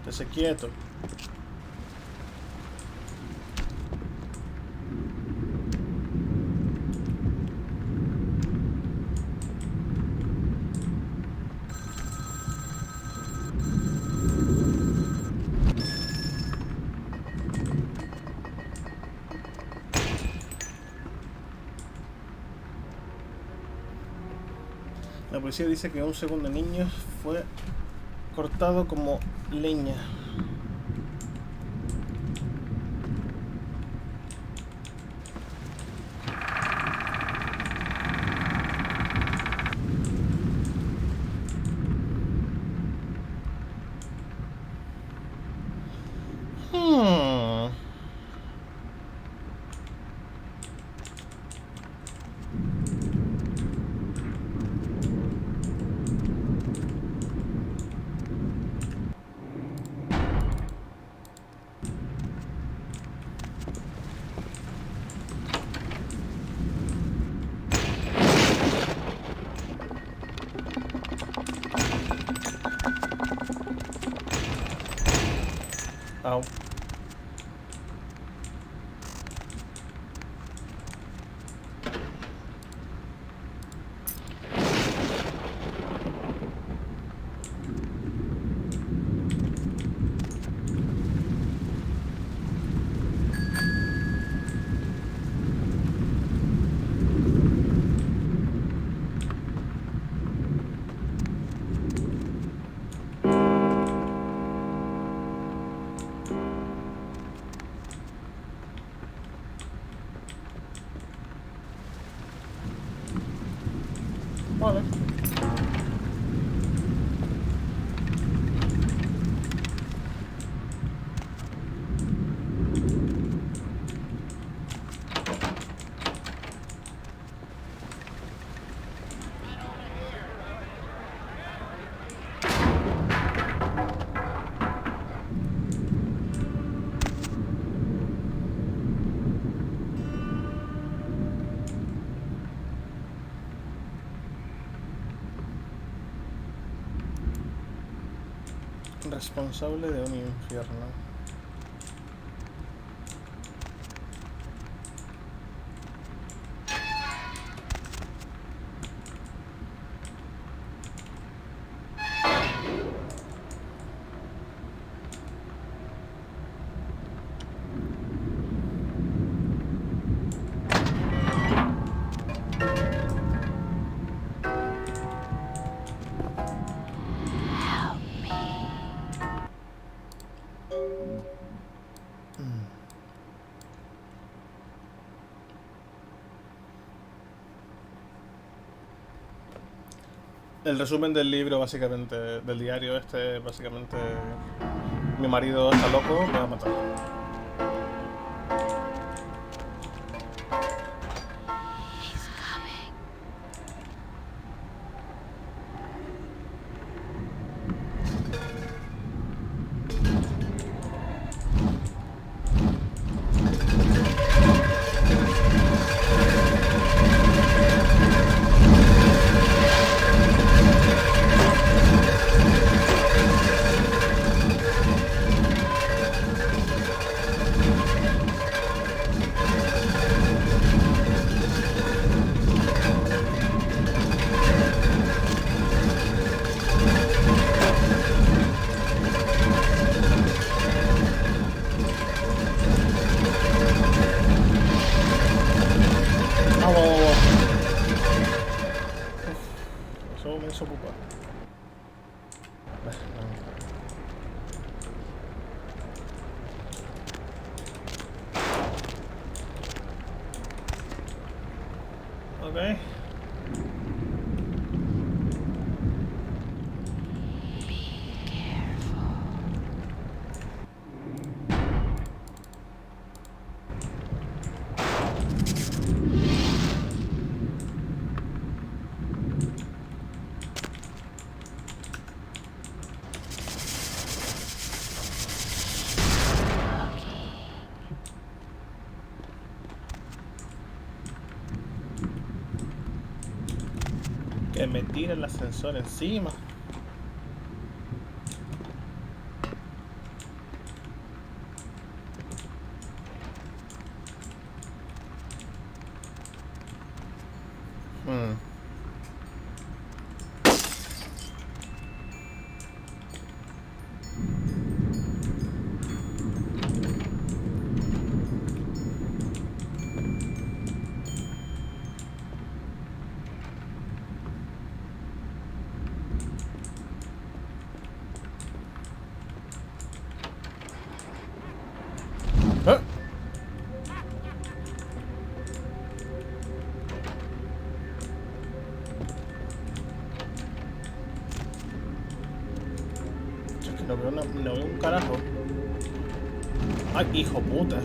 Estése quieto. La policía dice que un segundo niño fue cortado como leña. Au. Vale. Responsable de un infierno. El resumen del libro, básicamente, del diario este, básicamente, mi marido está loco, me va a matar. Eso me desocupa. Ok. Que me tire el ascensor encima. No veo un carajo. Ay, hijo puta.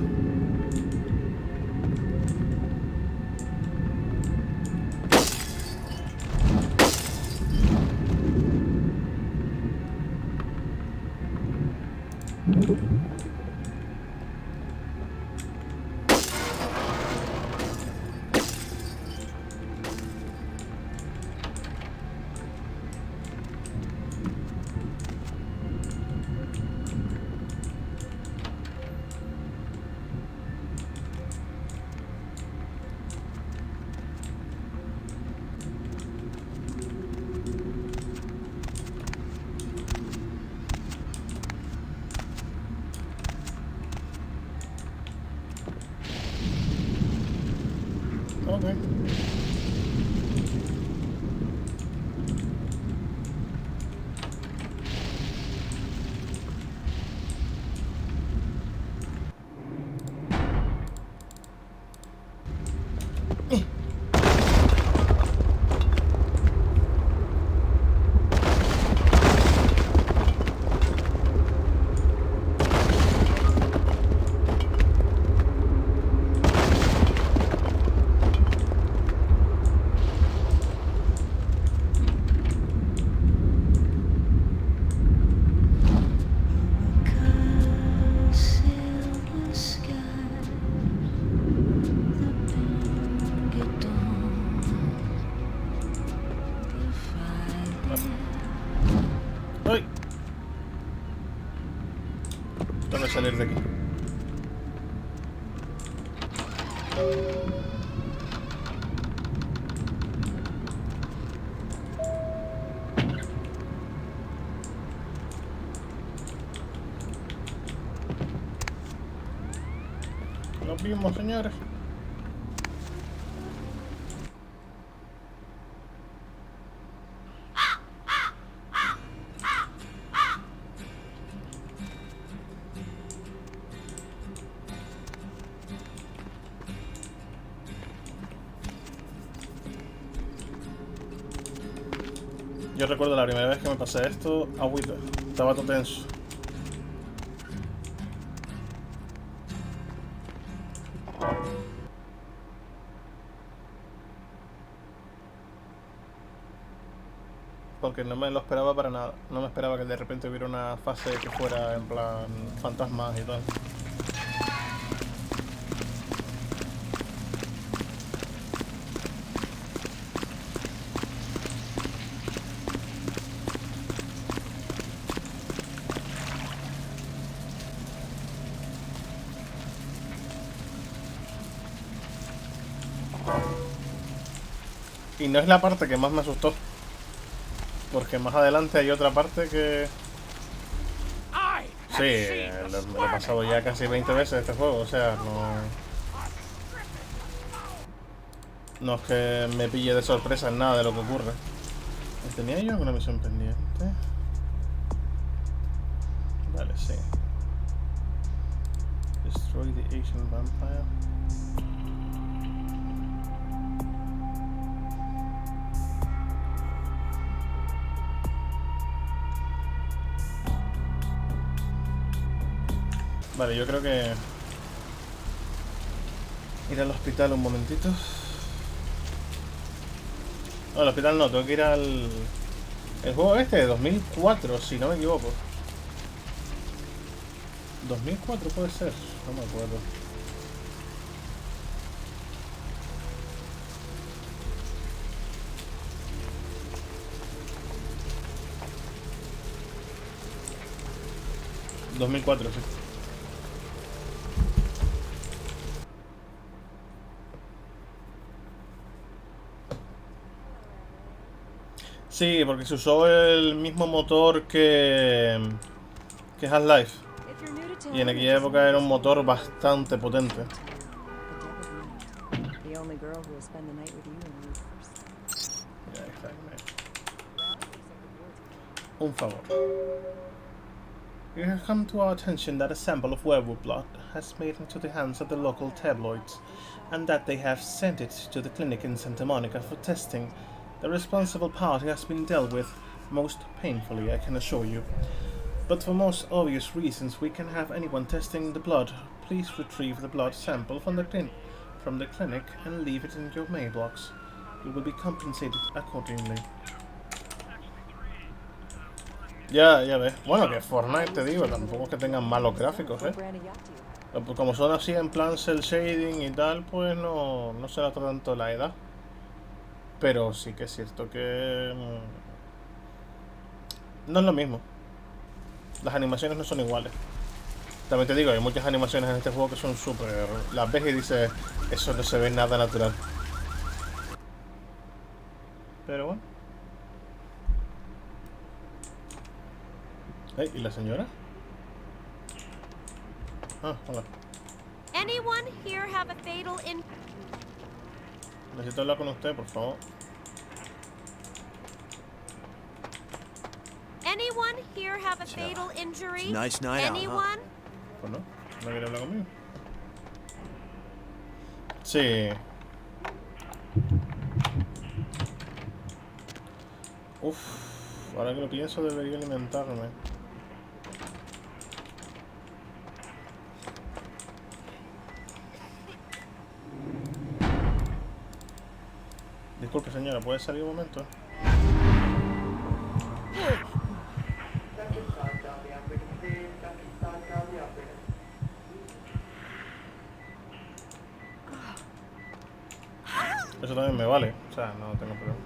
Okay. ¡Ay! Tengo que salir de aquí. Nos vimos, señores. Yo recuerdo la primera vez que me pasé esto, agüita. Estaba todo tenso. Porque no me lo esperaba para nada. No me esperaba que de repente hubiera una fase que fuera en plan fantasmas y tal. Y no es la parte que más me asustó. Porque más adelante hay otra parte que... Sí, lo he pasado ya casi 20 veces este juego, o sea, no... No es que me pille de sorpresa en nada de lo que ocurre. ¿Tenía yo alguna misión pendiente? Vale, sí. Destroy the Asian Vampire. Vale, yo creo que... ir al hospital un momentito. No, al hospital no, tengo que ir al... El juego este de 2004, si no me equivoco. 2004 puede ser, no me acuerdo. ...2004, sí. Sí, porque se usó el mismo motor que Half-Life. Y en aquella época era un motor bastante potente. Un favor. It has come to our attention that a sample of werewolf blood has made into the hands of the local tabloids, and that they have sent it to the clinic in Santa Monica for testing. The responsible party has been dealt with most painfully, I can assure you. But for most obvious reasons, we can have anyone testing the blood. Please retrieve the blood sample from the clinic and leave it in your mailbox. You will be compensated accordingly. Ya ves. Bueno, que Fortnite, te digo, tampoco es que tengan malos gráficos, ¿eh? Como son así en plan cel shading y tal, pues no se nota tanto la edad. Pero sí que es cierto que... no es lo mismo. Las animaciones no son iguales. También te digo, hay muchas animaciones en este juego que son súper... Las ves y dices, eso no se ve nada natural. Pero bueno. ¿Y la señora? Ah, hola. Anyone here have a fatal Necesito hablar con usted, por favor. Anyone here have a fatal injury? Nice night out, Anyone? Pues no quiere hablar conmigo. Sí. Uf, ahora que lo pienso debería alimentarme. Disculpe señora, ¿puede salir un momento? Eso también me vale, o sea, no tengo problema.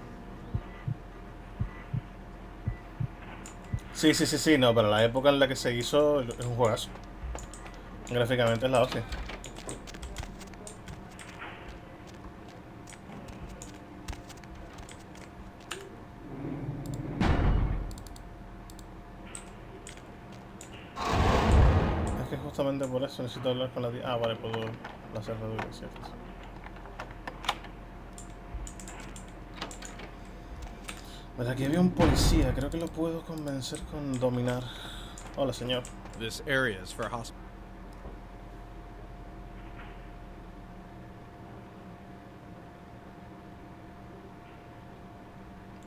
Sí, no, pero la época en la que se hizo es un juegazo. Gráficamente es la hostia. Es que justamente por eso necesito hablar con la tía. Ah, vale, puedo la cerradura, cierto. Vale, aquí había un policía, creo que lo puedo convencer con dominar. Hola, señor. This area is for hospital.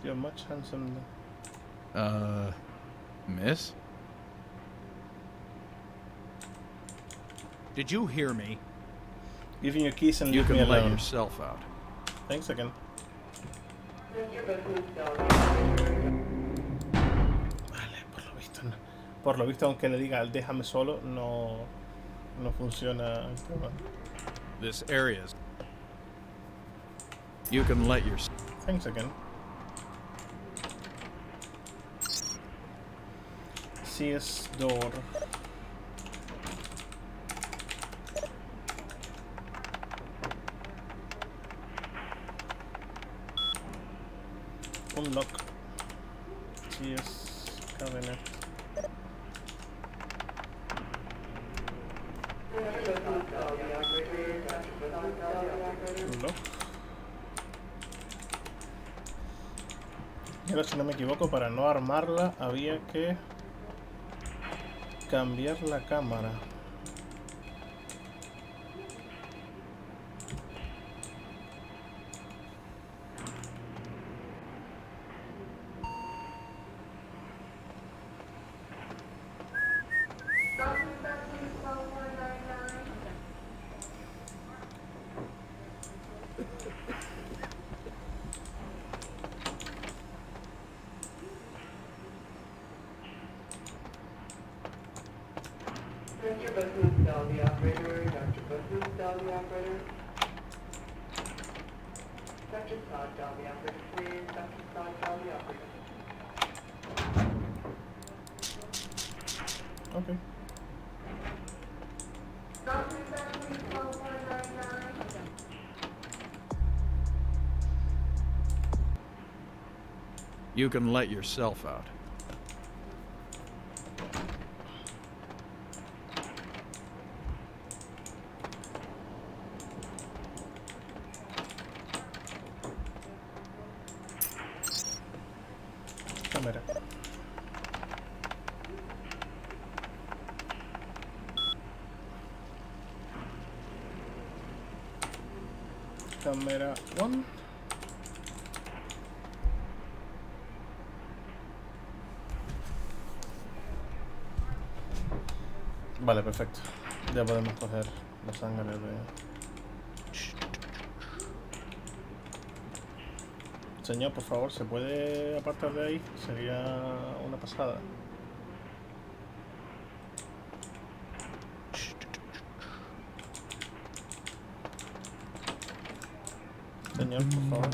You're much handsome. Miss? Did you hear me? Give me your keys and You leave me can let alone. yourself out. Thanks again. Vale, por lo visto, aunque le diga déjame solo, no funciona el tema. This area's... You can let yourself... Thanks again. CS door. Unlock. CS cabinet. Unlock. Y ahora, si no me equivoco, para no armarla había que cambiar la cámara. Okay. You can let yourself out. Cámara. Cámara 1. Vale, perfecto. Ya podemos coger la sangre de... Señor, por favor, ¿se puede apartar de ahí? Sería una pasada. Señor, por favor.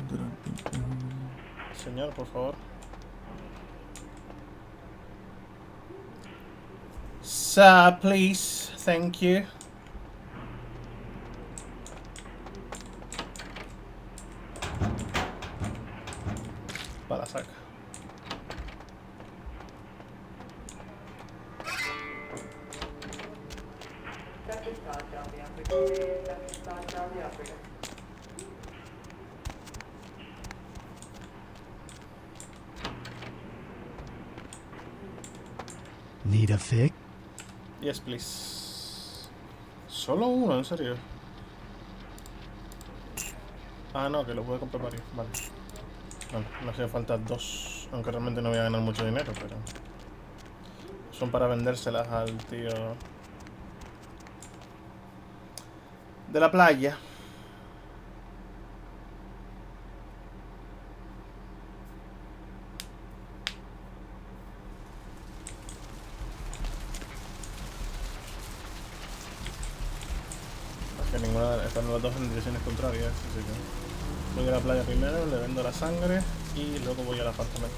Señor, por favor. Sir, please. Thank you. Para saca. Need a fix? Yes, please. Solo uno, en serio. Ah, no, que lo puedo comprar varios. Vale. Vale, me hacía falta dos. Aunque realmente no voy a ganar mucho dinero, pero... son para vendérselas al tío... de la playa. Que ninguna están las dos en direcciones contrarias, así que voy a la playa primero, le vendo la sangre y luego voy al apartamento.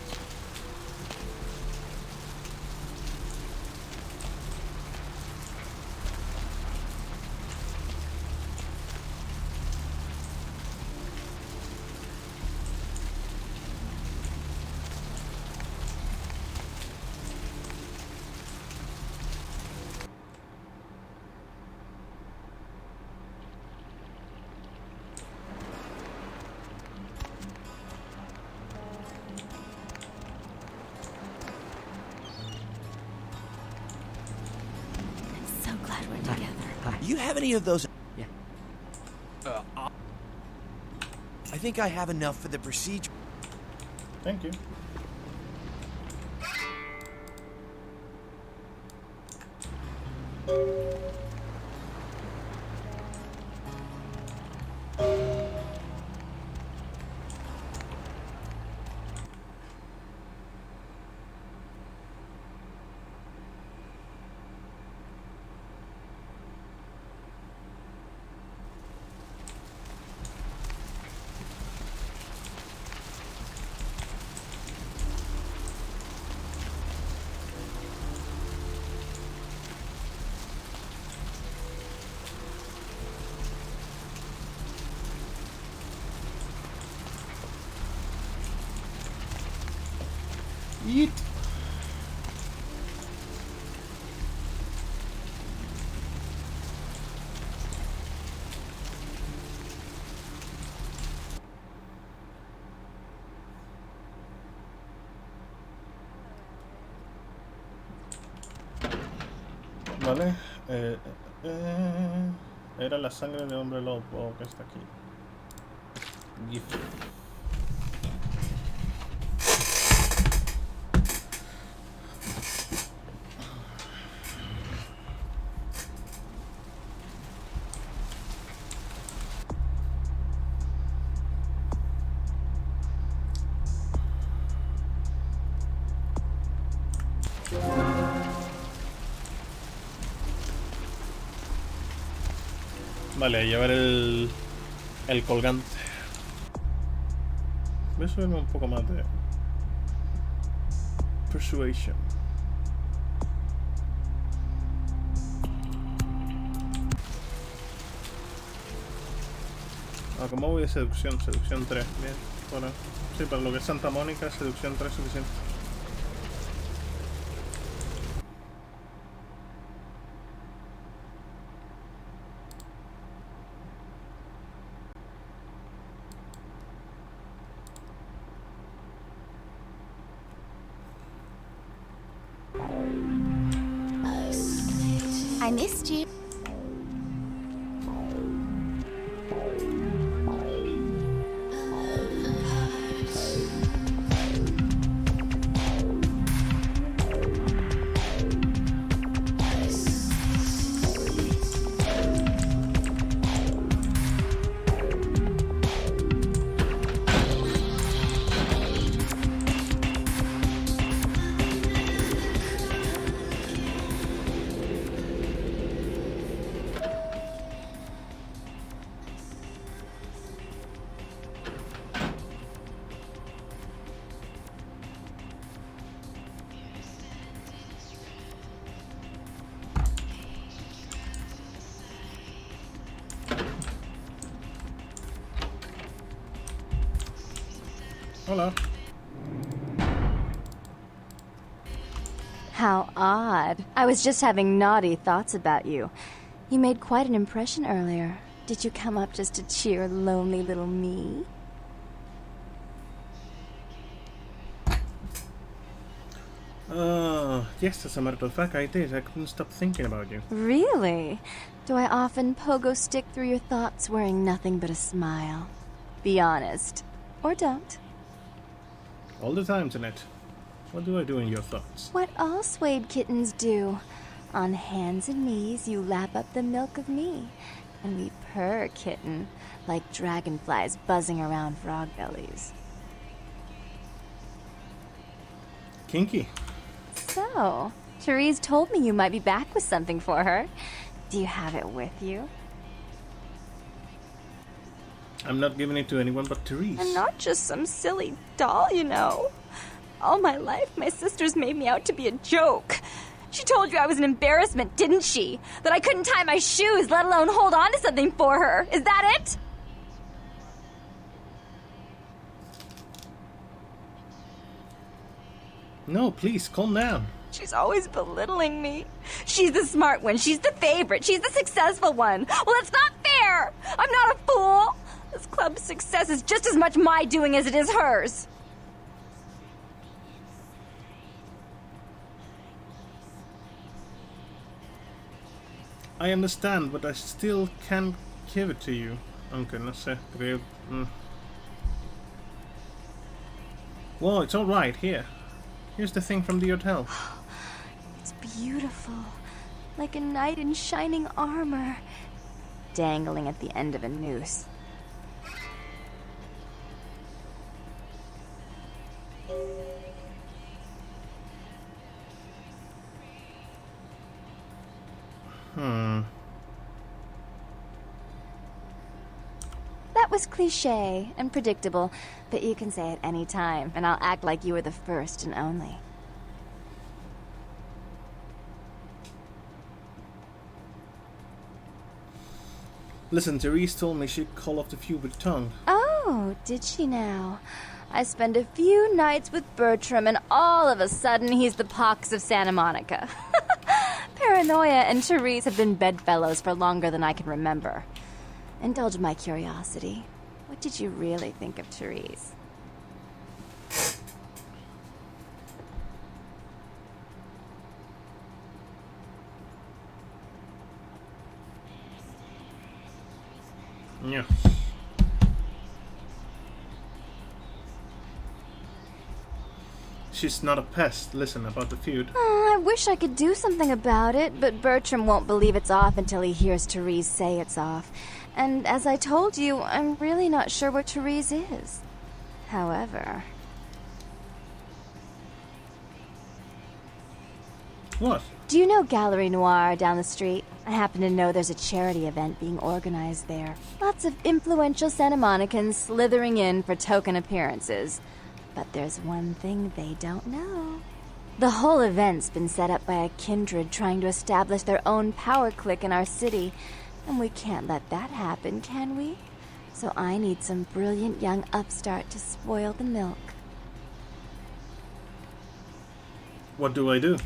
You have any of those? Yeah. I think I have enough for the procedure. Thank you. Yeet. Vale, era la sangre de hombre lobo que está aquí. GIF. Vale, a llevar el colgante. Voy a subirme un poco más de persuasion. ¿Cómo voy de seducción? Seducción 3, bien. Bueno, sí, para lo que es Santa Mónica, seducción 3 es suficiente. I missed you. Hola. How odd. I was just having naughty thoughts about you. You made quite an impression earlier. Did you come up just to cheer lonely little me? Yes, as a matter of fact, I did. I couldn't stop thinking about you. Really? Do I often pogo stick through your thoughts wearing nothing but a smile? Be honest. Or don't. All the time, Jeanette. What do I do in your thoughts? What all swayed kittens do. On hands and knees, you lap up the milk of me. And we purr, kitten, like dragonflies buzzing around frog bellies. Kinky. So, Therese told me you might be back with something for her. Do you have it with you? I'm not giving it to anyone but Therese. I'm not just some silly doll, you know. All my life, my sisters made me out to be a joke. She told you I was an embarrassment, didn't she? That I couldn't tie my shoes, let alone hold on to something for her. Is that it? No, please, calm down. She's always belittling me. She's the smart one. She's the favorite. She's the successful one. Well, it's not fair. I'm not a fool. This club's success is just as much my doing as it is hers. I understand, but I still can't give it to you. Aunque no sé, porque... Well, it's alright, here. Here's the thing from the hotel. It's beautiful. like a knight in shining armor, dangling at the end of a noose. That was cliché and predictable, but you can say it any time, and I'll act like you were the first and only. Listen, Therese told me she'd call off the feud with Tongue. Oh, did she now? I spend a few nights with Bertram, and all of a sudden he's the pox of Santa Monica. Paranoia and Therese have been bedfellows for longer than I can remember. Indulge my curiosity. What did you really think of Therese? Yeah. She's not a pest. Listen, about the feud. I wish I could do something about it, but Bertram won't believe it's off until he hears Therese say it's off. And as I told you, I'm really not sure where Therese is. However... What? Do you know Gallery Noir down the street? I happen to know there's a charity event being organized there. Lots of influential Santa Monicans slithering in for token appearances. But there's one thing they don't know. The whole event's been set up by a kindred trying to establish their own power clique in our city. And we can't let that happen, can we? So I need some brilliant young upstart to spoil the milk. What do I do?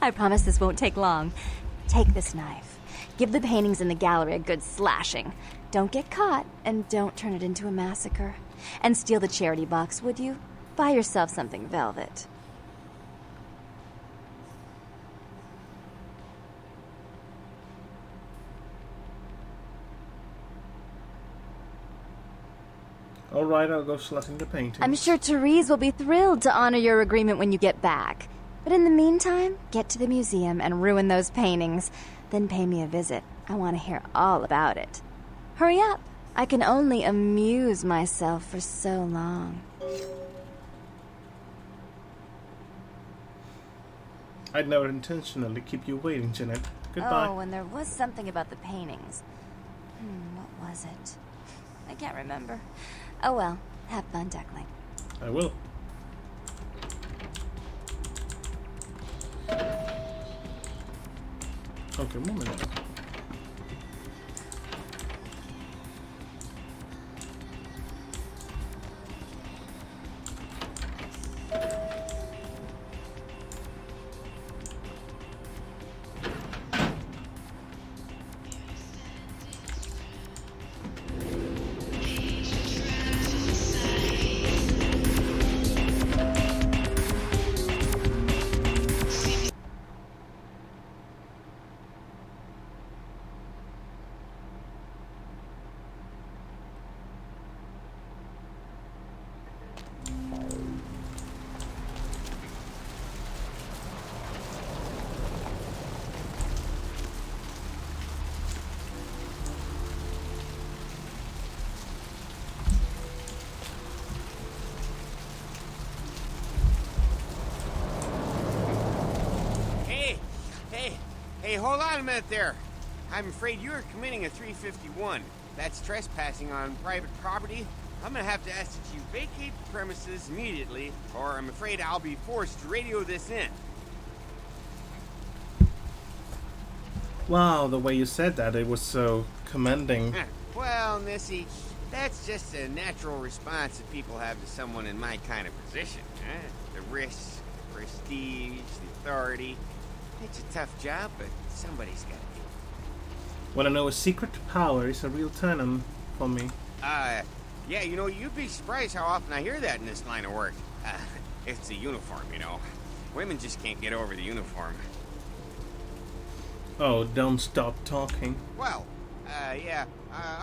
I promise this won't take long. Take this knife. Give the paintings in the gallery a good slashing. Don't get caught, and don't turn it into a massacre. And steal the charity box, would you? Buy yourself something velvet. Alright, I'll go slashing the painting. I'm sure Therese will be thrilled to honor your agreement when you get back. But in the meantime, get to the museum and ruin those paintings. Then pay me a visit. I want to hear all about it. Hurry up. I can only amuse myself for so long. I'd never intentionally keep you waiting, Jeanette. Goodbye. Oh, and there was something about the paintings. What was it? I can't remember. Oh well, have fun, Duckling. I will. Okay, one minute. Hey, hold on a minute there. I'm afraid you are committing a 351. That's trespassing on private property. I'm gonna have to ask that you vacate the premises immediately, or I'm afraid I'll be forced to radio this in. Wow, the way you said that, it was so commending. Well, Missy, that's just a natural response that people have to someone in my kind of position. The risks, prestige, the authority. It's a tough job, but somebody's got to do it. Wanna know a secret? Power is a real turn on for me. Yeah, you know, you'd be surprised how often I hear that in this line of work. It's a uniform, you know. Women just can't get over the uniform. Oh, don't stop talking. Well, yeah.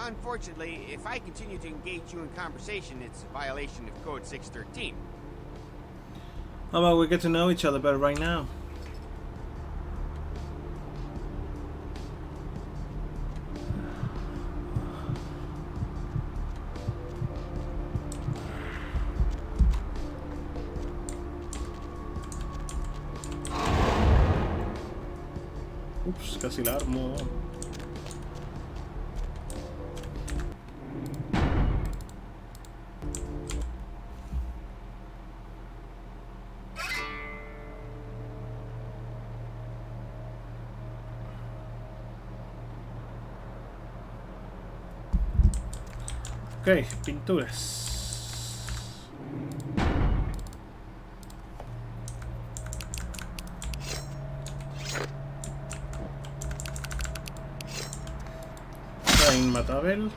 Unfortunately, if I continue to engage you in conversation, it's a violation of Code 613. How about we get to know each other better right now? Ups, casi la armo. Ok, pinturas. Cain mata a Abel.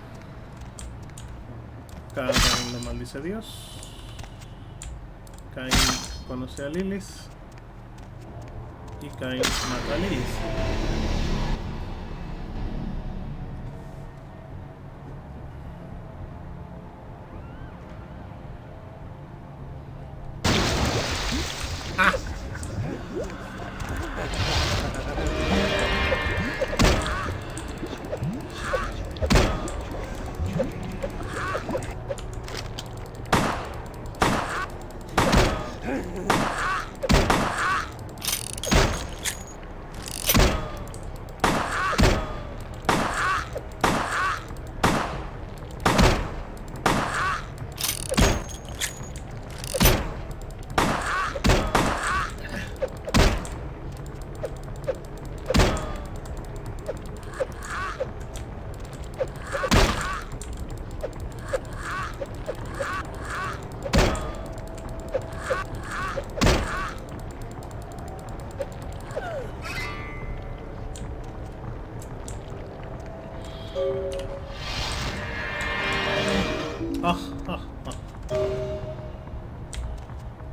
Cain lo maldice a Dios. Cain conoce a Lilith. Y Cain mata a Lilith.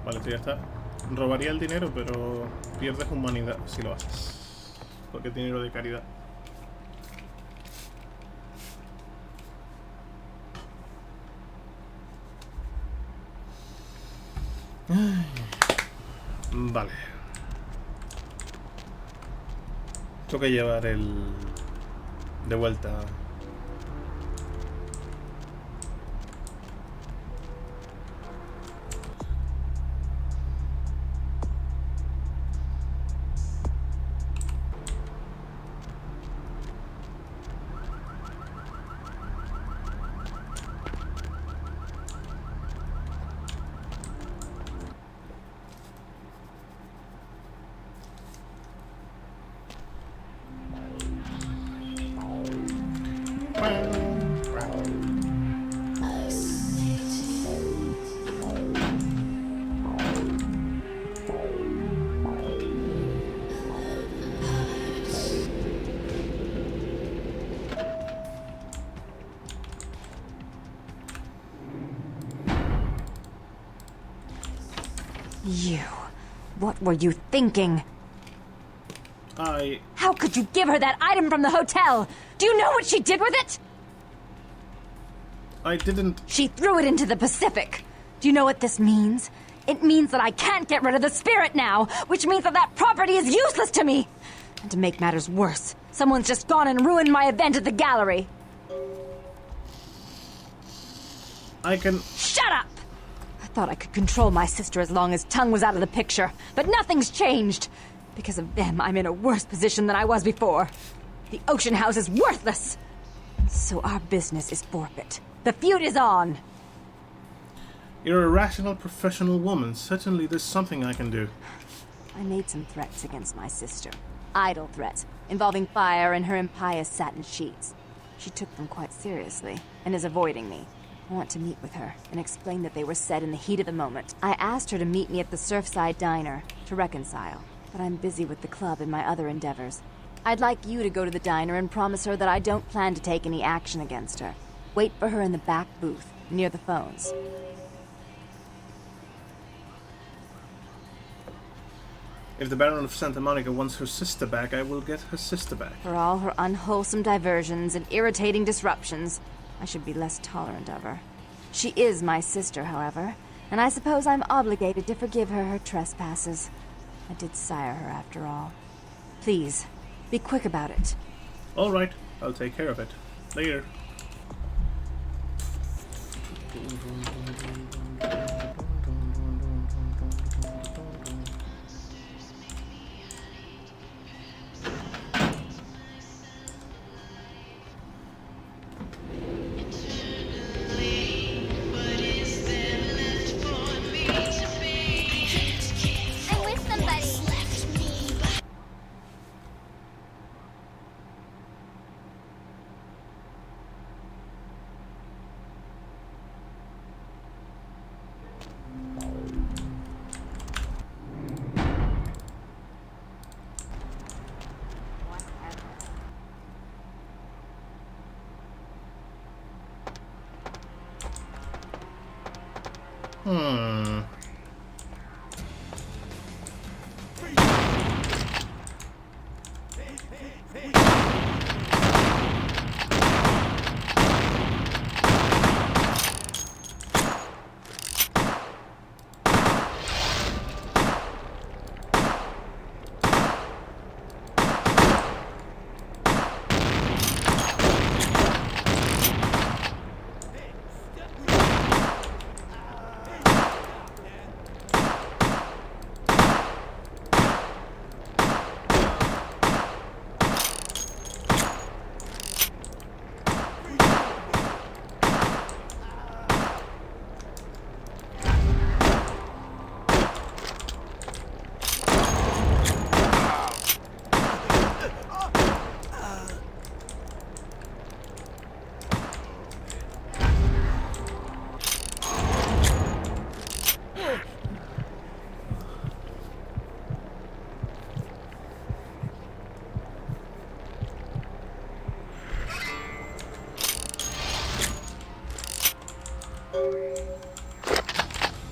Vale, esto ya está. Robaría el dinero, pero pierdes humanidad si lo haces. Porque es dinero de caridad. Vale. Tengo que llevar el... de vuelta. You. What were you thinking? How could you give her that item from the hotel? Do you know what she did with it? I didn't. She threw it into the Pacific. Do you know what this means? It means that I can't get rid of the spirit now, which means that that property is useless to me. And to make matters worse, someone's just gone and ruined my event at the gallery. I can... Shut up! I thought I could control my sister as long as Tongue was out of the picture, but nothing's changed. Because of them, I'm in a worse position than I was before. The Ocean House is worthless. So our business is forfeit. The feud is on. You're a rational, professional woman. Certainly there's something I can do. I made some threats against my sister. Idle threats, involving fire and her impious satin sheets. She took them quite seriously, and is avoiding me. I want to meet with her, and explain that they were said in the heat of the moment. I asked her to meet me at the Surfside Diner, to reconcile. But I'm busy with the club and my other endeavors. I'd like you to go to the diner and promise her that I don't plan to take any action against her. Wait for her in the back booth, near the phones. If the Baron of Santa Monica wants her sister back, I will get her sister back. For all her unwholesome diversions and irritating disruptions, I should be less tolerant of her. She is my sister, however, and I suppose I'm obligated to forgive her her trespasses. I did sire her, after all. Please, be quick about it. All right, I'll take care of it. Later.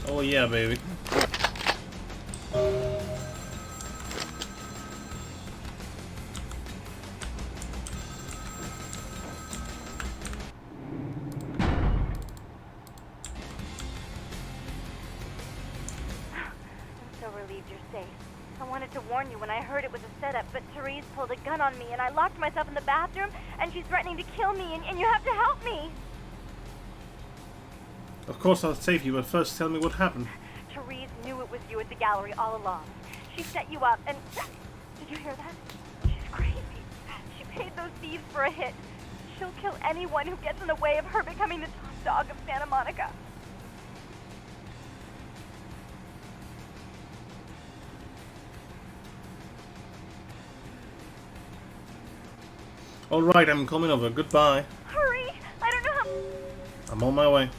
Oh yeah, baby. So relieved you're safe. I wanted to warn you when I heard it was a setup, but Therese pulled a gun on me and I locked myself in the bathroom and she's threatening to kill me and you have to help me. Of course I'll save you, but first tell me what happened. Therese knew it was you at the gallery all along. She set you up and... Did you hear that? She's crazy. She paid those thieves for a hit. She'll kill anyone who gets in the way of her becoming the top dog of Santa Monica. Alright, I'm coming over. Goodbye. Hurry! I don't know how... I'm on my way.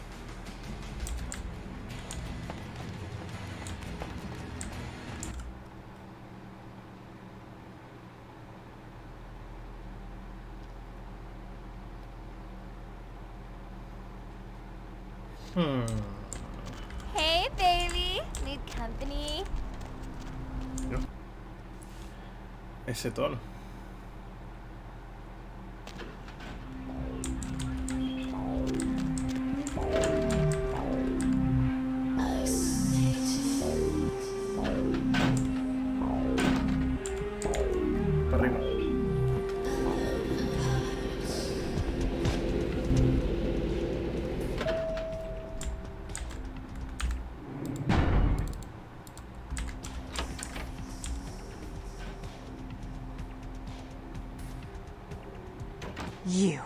Hey, baby. Need company? Ese tono. Para arriba. You.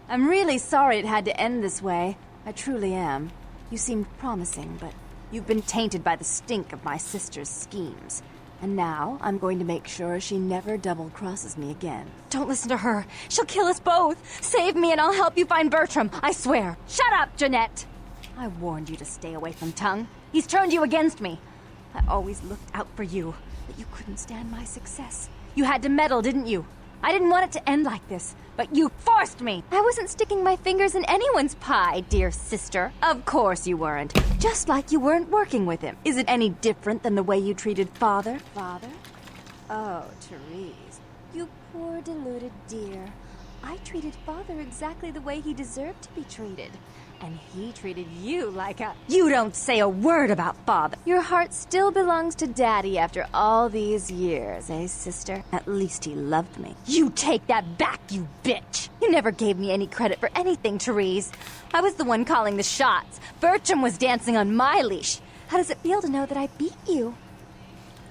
I'm really sorry it had to end this way. I truly am. You seemed promising, but you've been tainted by the stink of my sister's schemes. And now I'm going to make sure she never double-crosses me again. Don't listen to her. She'll kill us both. Save me and I'll help you find Bertram. I swear. Shut up, Jeanette. I warned you to stay away from Tongue. He's turned you against me. I always looked out for you, but you couldn't stand my success. You had to meddle, didn't you? I didn't want it to end like this, but you forced me! I wasn't sticking my fingers in anyone's pie, dear sister. Of course you weren't. Just like you weren't working with him. Is it any different than the way you treated Father? Father? Oh, Therese. You poor deluded dear. I treated Father exactly the way he deserved to be treated. And he treated you like a... You don't say a word about Father. Your heart still belongs to Daddy after all these years, eh, sister? At least he loved me. You take that back, you bitch! You never gave me any credit for anything, Therese. I was the one calling the shots. Bertram was dancing on my leash. How does it feel to know that I beat you?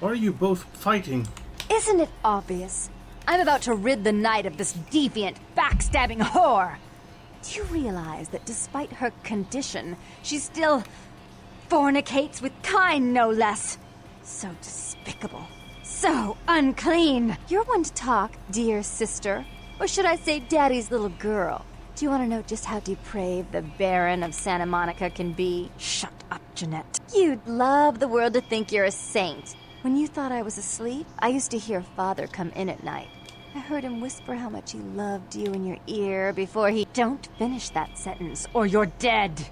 Why are you both fighting? Isn't it obvious? I'm about to rid the night of this deviant, backstabbing whore! Do you realize that despite her condition, she still fornicates with Kine, no less? So despicable. So unclean. You're one to talk, dear sister. Or should I say Daddy's little girl? Do you want to know just how depraved the Baron of Santa Monica can be? Shut up, Jeanette. You'd love the world to think you're a saint. When you thought I was asleep, I used to hear Father come in at night. I heard him whisper how much he loved you in your ear before he... Don't finish that sentence, or you're dead!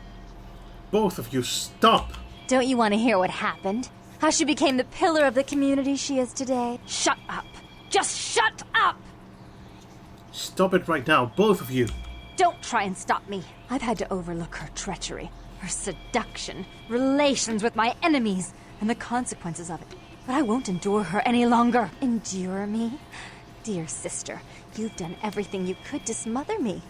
Both of you, stop! Don't you want to hear what happened? How she became the pillar of the community she is today? Shut up! Just shut up! Stop it right now, both of you! Don't try and stop me. I've had to overlook her treachery, her seduction, relations with my enemies, and the consequences of it. But I won't endure her any longer. Endure me? Dear sister, you've done everything you could to smother me.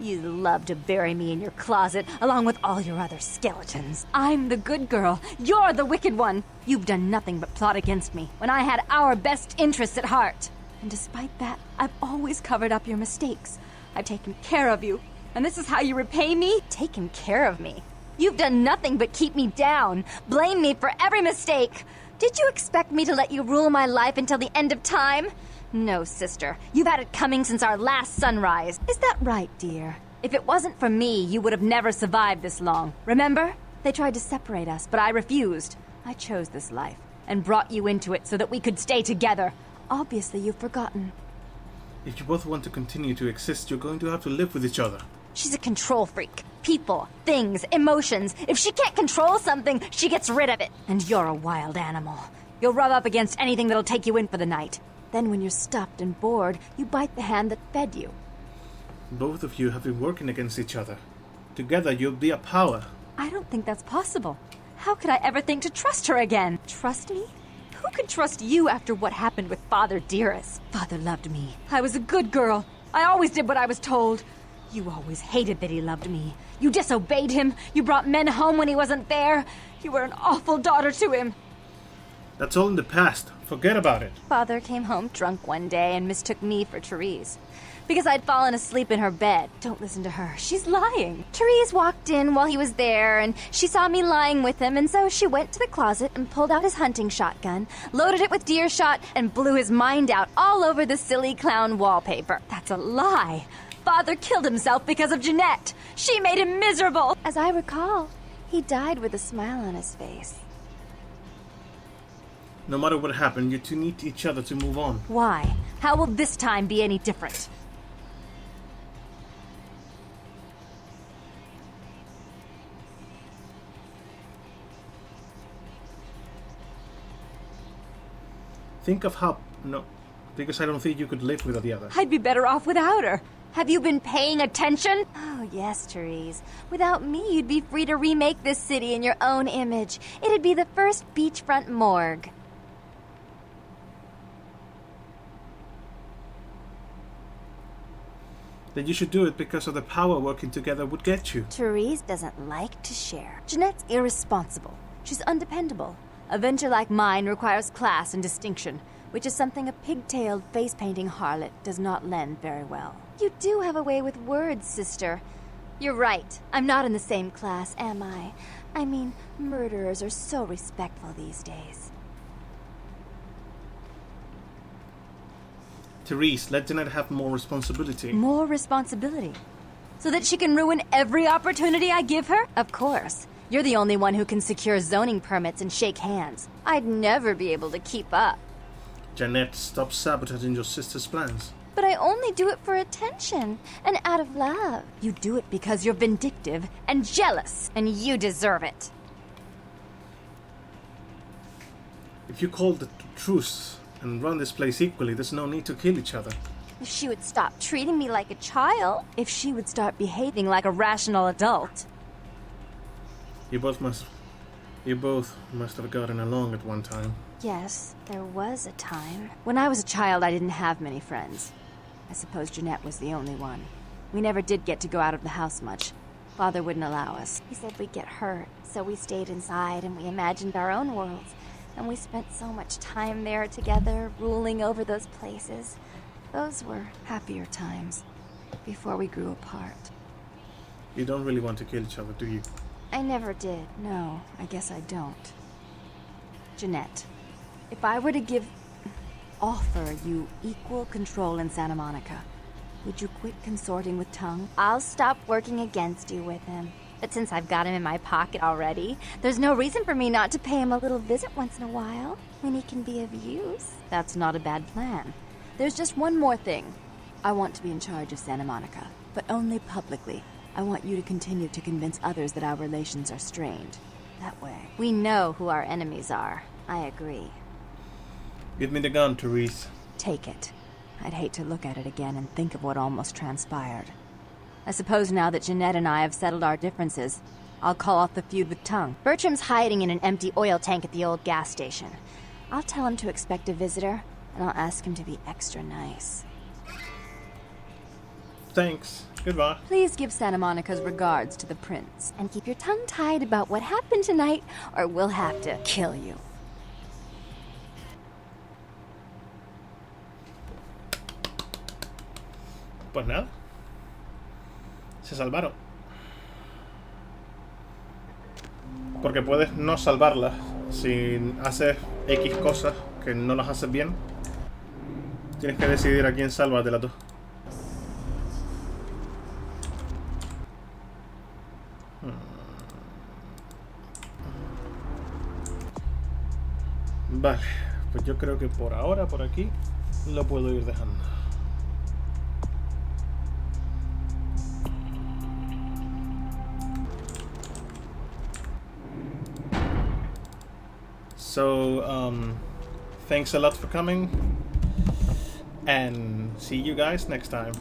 You love to bury me in your closet, along with all your other skeletons. I'm the good girl. You're the wicked one. You've done nothing but plot against me, when I had our best interests at heart. And despite that, I've always covered up your mistakes. I've taken care of you. And this is how you repay me? Taken care of me. You've done nothing but keep me down, blame me for every mistake. Did you expect me to let you rule my life until the end of time? No, sister. You've had it coming since our last sunrise. Is that right, dear? If it wasn't for me, you would have never survived this long. Remember? They tried to separate us, but I refused. I chose this life, and brought you into it so that we could stay together. Obviously, you've forgotten. If you both want to continue to exist, you're going to have to live with each other. She's a control freak. People, things, emotions. If she can't control something, she gets rid of it. And you're a wild animal. You'll rub up against anything that'll take you in for the night. Then when you're stuffed and bored, you bite the hand that fed you. Both of you have been working against each other. Together, you'll be a power. I don't think that's possible. How could I ever think to trust her again? Trust me? Who could trust you after what happened with Father Dearest? Father loved me. I was a good girl. I always did what I was told. You always hated that he loved me. You disobeyed him. You brought men home when he wasn't there. You were an awful daughter to him. That's all in the past. Forget about it. Father came home drunk one day and mistook me for Therese. Because I'd fallen asleep in her bed. Don't listen to her. She's lying. Therese walked in while he was there, and she saw me lying with him, and so she went to the closet and pulled out his hunting shotgun, loaded it with deer shot, and blew his mind out all over the silly clown wallpaper. That's a lie. Father killed himself because of Jeanette. She made him miserable. As I recall, he died with a smile on his face. No matter what happened, you two need each other to move on. Why? How will this time be any different? Think of how... No, because I don't think you could live without the other. I'd be better off without her. Have you been paying attention? Oh, yes, Therese. Without me, you'd be free to remake this city in your own image. It'd be the first beachfront morgue. Then you should do it because of the power working together would get you. Therese doesn't like to share. Jeanette's irresponsible. She's undependable. A venture like mine requires class and distinction, which is something a pigtailed, face-painting harlot does not lend very well. You do have a way with words, sister. You're right. I'm not in the same class, am I? I mean, murderers are so respectful these days. Therese, let Jeanette have more responsibility. More responsibility? So that she can ruin every opportunity I give her? Of course. You're the only one who can secure zoning permits and shake hands. I'd never be able to keep up. Jeanette, stop sabotaging your sister's plans. But I only do it for attention and out of love. You do it because you're vindictive and jealous, and you deserve it. If you call the truce and run this place equally, there's no need to kill each other. If she would stop treating me like a child, if she would start behaving like a rational adult. You both must have gotten along at one time. Yes, there was a time. When I was a child, I didn't have many friends. I suppose Jeanette was the only one. We never did get to go out of the house much. Father wouldn't allow us. He said we'd get hurt, so we stayed inside and we imagined our own worlds. And we spent so much time there together, ruling over those places. Those were happier times, before we grew apart. You don't really want to kill each other, do you? I never did. No, I guess I don't. Jeanette, if I were to offer you equal control in Santa Monica, would you quit consorting with Tongue? I'll stop working against you with him. But since I've got him in my pocket already, there's no reason for me not to pay him a little visit once in a while, when he can be of use. That's not a bad plan. There's just one more thing. I want to be in charge of Santa Monica, but only publicly. I want you to continue to convince others that our relations are strained. That way, we know who our enemies are. I agree. Give me the gun, Therese. Take it. I'd hate to look at it again and think of what almost transpired. I suppose now that Jeanette and I have settled our differences, I'll call off the feud with Tongue. Bertram's hiding in an empty oil tank at the old gas station. I'll tell him to expect a visitor, and I'll ask him to be extra nice. Thanks. Goodbye. Please give Santa Monica's regards to the prince, and keep your tongue tied about what happened tonight, or we'll have to kill you. Pues nada. Se salvaron. Porque puedes no salvarlas si haces X cosas que no las haces bien. Tienes que decidir a quién sálvatela tú. Vale, pues yo creo que por ahora, por aquí, lo puedo ir dejando. So, thanks a lot for coming, and see you guys next time.